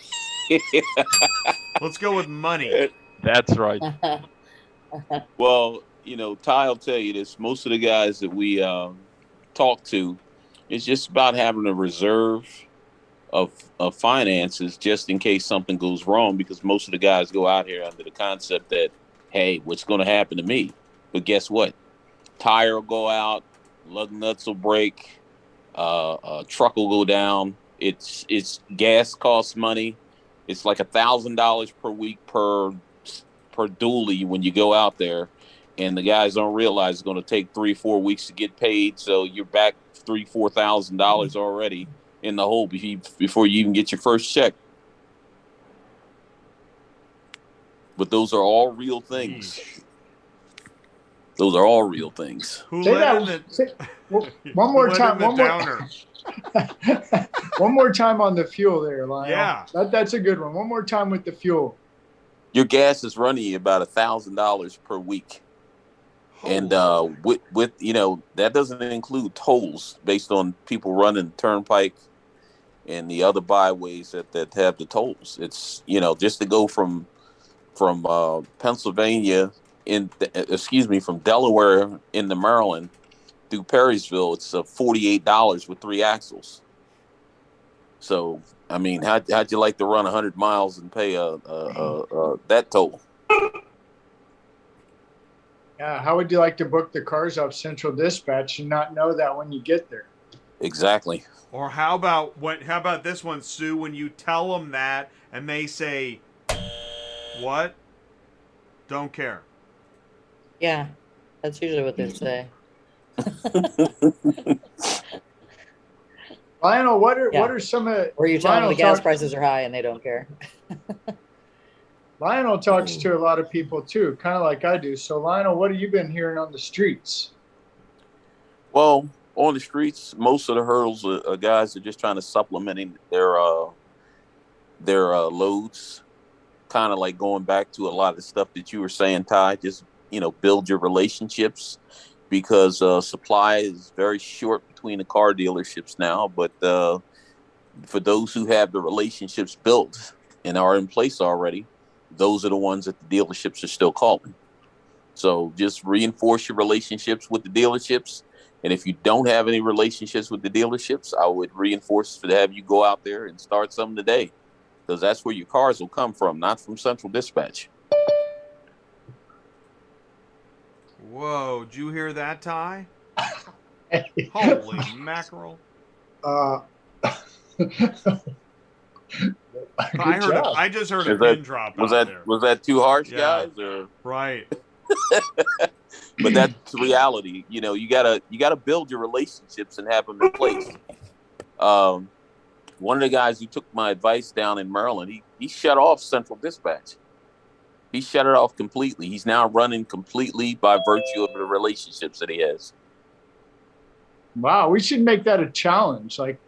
Let's go with money. That's right. Well, Ty will tell you this. Most of the guys that we talk to, it's just about having a reserve of finances just in case something goes wrong, because most of the guys go out here under the concept that, hey, what's going to happen to me? But guess what? Tire will go out, lug nuts will break, truck will go down. It's gas costs money. It's like $1,000 per week per dually when you go out there, and the guys don't realize it's going to take 3-4 weeks to get paid. So you're back $3,000-$4,000 already in the hole before you even get your first check. But those are all real things. Those are all real things. One more time. One more time on the fuel there, Lionel. Yeah. That's a good one. One more time with the fuel. Your gas is running you about $1,000 per week. And with that doesn't include tolls based on people running turnpike and the other byways that have the tolls. It's, just to go from Pennsylvania from Delaware into Maryland through Perrysville, it's $48 with 3 axles. So, I mean, how'd you like to run 100 miles and pay that toll? Yeah, how would you like to book the cars off Central Dispatch and not know that when you get there? Exactly. Or how about this one, Sue? When you tell them that and they say, "What? Don't care." Yeah, that's usually what they say. Lionel, what are some of? Or you tell them the gas prices are high and they don't care. Lionel talks to a lot of people too, kind of like I do. So Lionel, what have you been hearing on the streets? Well, on the streets, most of the hurdles are guys are just trying to supplement their loads, kind of like going back to a lot of the stuff that you were saying, Ty. Just build your relationships, because supply is very short between the car dealerships now. But for those who have the relationships built and are in place already, those are the ones that the dealerships are still calling. So just reinforce your relationships with the dealerships And if you don't have any relationships with the dealerships, I would reinforce to have you go out there and start some today, because that's where your cars will come from, not from Central Dispatch. Whoa, did you hear that, Ty? Holy mackerel. Good I job. I just heard a pin drop out there. Was that too harsh, Yeah. guys? Or? Right. But that's reality. You know, you gotta build your relationships and have them in place. One of the guys who took my advice down in Maryland, he shut off Central Dispatch. He shut it off completely. He's now running completely by virtue of the relationships that he has. Wow, we should make that a challenge. Like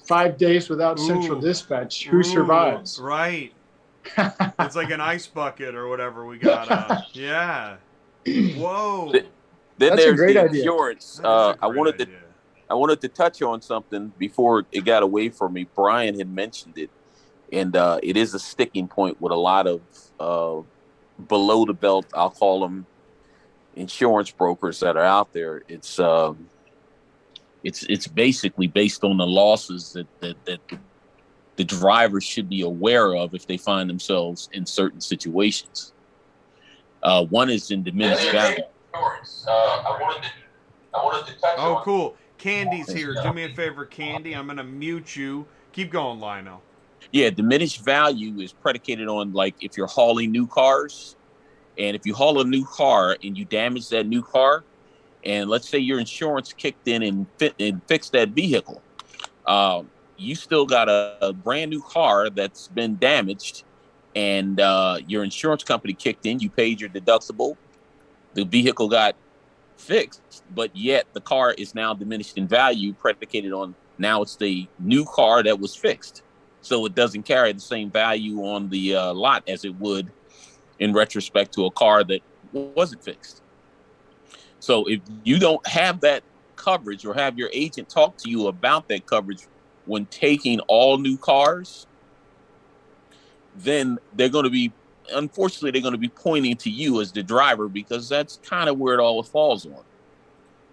5 days without Central Dispatch. Who survives? Right. It's like an ice bucket or whatever we got. Yeah. Whoa. Then That's there's a great the idea. insurance. That's a I great idea. wanted to touch on something before it got away from me. Brian had mentioned it, and it is a sticking point with a lot of below the belt, I'll call them, insurance brokers that are out there. It's basically based on the losses that the drivers should be aware of if they find themselves in certain situations. One is in diminished value. I wanted to touch on. Cool. Candy's here. Do me a favor, Candy. I'm going to mute you. Keep going, Lionel. Yeah, diminished value is predicated on, like, if you're hauling new cars, and if you haul a new car and you damage that new car, and let's say your insurance kicked in and fixed that vehicle, you still got a brand new car that's been damaged, and your insurance company kicked in, you paid your deductible, the vehicle got fixed, but yet the car is now diminished in value, predicated on now it's the new car that was fixed. So it doesn't carry the same value on the lot as it would in retrospect to a car that wasn't fixed. So if you don't have that coverage or have your agent talk to you about that coverage when taking all new cars, then unfortunately, they're going to be pointing to you as the driver, because that's kind of where it all falls on.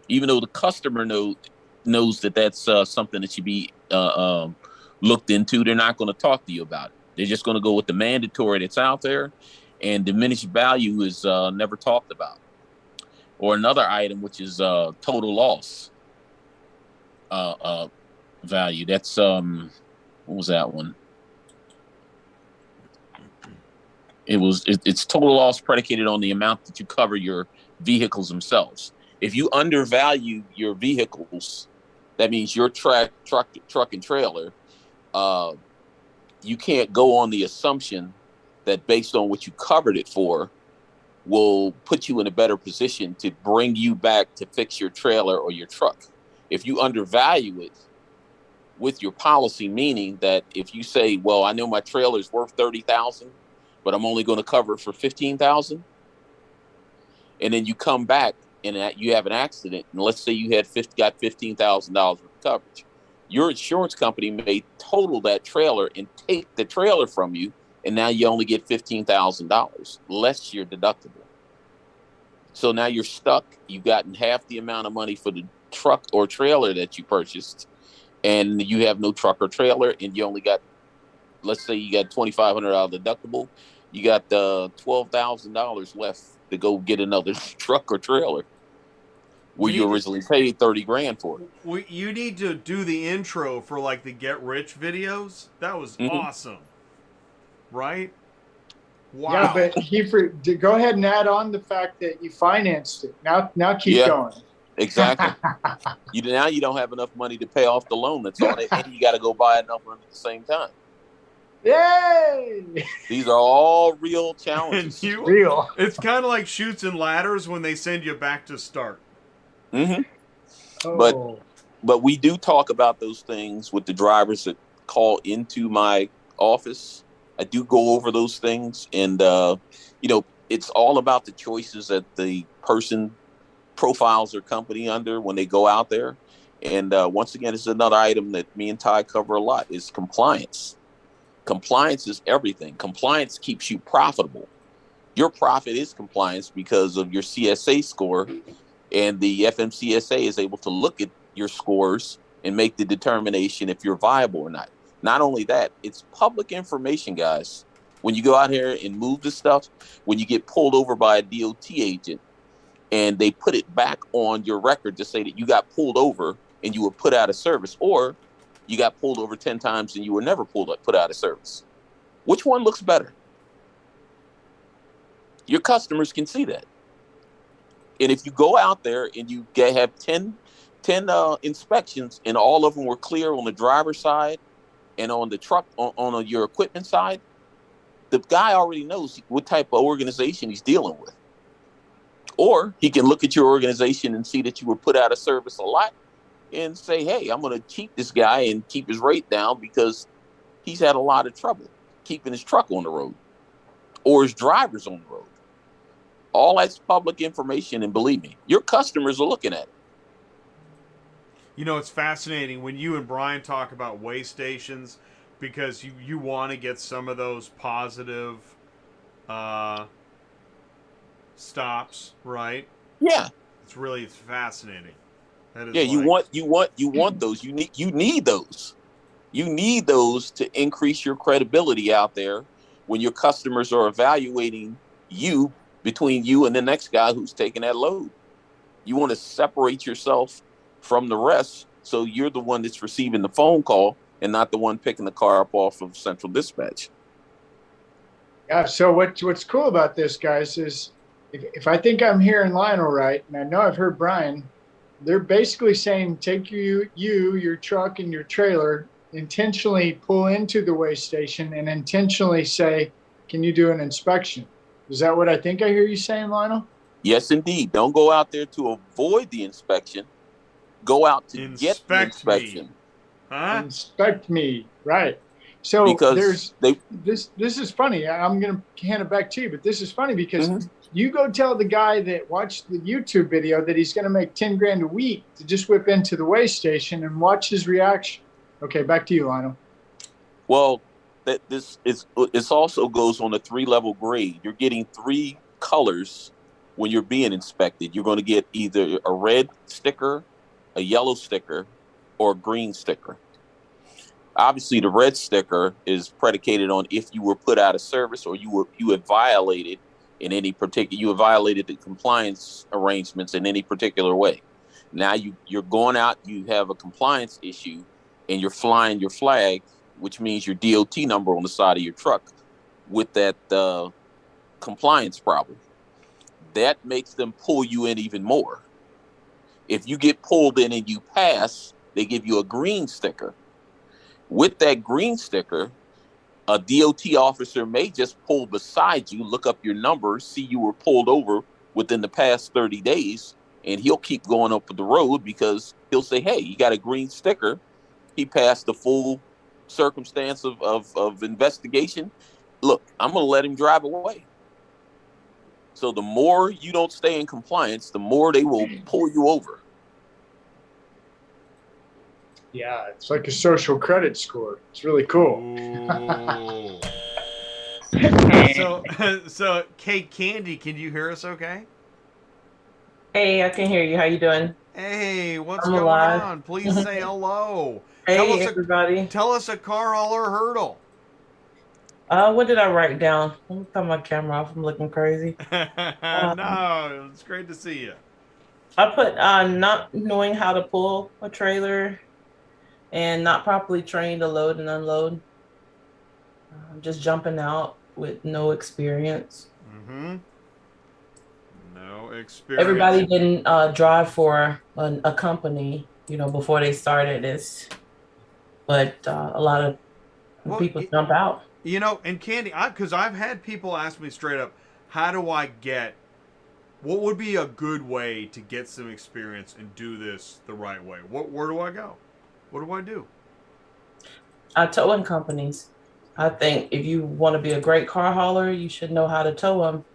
Even though the customer knows that that's something that should be looked into, they're not going to talk to you about it. They're just going to go with the mandatory that's out there, and diminished value is never talked about. Or another item, which is total loss value. That's what was that one? It's total loss predicated on the amount that you cover your vehicles themselves. If you undervalue your vehicles, that means your truck and trailer, you can't go on the assumption that based on what you covered it for will put you in a better position to bring you back to fix your trailer or your truck. If you undervalue it with your policy, meaning that if you say, well, I know my trailer is worth $30,000, but I'm only going to cover it for $15,000, and then you come back and you have an accident, and let's say you got $15,000 worth of coverage, your insurance company may total that trailer and take the trailer from you, and now you only get $15,000 less your deductible. So now you're stuck. You've gotten half the amount of money for the truck or trailer that you purchased, and you have no truck or trailer, and you only got, let's say you got $2,500 deductible, you got $12,000 left to go get another truck or trailer where you originally paid $30,000 for it. You need to do the intro for like the Get Rich videos. That was awesome. Right? Wow. Yeah, but go ahead and add on the fact that you financed it. Now keep going. Exactly. Now you don't have enough money to pay off the loan that's on it, and you got to go buy another one at the same time. Yay! These are all real challenges. Real. It's kind of like Chutes and Ladders when they send you back to start. Mm-hmm. Oh. But we do talk about those things with the drivers that call into my office. I do go over those things, and it's all about the choices that the person profiles their company under when they go out there. And once again, it's another item that me and Ty cover a lot, is compliance. Compliance is everything. Compliance keeps you profitable. Your profit is compliance because of your CSA score And the FMCSA is able to look at your scores and make the determination if you're viable or not. Not only that, it's public information, guys. When you go out here and move this stuff, when you get pulled over by a DOT agent and they put it back on your record to say that you got pulled over and you were put out of service, or you got pulled over 10 times and you were never put out of service. Which one looks better? Your customers can see that. And if you go out there and you have 10 inspections and all of them were clear on the driver's side and on the truck, on your equipment side, the guy already knows what type of organization he's dealing with. Or he can look at your organization and see that you were put out of service a lot and say, hey, I'm going to cheat this guy and keep his rate down because he's had a lot of trouble keeping his truck on the road or his drivers on the road. All that's public information, and believe me, your customers are looking at it. You know, it's fascinating when you and Brian talk about weigh stations, because you want to get some of those positive stops, right? Yeah. It's fascinating. That is, yeah, you want those. You need those. You need those to increase your credibility out there when your customers are evaluating you between you and the next guy who's taking that load. You want to separate yourself from the rest so you're the one that's receiving the phone call and not the one picking the car up off of central dispatch. Yeah, so what's cool about this, guys, is if I think I'm hearing Lionel right, and I know I've heard Brian, they're basically saying take your truck and your trailer, intentionally pull into the weigh station and intentionally say, can you do an inspection? Is that what I think I hear you saying, Lionel? Yes, indeed. Don't go out there to avoid the inspection. Go out to get the inspection. Huh? Inspect me, right? So because this is funny. I'm going to hand it back to you, but this is funny because you go tell the guy that watched the YouTube video that he's going to make 10 grand a week to just whip into the weigh station and watch his reaction. Okay, back to you, Lionel. Well, this also goes on a 3-level grade. You're getting 3 colors when you're being inspected. You're going to get either a red sticker, a yellow sticker, or a green sticker. Obviously, the red sticker is predicated on if you were put out of service or you had violated in any particular, you have violated the compliance arrangements in any particular way. Now you're going out, you have a compliance issue, and you're flying your flag, which means your DOT number on the side of your truck with that compliance problem. That makes them pull you in even more. If you get pulled in and you pass, they give you a green sticker. With that green sticker, a DOT officer may just pull beside you, look up your number, see you were pulled over within the past 30 days, and he'll keep going up the road because he'll say, hey, you got a green sticker. He passed the full circumstance of investigation. Look, I'm going to let him drive away. So the more you don't stay in compliance, the more they will pull you over. Yeah, it's like a social credit score. It's really cool. So, Kate Kandy, can you hear us okay? Hey, I can hear you. How you doing? Hey, what's I'm going alive. on? Please say hello. Hey, everybody. Tell us a car hauler hurdle. What did I write down? Let me turn my camera off. I'm looking crazy. No, it's great to see you. I put not knowing how to pull a trailer and not properly trained to load and unload. Just jumping out with no experience. Mm-hmm. No experience. Everybody didn't drive for a company, before they started this. But a lot of people jump out. And Kandy, because I've had people ask me straight up, what would be a good way to get some experience and do this the right way? Where do I go? What do I do? Towing companies. I think if you want to be a great car hauler, you should know how to tow them,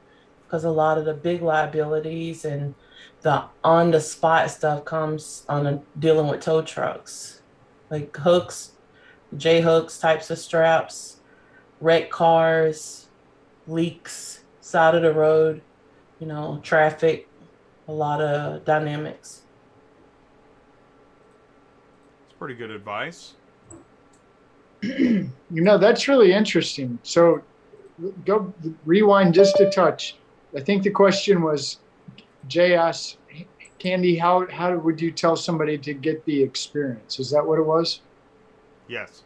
because a lot of the big liabilities and the on-the-spot stuff comes on dealing with tow trucks, like hooks, J-hooks, types of straps, wrecked cars, leaks, side of the road, traffic. a lot of dynamics. It's pretty good advice. That's really interesting. So go rewind just a touch. I think the question was, Jay asked, Kandy, how would you tell somebody to get the experience? Is that what it was? Yes.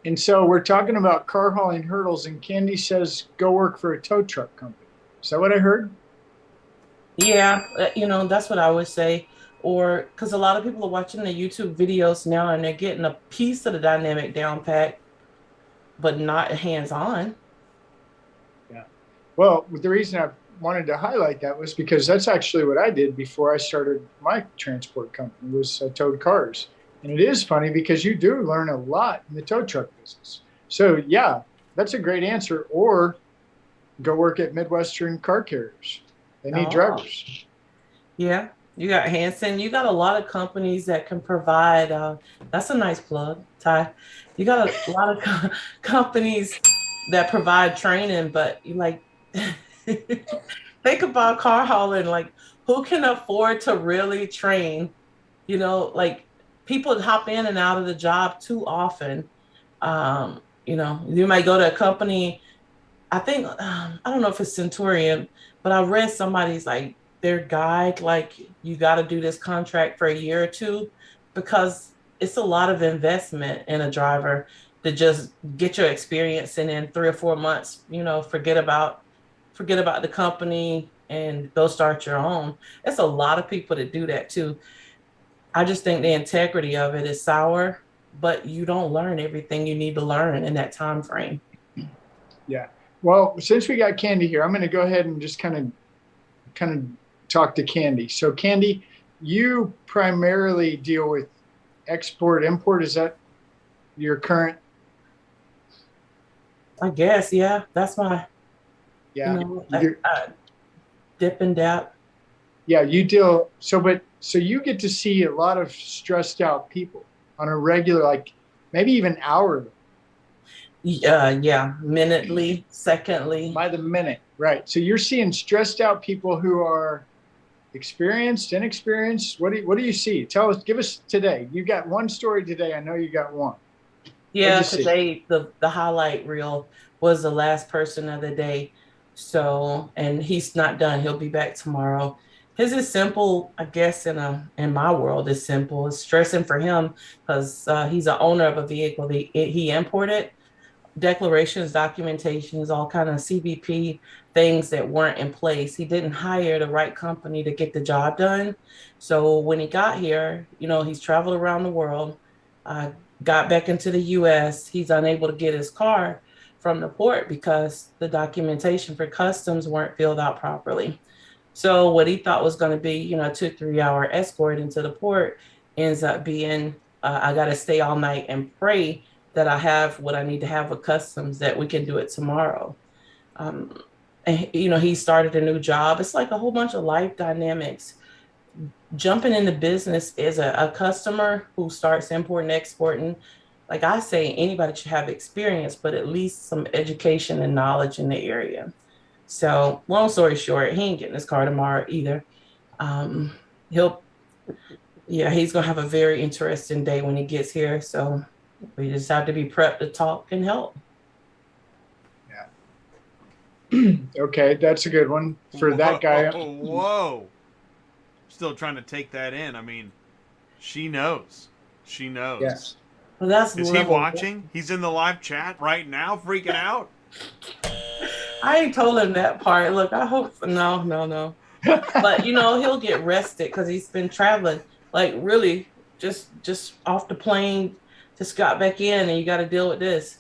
And so we're talking about car hauling hurdles, and Kandy says, go work for a tow truck company. Is that what I heard? Yeah, that's what I would say. Or because a lot of people are watching the YouTube videos now and they're getting a piece of the dynamic down pat, but not hands-on. Yeah. Well, the reason I wanted to highlight that was because that's actually what I did before I started my transport company, was I towed cars. And it is funny because you do learn a lot in the tow truck business. So yeah, that's a great answer. Or go work at Midwestern car carriers. They need drivers. Yeah, you got Hanson. You got a lot of companies that can provide. That's a nice plug, Ty. You got a lot of companies that provide training, but you like think about car hauling. Like, who can afford to really train? Like, people hop in and out of the job too often. You might go to a company. I think I don't know if it's Centurion, but I read somebody's like their guide, like, you got to do this contract for a year or two, because it's a lot of investment in a driver to just get your experience, and in 3 or 4 months, forget about the company and go start your own. It's a lot of people that do that too. I just think the integrity of it is sour, but you don't learn everything you need to learn in that time frame. Yeah. Well, since we got Kandy here, I'm going to go ahead and just kind of talk to Kandy. So Kandy, you primarily deal with export, import. Is that your current? I guess, yeah. That's my, dip and dap. Yeah, you deal. So you get to see a lot of stressed out people on a regular, like maybe even hourly. Yeah, minutely, secondly. By the minute, right. So you're seeing stressed out people who are experienced, inexperienced. What do you see? Tell us, give us today. You got one story today. I know you got one. Yeah, today the highlight reel was the last person of the day. So, and he's not done. He'll be back tomorrow. His is simple, I guess. In my world, is simple. It's stressing for him because he's an owner of a vehicle he imported. Declarations, documentations, all kind of CBP things that weren't in place. He didn't hire the right company to get the job done. So when he got here, he's traveled around the world, got back into the US. He's unable to get his car from the port because the documentation for customs weren't filled out properly. So what he thought was going to be, a 2-3 hour escort into the port ends up being, I got to stay all night and pray that I have what I need to have with customs, that we can do it tomorrow. And, he started a new job. It's like a whole bunch of life dynamics. Jumping into business as a customer who starts importing, exporting, like I say, anybody should have experience, but at least some education and knowledge in the area. So long story short, he ain't getting his car tomorrow either. He's gonna have a very interesting day when he gets here. So we just have to be prepped to talk and help. Yeah. Okay, that's a good one for that guy. Whoa. Still trying to take that in. I mean, she knows. She knows. Yes. Well, that's Is he watching? He's in the live chat right now, freaking out. I ain't told him that part. Look, I hope no. But he'll get rested because he's been traveling. Like, really, just off the plane, just got back in, and you got to deal with this.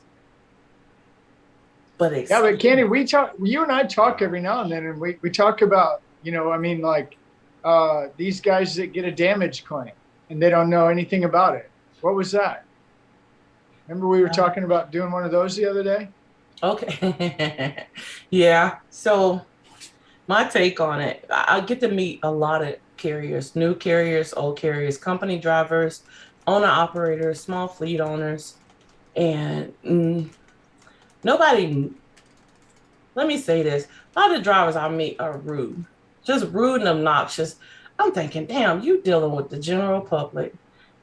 But Kandy, you and I talk every now and then, and we talk about, these guys that get a damage claim and they don't know anything about it. What was that? Remember we were talking about doing one of those the other day? Okay. Yeah. So my take on it, I get to meet a lot of carriers, new carriers, old carriers, company drivers, owner operators, small fleet owners, and let me say this. A lot of the drivers I meet are rude. just rude and obnoxious. I'm thinking, damn, you dealing with the general public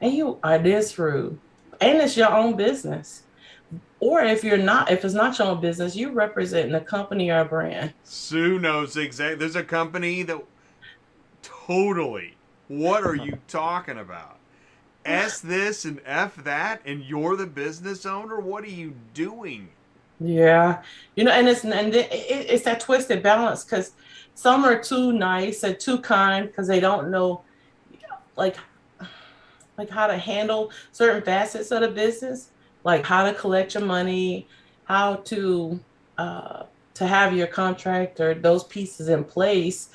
and you are this rude. And it's your own business. Or if it's not your own business, you representing a company or a brand. Sue knows exactly. There's a company that totally. What are you talking about? S this and F that, and you're the business owner? What are you doing? Yeah, and it's that twisted balance because some are too nice and too kind because they don't know, like how to handle certain facets of the business, like how to collect your money, how to have your contract or those pieces in place,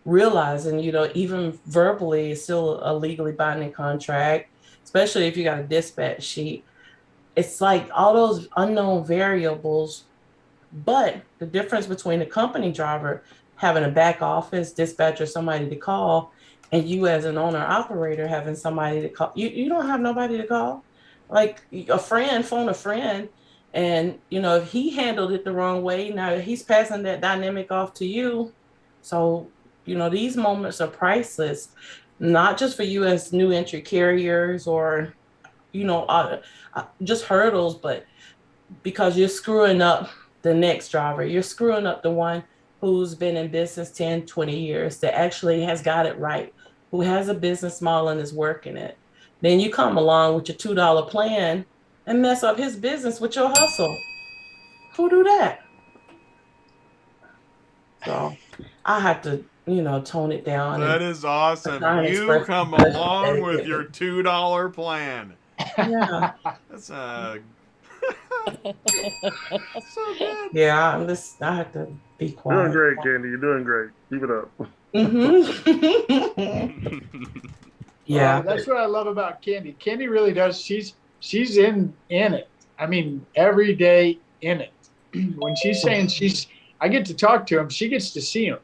realizing even verbally it's still a legally binding contract, especially if you got a dispatch sheet. It's like all those unknown variables, but the difference between the company driver having a back office dispatcher, somebody to call, and you as an owner operator having somebody to call. You don't have nobody to call. Like a friend, phone a friend, and if he handled it the wrong way, now he's passing that dynamic off to you. So these moments are priceless, not just for you as new entry carriers or just hurdles, but because you're screwing up the next driver, you're screwing up the one who's been in business 10, 20 years, that actually has got it right, who has a business model and is working it. Then you come along with your $2 plan and mess up his business with your hustle. Who do that? So I have to, tone it down. That is awesome. You come along with your $2 plan. Yeah. That's so good. Yeah, I have to be quiet. Doing great, Kandy. You're doing great. Keep it up. Yeah. That's what I love about Kandy. Kandy really does. She's in it. I mean, every day in it. When she's saying I get to talk to him, she gets to see him.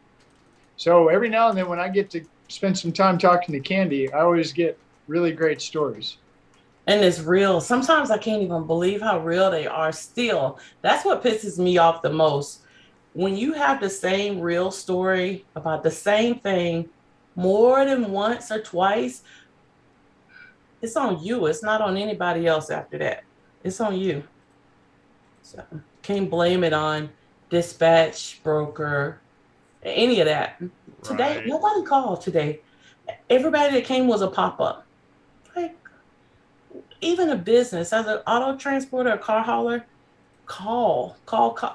So every now and then when I get to spend some time talking to Kandy, I always get really great stories. And it's real. Sometimes I can't even believe how real they are still. That's what pisses me off the most. When you have the same real story about the same thing more than once or twice, it's on you. It's not on anybody else after that. It's on you. So can't blame it on dispatch, broker, any of that. Today, Right. Nobody called today. Everybody that came was a pop-up. Like, even a business, as an auto transporter, a car hauler, call,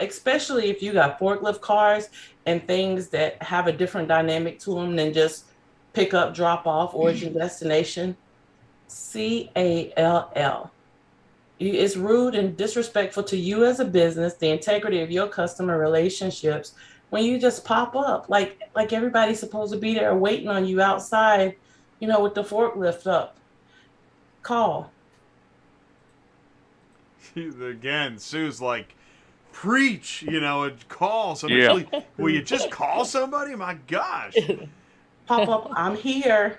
especially if you got forklift cars and things that have a different dynamic to them than just pick up, drop off, origin, destination. CALL. It's rude and disrespectful to you as a business, the integrity of your customer relationships, when you just pop up like everybody's supposed to be there waiting on you outside, with the forklift up. Call. Again, Sue's like, preach, call somebody. Yeah. Will you just call somebody? My gosh. Pop up, I'm here.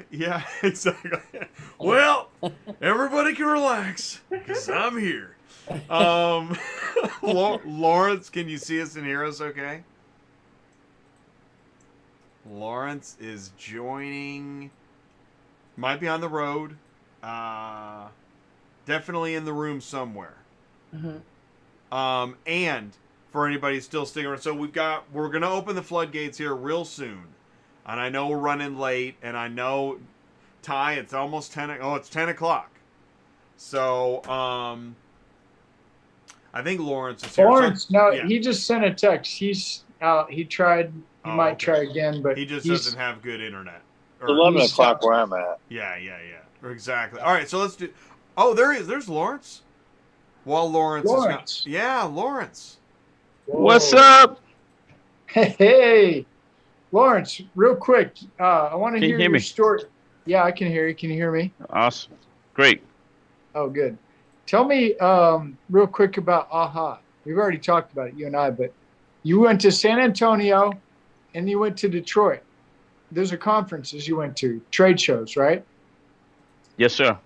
Yeah, exactly. Well, everybody can relax because I'm here. Lawrence, can you see us and hear us okay? Lawrence is joining. Might be on the road. Definitely in the room somewhere. Mm-hmm. And for anybody still sticking around, so we're going to open the floodgates here real soon. And I know we're running late, and I know, Ty, it's almost 10. Oh, it's 10 o'clock. So, I think Lawrence is here. Lawrence, yeah. He just sent a text. He's out. He tried. He might try again, but he just doesn't have good internet. It's 11 o'clock where I'm at. Yeah. Exactly. All right, so let's do. Oh, there he is. There's Lawrence. Well, Lawrence. Lawrence. Yeah, Lawrence. Whoa. What's up? Hey, Lawrence, real quick. I want to Can you hear hear your me? story. Yeah, I can hear you. Can you hear me? Awesome. Great. Oh, good. Tell me real quick about AHA. We've already talked about it, you and I, but you went to San Antonio and you went to Detroit. Those are conferences you went to, trade shows, right? Yes, sir.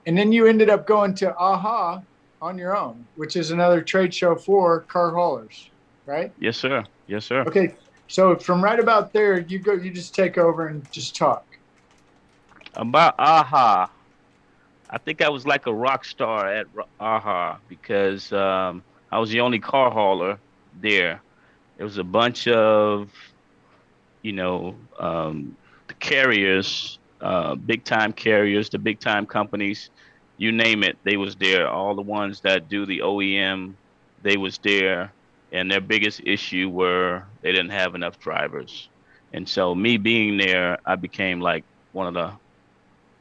And then you ended up going to AHA on your own, which is another trade show for car haulers, right? Yes, sir. Yes, sir. Okay. So from right about there, you just take over and just talk. About AHA, I think I was like a rock star at AHA because I was the only car hauler there. There was a bunch of, the carriers, big time carriers, the big time companies, you name it, they was there. All the ones that do the OEM, they was there. And their biggest issue were they didn't have enough drivers. And so me being there, I became like one of the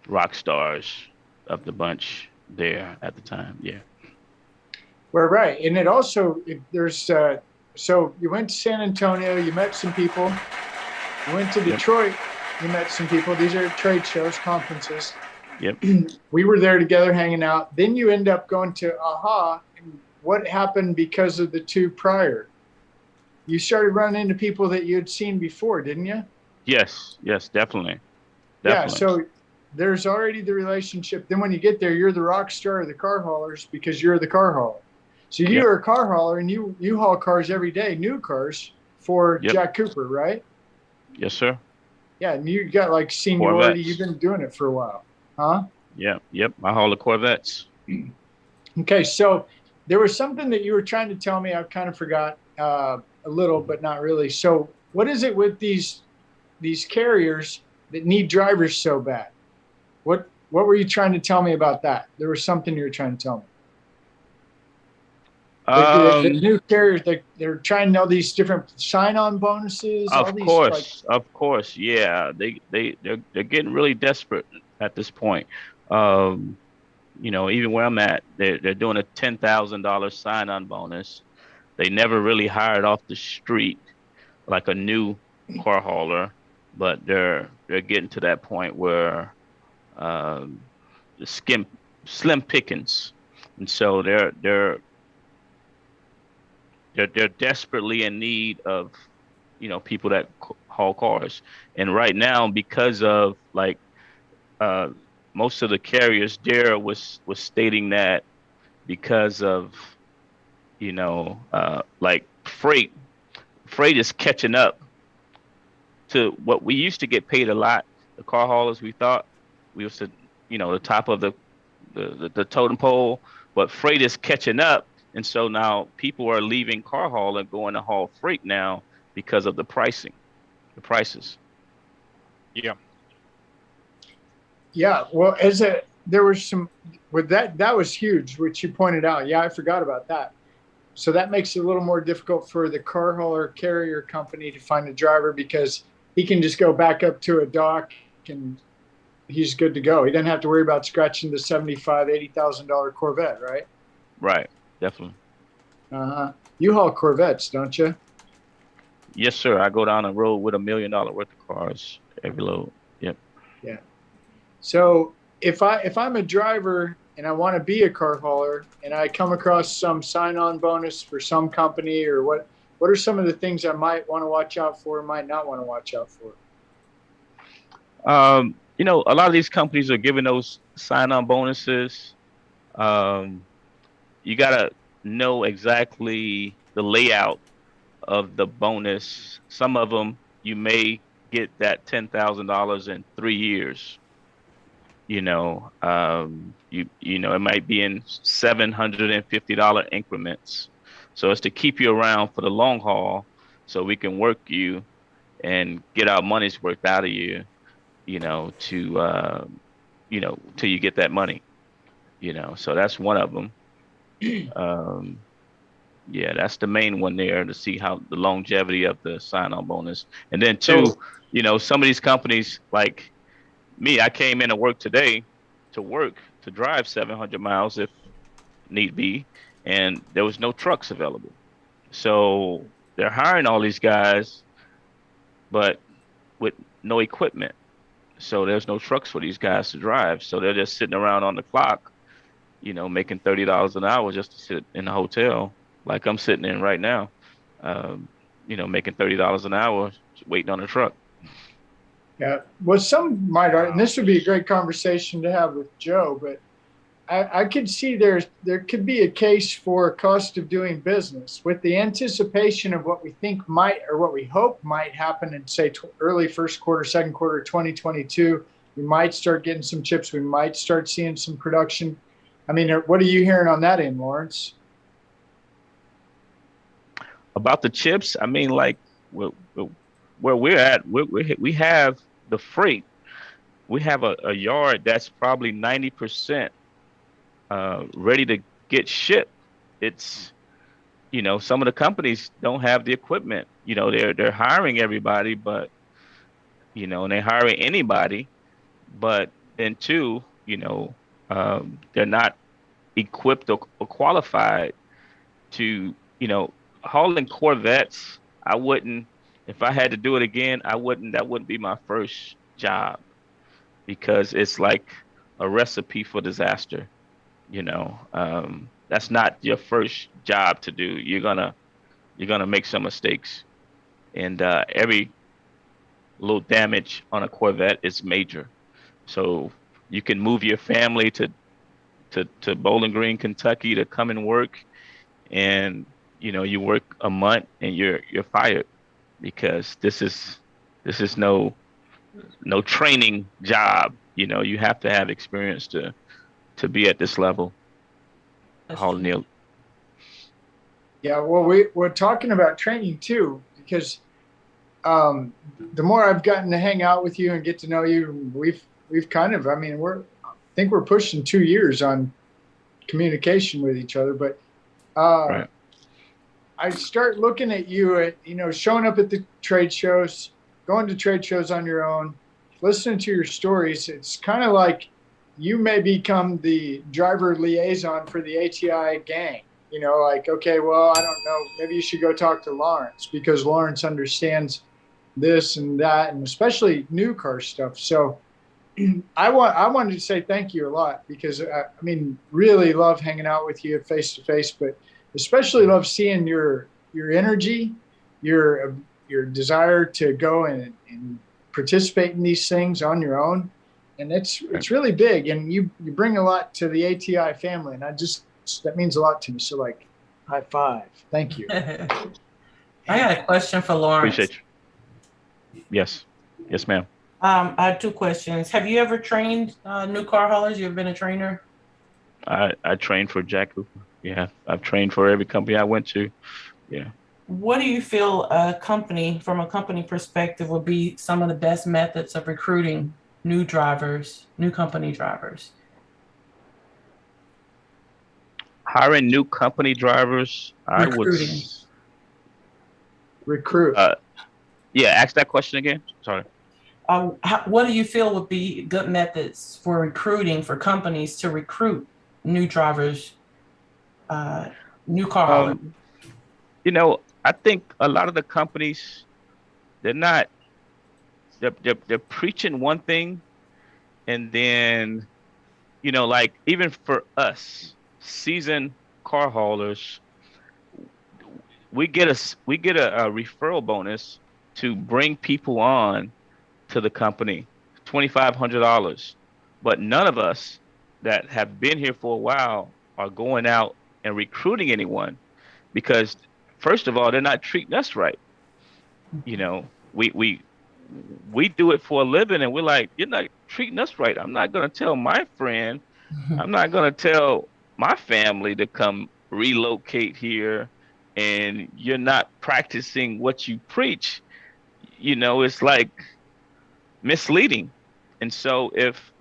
rock stars of the bunch there at the time. Yeah. Well, right. And it also, there's, so you went to San Antonio, you met some people. You went to Detroit, you met some people. These are trade shows, conferences. Yep. We were there together hanging out. Then you end up going to AHA. And what happened because of the two prior? You started running into people that you had seen before, didn't you? Yes, definitely. Yeah, so there's already the relationship. Then when you get there, you're the rock star of the car haulers because you're the car hauler. So you're a car hauler and you haul cars every day, new cars for Jack Cooper, right? Yes, sir. Yeah, and you got like seniority. Corvettes. You've been doing it for a while, huh? Yeah, yep. I haul the Corvettes. Okay, so there was something that you were trying to tell me. I kind of forgot a little, but not really. So what is it with these carriers that need drivers so bad? What were you trying to tell me about that? There was something you were trying to tell me. The new carriers, they're trying to know these different sign-on bonuses. Of course, yeah. They're getting really desperate at this point. Even where I'm at, they're doing a $10,000 sign-on bonus. They never really hired off the street like a new car hauler, but they're getting to that point where the slim pickings, and so they're desperately in need of people that haul cars. And right now, because of most of the carriers there was stating that because of freight is catching up to what we used to get paid a lot. The car haulers, we thought we was the top of the totem pole, but freight is catching up. And so now people are leaving car haul and going to haul freight now because of the prices. Yeah. Yeah. Well, there was some with that was huge, which you pointed out. Yeah, I forgot about that. So that makes it a little more difficult for the car hauler carrier company to find a driver because he can just go back up to a dock and he's good to go. He doesn't have to worry about scratching the $75,000, $80,000 Corvette, right? Right. Definitely. You haul Corvettes, don't you? Yes, sir. I go down the road with $1 million worth of cars every load. Yep. Yeah. So if I'm a driver and I want to be a car hauler and I come across some sign-on bonus for some company or what are some of the things I might want to watch out for, might not want to watch out for? A lot of these companies are giving those sign-on bonuses. You got to know exactly the layout of the bonus. Some of them, you may get that $10,000 in 3 years. It might be in $750 increments. So it's to keep you around for the long haul so we can work you and get our money's worth out of you, till you get that money, so that's one of them. That's the main one there to see how the longevity of the sign-on bonus. And then two, some of these companies like me, I came in to work today to drive 700 miles if need be, and there was no trucks available. So they're hiring all these guys, but with no equipment. So there's no trucks for these guys to drive. So they're just sitting around on the clock, making $30 an hour just to sit in a hotel like I'm sitting in right now, making $30 an hour waiting on a truck. Yeah. Well, some might argue, and this would be a great conversation to have with Joe, but I could see there could be a case for cost of doing business with the anticipation of what we think might, or what we hope might happen in, say, early first quarter, second quarter 2022. We might start getting some chips. We might start seeing some production. I mean, what are you hearing on that end, Lawrence? About the chips, I mean, like where we're at, we have the freight. We have a yard that's probably 90% ready to get shipped. It's, some of the companies don't have the equipment. They're hiring everybody, but and they're hiring anybody, but then too, they're not equipped or qualified to, hauling Corvettes. I wouldn't, if I had to do it again, that wouldn't be my first job, because it's like a recipe for disaster. That's not your first job to do. You're gonna make some mistakes, and every little damage on a Corvette is major. So you can move your family to Bowling Green, Kentucky to come and work, and you work a month and you're fired, because this is no training job. You have to have experience to be at this level. Neil. Yeah, well, we're talking about training too, because the more I've gotten to hang out with you and get to know you, we've kind of, I think we're pushing 2 years on communication with each other, but right. I start looking at you showing up at the trade shows, going to trade shows on your own, listening to your stories. It's kind of like you may become the driver liaison for the ATI gang. Okay, well, I don't know, maybe you should go talk to Lawrence, because Lawrence understands this and that, and especially new car stuff. So I wanted to say thank you a lot, because really love hanging out with you face to face, but especially love seeing your energy, your desire to go and participate in these things on your own. And it's really big, and you bring a lot to the ATI family, and that means a lot to me. So, like, high five. Thank you. I got a question for Lawrence. Appreciate you. Yes, ma'am. I have 2 questions. Have you ever trained new car haulers? You ever been a trainer? I trained for Jack Cooper. Yeah, I've trained for every company I went to. Yeah. What do you feel from a company perspective, would be some of the best methods of recruiting new company drivers? Hiring new company drivers, Recruit. Yeah, ask that question again. Sorry. What do you feel would be good methods for recruiting, for companies to recruit new drivers, new car haulers? I think a lot of the companies, they're preaching one thing, and then, like, even for us, seasoned car haulers, we get a referral bonus to bring people on to the company, $2,500. But none of us that have been here for a while are going out and recruiting anyone, because first of all, they're not treating us right. We do it for a living, and we're like, you're not treating us right. I'm not going to tell my friend, I'm not going to tell my family to come relocate here, and you're not practicing what you preach. It's like misleading. And so if,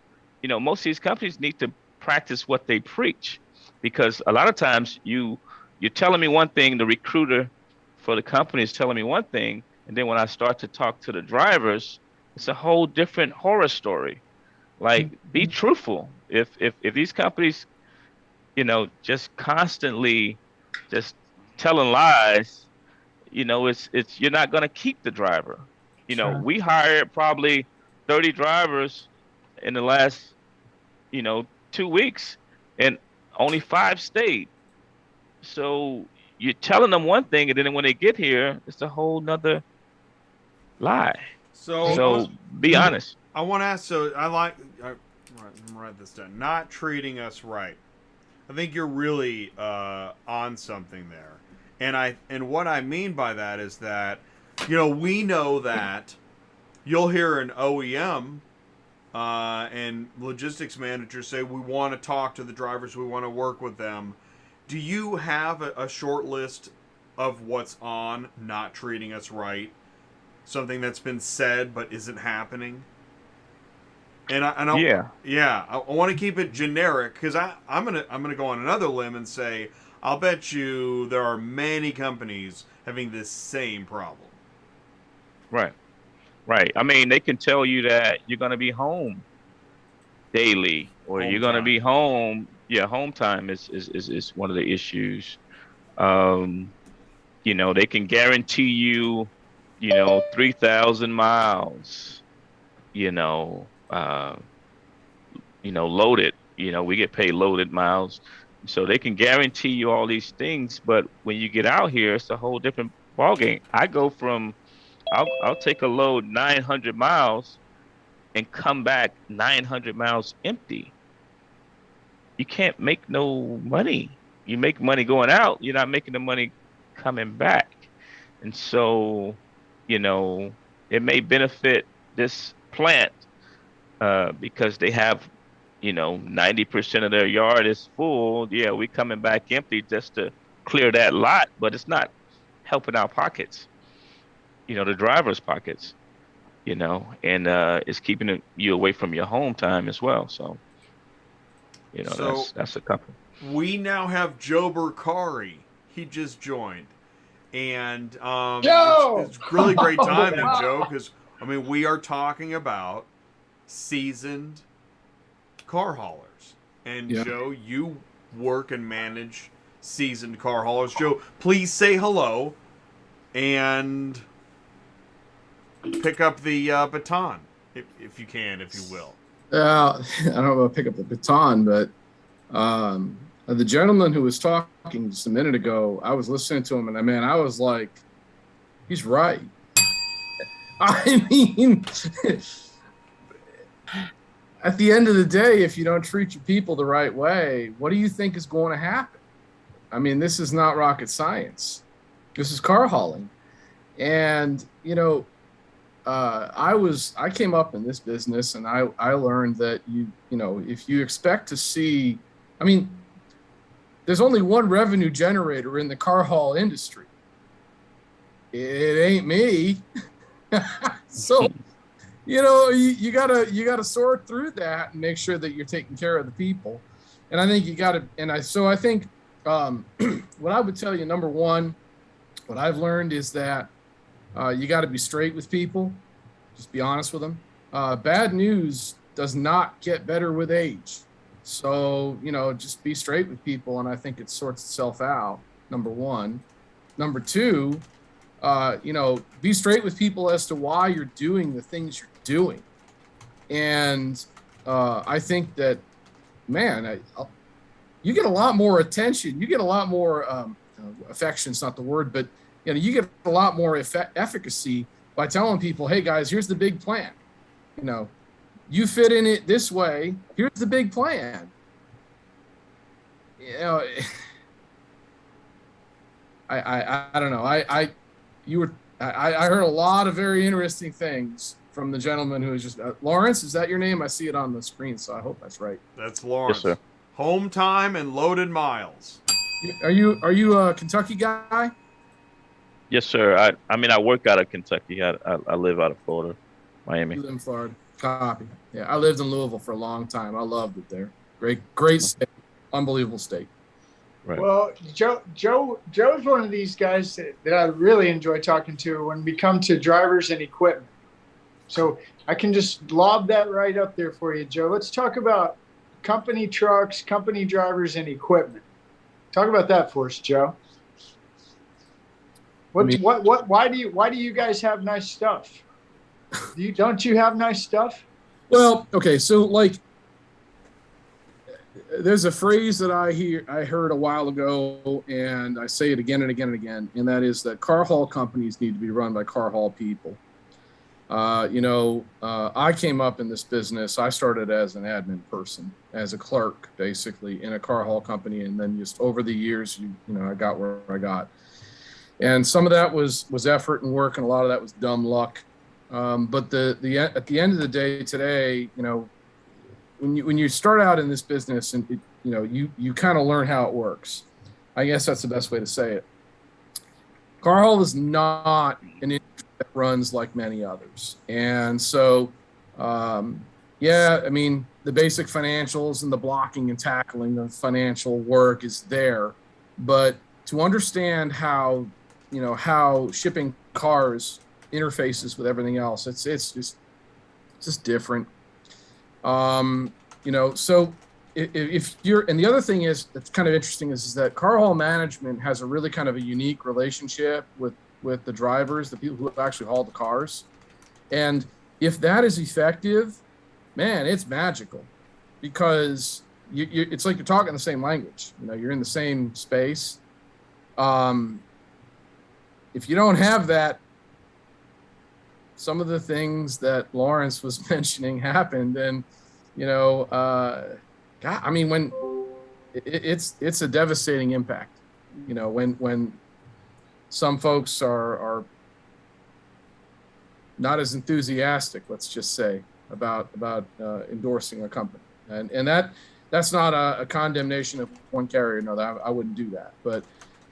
most of these companies need to practice what they preach, because a lot of times you're telling me one thing, the recruiter for the company is telling me one thing, and then when I start to talk to the drivers, it's a whole different horror story. Like, be truthful. If these companies, just constantly just telling lies, it's you're not going to keep the driver. Sure. We hired probably 30 drivers in the last, 2 weeks, and only 5 stayed. So you're telling them one thing, and then when they get here, it's a whole nother lie. So be honest. I want to ask. So I like write this down. Not treating us right. I think you're really on something there. And what I mean by that is that, we know that you'll hear an OEM and logistics manager say, we want to talk to the drivers, we want to work with them. Do you have a short list of what's on not treating us right? Something that's been said but isn't happening? I want to keep it generic because I'm gonna go on another limb and say I'll bet you there are many companies having this same problem. Right. I mean, they can tell you that you're gonna be home daily, or you're gonna be home. Yeah, home time is one of the issues. They can guarantee you, 3,000 miles. Loaded. We get paid loaded miles, so they can guarantee you all these things. But when you get out here, it's a whole different ballgame. I go from, I'll take a load 900 miles and come back 900 miles empty. You can't make no money. You make money going out. You're not making the money coming back. And so, it may benefit this plant because they have, 90% of their yard is full. Yeah, we coming back empty just to clear that lot, but it's not helping our pockets, the driver's pockets, and it's keeping you away from your home time as well. So, that's a couple. We now have Joe Bercari. He just joined. And it's really great timing, Joe, because, we are talking about seasoned car haulers. And, Joe, you work and manage seasoned car haulers. Joe, please say hello and pick up the baton, if you can, if you will. I don't know about pick up the baton, but the gentleman who was talking just a minute ago, I was listening to him, and I was like, he's right. I mean, at the end of the day, if you don't treat your people the right way, what do you think is going to happen? I mean, this is not rocket science. This is car hauling. And, I came up in this business, and I learned that if you expect to see, there's only one revenue generator in the car haul industry. It ain't me. So, you gotta sort through that and make sure that you're taking care of the people. And I think I think what I would tell you, number one, what I've learned is that you got to be straight with people. Just be honest with them. Bad news does not get better with age. So, just be straight with people, and I think it sorts itself out, number one. Number two, be straight with people as to why you're doing the things you're doing. And I think that, man, you get a lot more attention. You get a lot more affection's not the word, but you get a lot more efficacy by telling people, hey, guys, here's the big plan. You fit in it this way. Here's the big plan. I don't know. I heard a lot of very interesting things from the gentleman who was just Lawrence. Is that your name? I see it on the screen, so I hope that's right. That's Lawrence. Yes, sir. Home time and loaded miles. Are you a Kentucky guy? Yes, sir. I work out of Kentucky. I live out of Florida, Miami. You live in Florida. Copy. Yeah, I lived in Louisville for a long time. I loved it there. Great state. Unbelievable state. Right. Well, Joe's one of these guys that I really enjoy talking to when we come to drivers and equipment. So I can just lob that right up there for you, Joe. Let's talk about company trucks, company drivers, and equipment. Talk about that for us, Joe. Why do you guys have nice stuff? Don't you have nice stuff? Well, okay, so there's a phrase that I heard a while ago, and I say it again and again and again, and that is that car haul companies need to be run by car haul people. I came up in this business. I started as an admin person, as a clerk, basically, in a car haul company, and then just over the years, I got where I got. And some of that was effort and work, and a lot of that was dumb luck. But at the end of the day, today, when you start out in this business, and you kind of learn how it works. I guess that's the best way to say it. Car haul is not an industry that runs like many others. And so, the basic financials and the blocking and tackling of financial work is there. But to understand how shipping cars interfaces with everything else, it's just different. So if you're, and the other thing is that's kind of interesting is that car haul management has a really kind of a unique relationship with the drivers, the people who actually haul the cars. And if that is effective, man, it's magical, because it's like you're talking the same language. You're in the same space. If you don't have that, some of the things that Lawrence was mentioning happened, and when it's a devastating impact. When some folks are not as enthusiastic, let's just say, about endorsing a company, and that's not a condemnation of one carrier. No, I wouldn't do that. But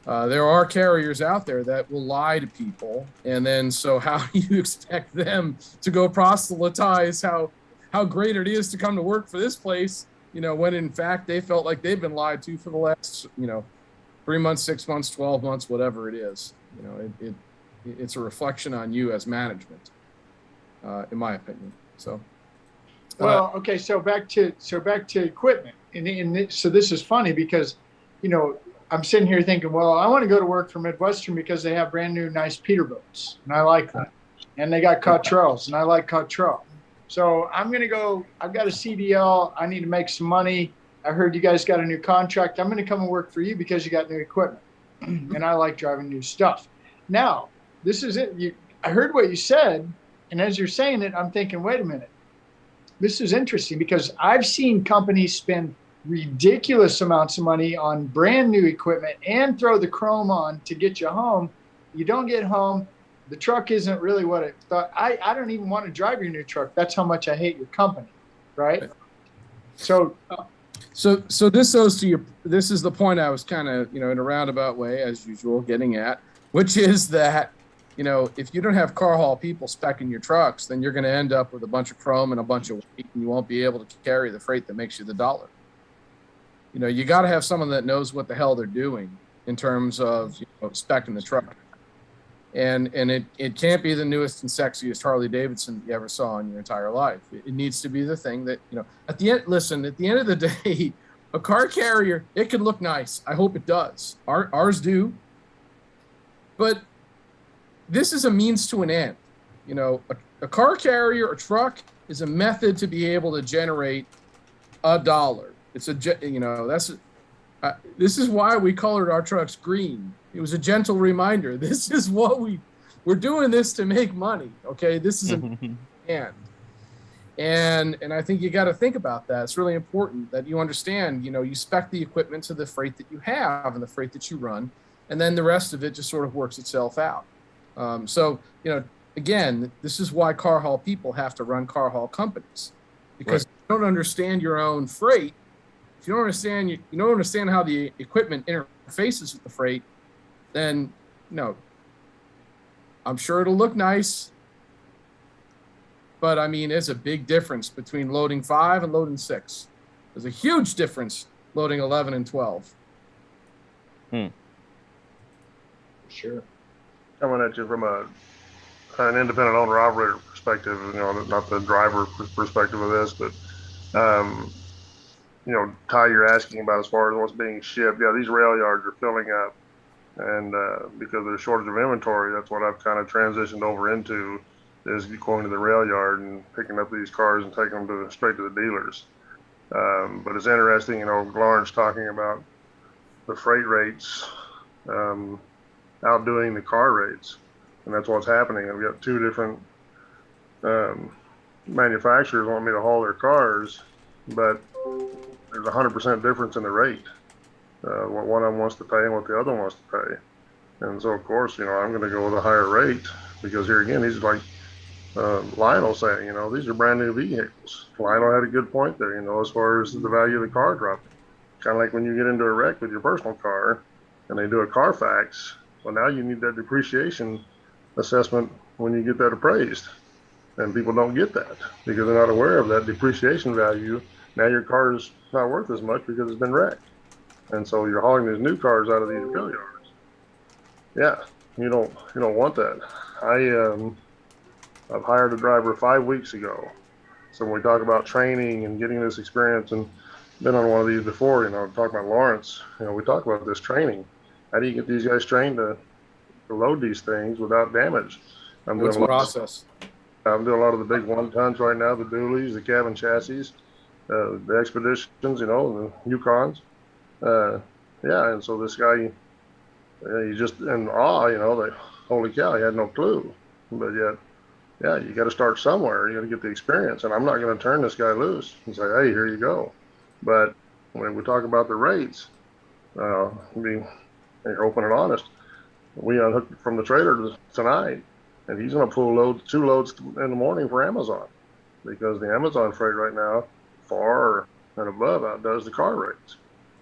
there are carriers out there that will lie to people, and then so how do you expect them to go proselytize how great it is to come to work for this place, when in fact they felt like they've been lied to for the last 3 months, 6 months, 12 months, whatever it is. It's a reflection on you as management, in my opinion. So okay, so back to equipment, and so this is funny because I'm sitting here thinking, well, I want to go to work for Midwestern because they have brand new nice Peterbilts, and I like that, and they got Cottrells, and I like Cottrell. So I'm going to go, I've got a CDL. I need to make some money. I heard you guys got a new contract. I'm going to come and work for you because you got new equipment. And I like driving new stuff. Now, this is it. I heard what you said. And as you're saying it, I'm thinking, wait a minute. This is interesting because I've seen companies spend ridiculous amounts of money on brand new equipment and throw the chrome on to get you home. You don't get home. The truck isn't really what it thought. I don't even want to drive your new truck. That's how much I hate your company, right? So this goes to this is the point I was kind of, in a roundabout way, as usual, getting at, which is that, if you don't have car haul people speccing your trucks, then you're going to end up with a bunch of chrome and a bunch of weight, and you won't be able to carry the freight that makes you the dollar. You got to have someone that knows what the hell they're doing in terms of speccing the truck. And it can't be the newest and sexiest Harley Davidson you ever saw in your entire life. It needs to be the thing that, at the end of the day, a car carrier, it can look nice. I hope it does. Ours do. But this is a means to an end. A car carrier, a truck is a method to be able to generate $1. It's this is why we colored our trucks green. It was a gentle reminder. This is what we're doing this to make money. Okay. This is an end. And I think you got to think about that. It's really important that you understand, you spec the equipment to the freight that you have and the freight that you run, and then the rest of it just sort of works itself out. Again, this is why car haul people have to run car haul companies, because if you don't understand your own freight, if you don't understand how the equipment interfaces with the freight, then I'm sure it'll look nice, but there's a big difference between loading 5 and loading 6. There's a huge difference loading 11 and 12. Sure. Coming at you from an independent owner operator perspective, not the driver perspective of this, but Ty, you're asking about as far as what's being shipped. Yeah, these rail yards are filling up, and because there's a shortage of inventory, that's what I've kind of transitioned over into, is going to the rail yard and picking up these cars and taking them straight to the dealers. But it's interesting, Lawrence talking about the freight rates outdoing the car rates, and that's what's happening. I've got two different manufacturers want me to haul their cars, but there's 100% difference in the rate. What one of them wants to pay and what the other one wants to pay. And so, of course, I'm going to go with a higher rate because here again, he's like Lionel saying, these are brand new vehicles. Lionel had a good point there, as far as the value of the car dropping. Kind of like when you get into a wreck with your personal car and they do a Carfax, well, now you need that depreciation assessment when you get that appraised. And people don't get that because they're not aware of that depreciation value. Now your car is not worth as much because it's been wrecked. And so you're hauling these new cars out of these repair yards. Yeah, you don't want that. I've hired a driver 5 weeks ago. So when we talk about training and getting this experience, and been on one of these before, talk about Lawrence, we talk about this training. How do you get these guys trained to load these things without damage? What's the process? I'm doing a lot of the big 1 tons right now, the dualies, the cabin chassis, the expeditions, the Yukons. Yeah, and so this guy, he's just in awe, that holy cow, he had no clue. But yet, yeah, you got to start somewhere. You got to get the experience. And I'm not going to turn this guy loose and say, hey, here you go. But when we talk about the rates, being open and honest, we unhooked from the trailer tonight, and he's going to pull 2 loads in the morning for Amazon because the Amazon freight right now far and above outdoes the car rates.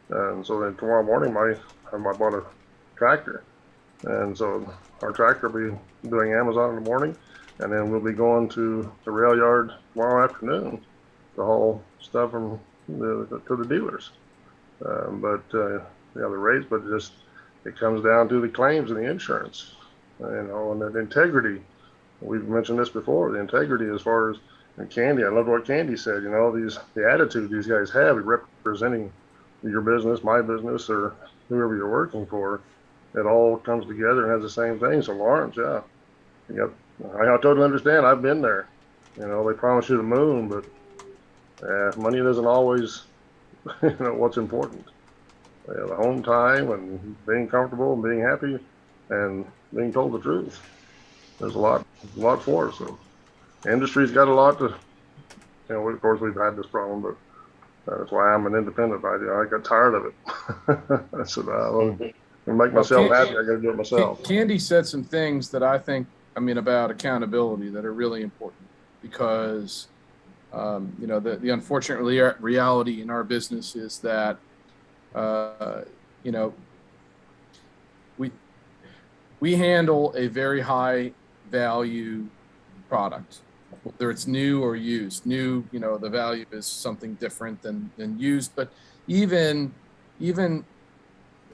And so then tomorrow morning, I bought a tractor. And so our tractor will be doing Amazon in the morning, and then we'll be going to the rail yard tomorrow afternoon to haul stuff to the dealers. The rates, but it comes down to the claims and the insurance, and the integrity. We've mentioned this before, the integrity as far as, and Kandy, I love what Kandy said, the attitude these guys have representing your business, my business, or whoever you're working for. It all comes together and has the same thing. So Lawrence, yeah, I totally understand. I've been there. They promise you the moon, but money doesn't always, what's important. The home time and being comfortable and being happy and being told the truth. There's a lot for it. So the industry's got a lot to, of course we've had this problem, but that's why I'm an independent. I got tired of it. I said, to make myself happy, I got to do it myself. Kandy said some things that I think, about accountability that are really important because, the unfortunate reality in our business is that, we handle a very high value product, whether it's new or used. New, the value is something different than used, but even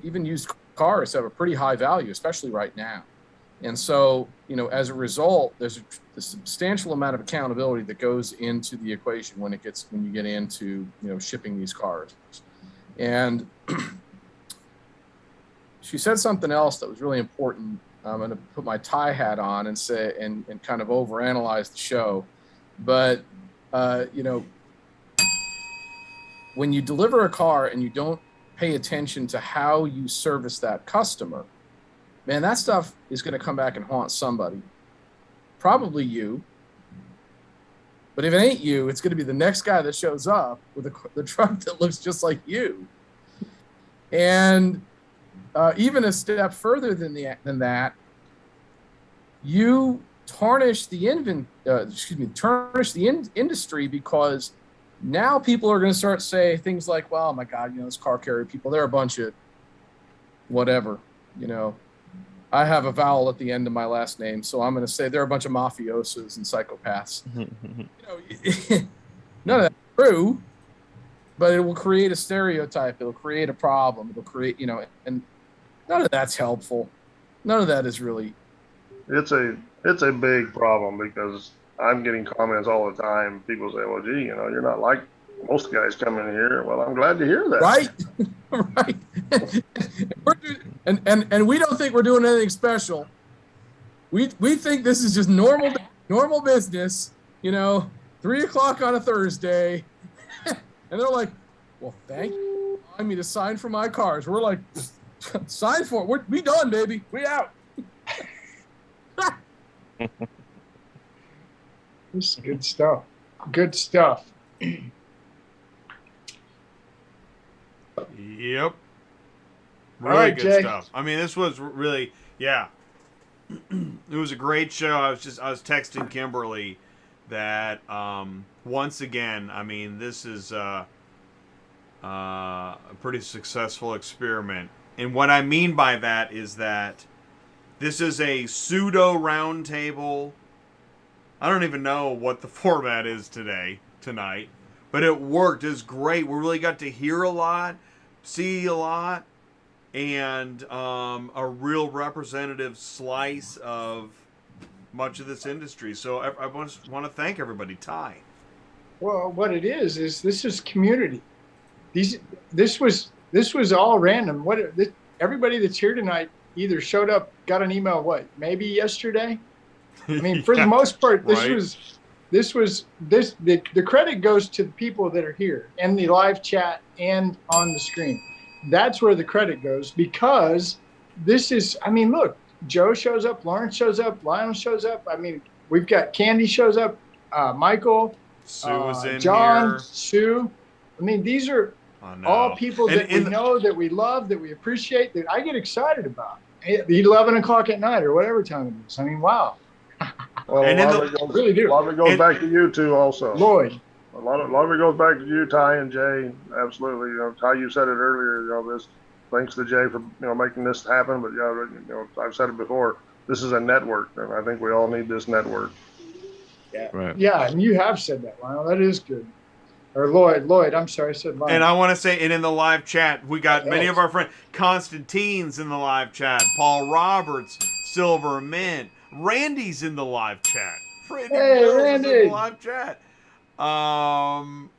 used cars have a pretty high value, especially right now. And so, as a result, there's a substantial amount of accountability that goes into the equation when you get into, shipping these cars. And she said something else that was really important. I'm going to put my tie hat on and say, and kind of overanalyze the show. But, when you deliver a car and you don't pay attention to how you service that customer, man, that stuff is going to come back and haunt somebody. Probably you. But if it ain't you, it's going to be the next guy that shows up with the truck that looks just like you. And even a step further than that, you tarnish the industry because now people are going to start say things like, well, my God, those car carrier people, they're a bunch of whatever, I have a vowel at the end of my last name, so I'm going to say they're a bunch of mafiosos and psychopaths. None of that's true, but it will create a stereotype. It'll create a problem. It'll create, and none of that's helpful. None of that is really. It's a big problem because I'm getting comments all the time. People say, well, gee, you're not like most guys come in here. Well, I'm glad to hear that. Right. Right. And we don't think we're doing anything special. We think this is just normal business, 3:00 on a Thursday. And they're like, well, thank you for allowing me to sign for my cars. We're like, sign for it. We done, baby. We out. This is good stuff. Good stuff. Yep. All Really right, good Jay. stuff. I mean, this was really, yeah. It was a great show. I was texting Kimberly that once again, I mean, this is a pretty successful experiment. And what I mean by that is that this is a pseudo roundtable. I don't even know what the format is tonight, but it worked. It was great. We really got to hear a lot, see a lot, and a real representative slice of much of this industry. So I want to thank everybody. Ty. Well, what it is this is community. This was all random. Everybody that's here tonight either showed up, got an email, maybe yesterday. I mean, for the most part, the credit goes to the people that are here and the live chat and on the screen. That's where the credit goes, because this is, I mean, look, Joe shows up, Lawrence shows up, Lionel shows up. I mean, we've got Kandy shows up, Michael, Sue was in John, here. Sue. I mean, these are all people that we know, that we love, that we appreciate, that I get excited about. 11 o'clock at night or whatever time it is. I mean, wow. Well, And a lot of it goes back to you two also. Lloyd. A lot of it goes back to you, Ty and Jay. Absolutely. Ty, you said it earlier. This thanks to Jay for making this happen. But I've said it before. This is a network, and I think we all need this network. Yeah. Right. Yeah, and you have said that, Lionel. That is good. Or Lloyd. I'm sorry, I said Lionel. And I want to say, and in the live chat, we got many of our friends. Constantine's in the live chat. Paul Roberts, Silver Mint. Randy's in the live chat. Randy Mills is in the live chat. And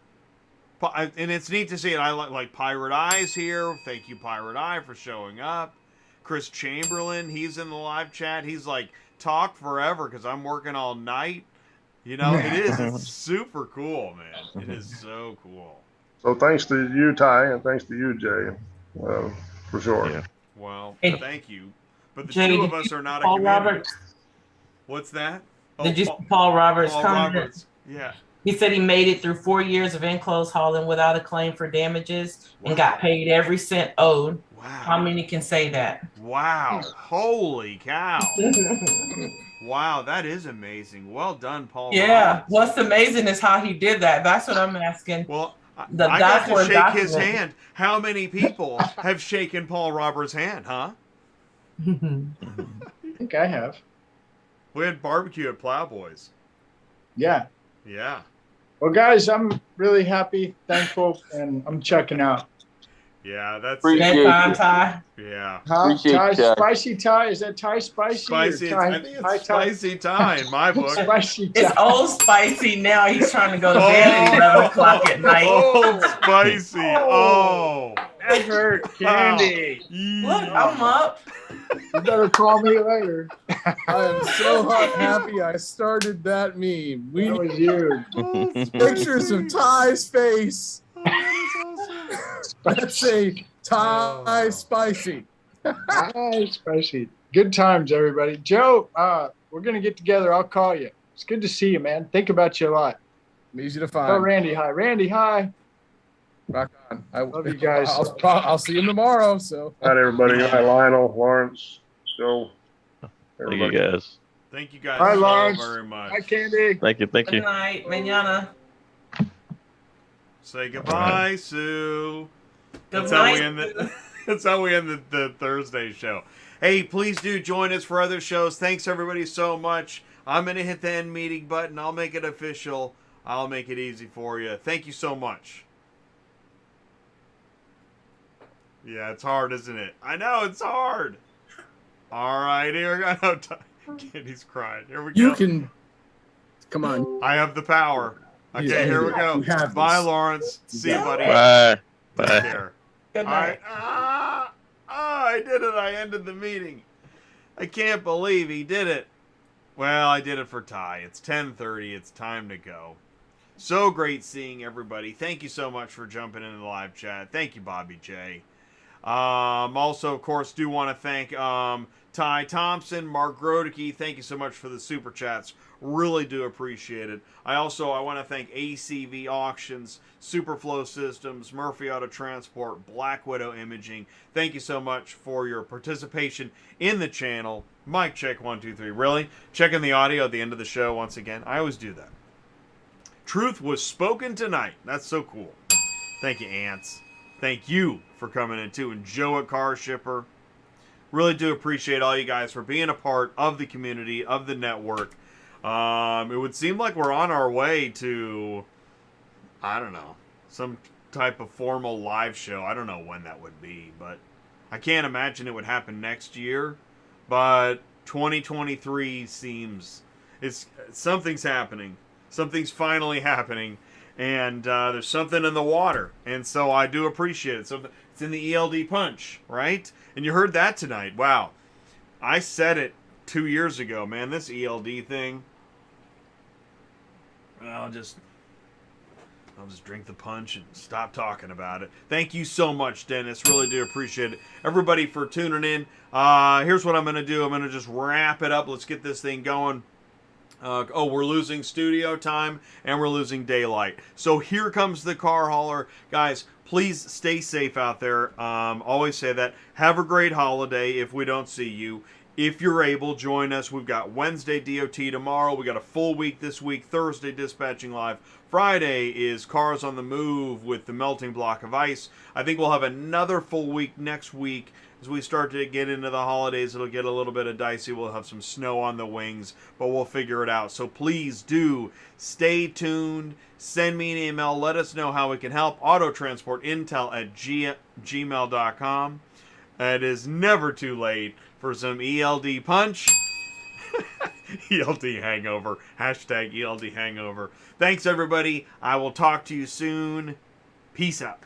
it's neat to see it. I like Pirate Eye's here. Thank you, Pirate Eye, for showing up. Chris Chamberlain, he's in the live chat. He's like, talk forever because I'm working all night. It's super cool, man. It is so cool. So thanks to you, Ty, and thanks to you, Jay, for sure. Yeah. Well, thank you. But the Jay, two of us are not a Paul community. Roberts. What's that? Did you see Paul Roberts' Paul comment? Roberts. Yeah. He said he made it through 4 years of enclosed hauling without a claim for damages and got paid every cent owed. Wow. How many can say that? Wow. Holy cow. Wow, that is amazing. Well done, Paul. Yeah. Roberts. What's amazing is how he did that. That's what I'm asking. Well, I got to shake his hand. How many people have shaken Paul Roberts' hand, huh? I think I have. We had barbecue at Plowboys. Yeah. Yeah. Well, guys, I'm really happy, thankful, and I'm checking out. Yeah, that's Bedtime Ty. Yeah. Huh? Ty, spicy Ty? Is that Ty spicy? Spicy. Ty, I think it's Spicy Ty in my book. Spicy Ty. It's old spicy now. He's trying to go to bed at 11 o'clock at night. Old Spicy. Oh. That hurt, Kandy. Look, I'm up. You better call me later. I am so happy I started that meme. That was you. Pictures of Ty's face. Let's say Ty spicy. Ty spicy. Good times, everybody. Joe, we're going to get together. I'll call you. It's good to see you, man. Think about you a lot. Easy to find. Tell Randy hi. Randy, hi. Rock on. I love you guys. I'll see him tomorrow. So. All right, everybody. Hi, Lionel, Lawrence, Joe. Thank you, guys. Thank you guys Hi, so Lawrence. very much. Hi, Kandy. Thank you. Good night. Mañana. Say goodbye, Sue. Good That's night. how we end the, that's how we end the Thursday show. Hey, please do join us for other shows. Thanks, everybody, so much. I'm going to hit the end meeting button. I'll make it official. I'll make it easy for you. Thank you so much. Yeah, it's hard, isn't it? I know, it's hard. All right, here we go. Kandy's crying. Here we go. You can. Come on. I have the power. Okay, Yeah, here we go. you have Bye, this. Lawrence. See you, buddy. Bye. Take Bye. care. Good All night. right. I did it. I ended the meeting. I can't believe he did it. Well, I did it for Ty. It's 10:30. It's time to go. So great seeing everybody. Thank you so much for jumping into the live chat. Thank you, Bobby J. Also, of course, do want to thank Ty Thompson, Mark Grodeke. Thank you so much for the super chats. Really do appreciate it. I want to thank ACV Auctions, Superflow Systems, Murphy Auto Transport, Black Widow Imaging. Thank you so much for your participation in the channel. Mic check 1 2 3. Really? Checking the audio at the end of the show once again. I always do that. Truth was spoken tonight. That's so cool. Thank you, Ants. Thank you for coming in too, and Joe at Car Shipper. Really do appreciate all you guys for being a part of the community, of the network. It would seem like we're on our way to, I don't know, some type of formal live show. I don't know when that would be, but I can't imagine it would happen next year. But 2023 seems, something's happening. Something's finally happening. And there's something in the water. And so I do appreciate it. So it's in the ELD punch, right? And you heard that tonight. Wow. I said it 2 years ago, man. This ELD thing. I'll just drink the punch and stop talking about it. Thank you so much, Dennis. Really do appreciate it. Everybody for tuning in. Here's what I'm going to do. I'm going to just wrap it up. Let's get this thing going. We're losing studio time and we're losing daylight. So here comes the car hauler. Guys, please stay safe out there. Always say that. Have a great holiday if we don't see you. If you're able, join us. We've got Wednesday DOT tomorrow. We got a full week this week. Thursday, Dispatching Live. Friday is Cars on the Move with the Melting Block of Ice. I think we'll have another full week next week. As we start to get into the holidays, it'll get a little bit of dicey. We'll have some snow on the wings, but we'll figure it out. So please do stay tuned. Send me an email. Let us know how we can help. autotransportintel@gmail.com. It is never too late for some ELD punch. ELD hangover. Hashtag ELD hangover. Thanks, everybody. I will talk to you soon. Peace out.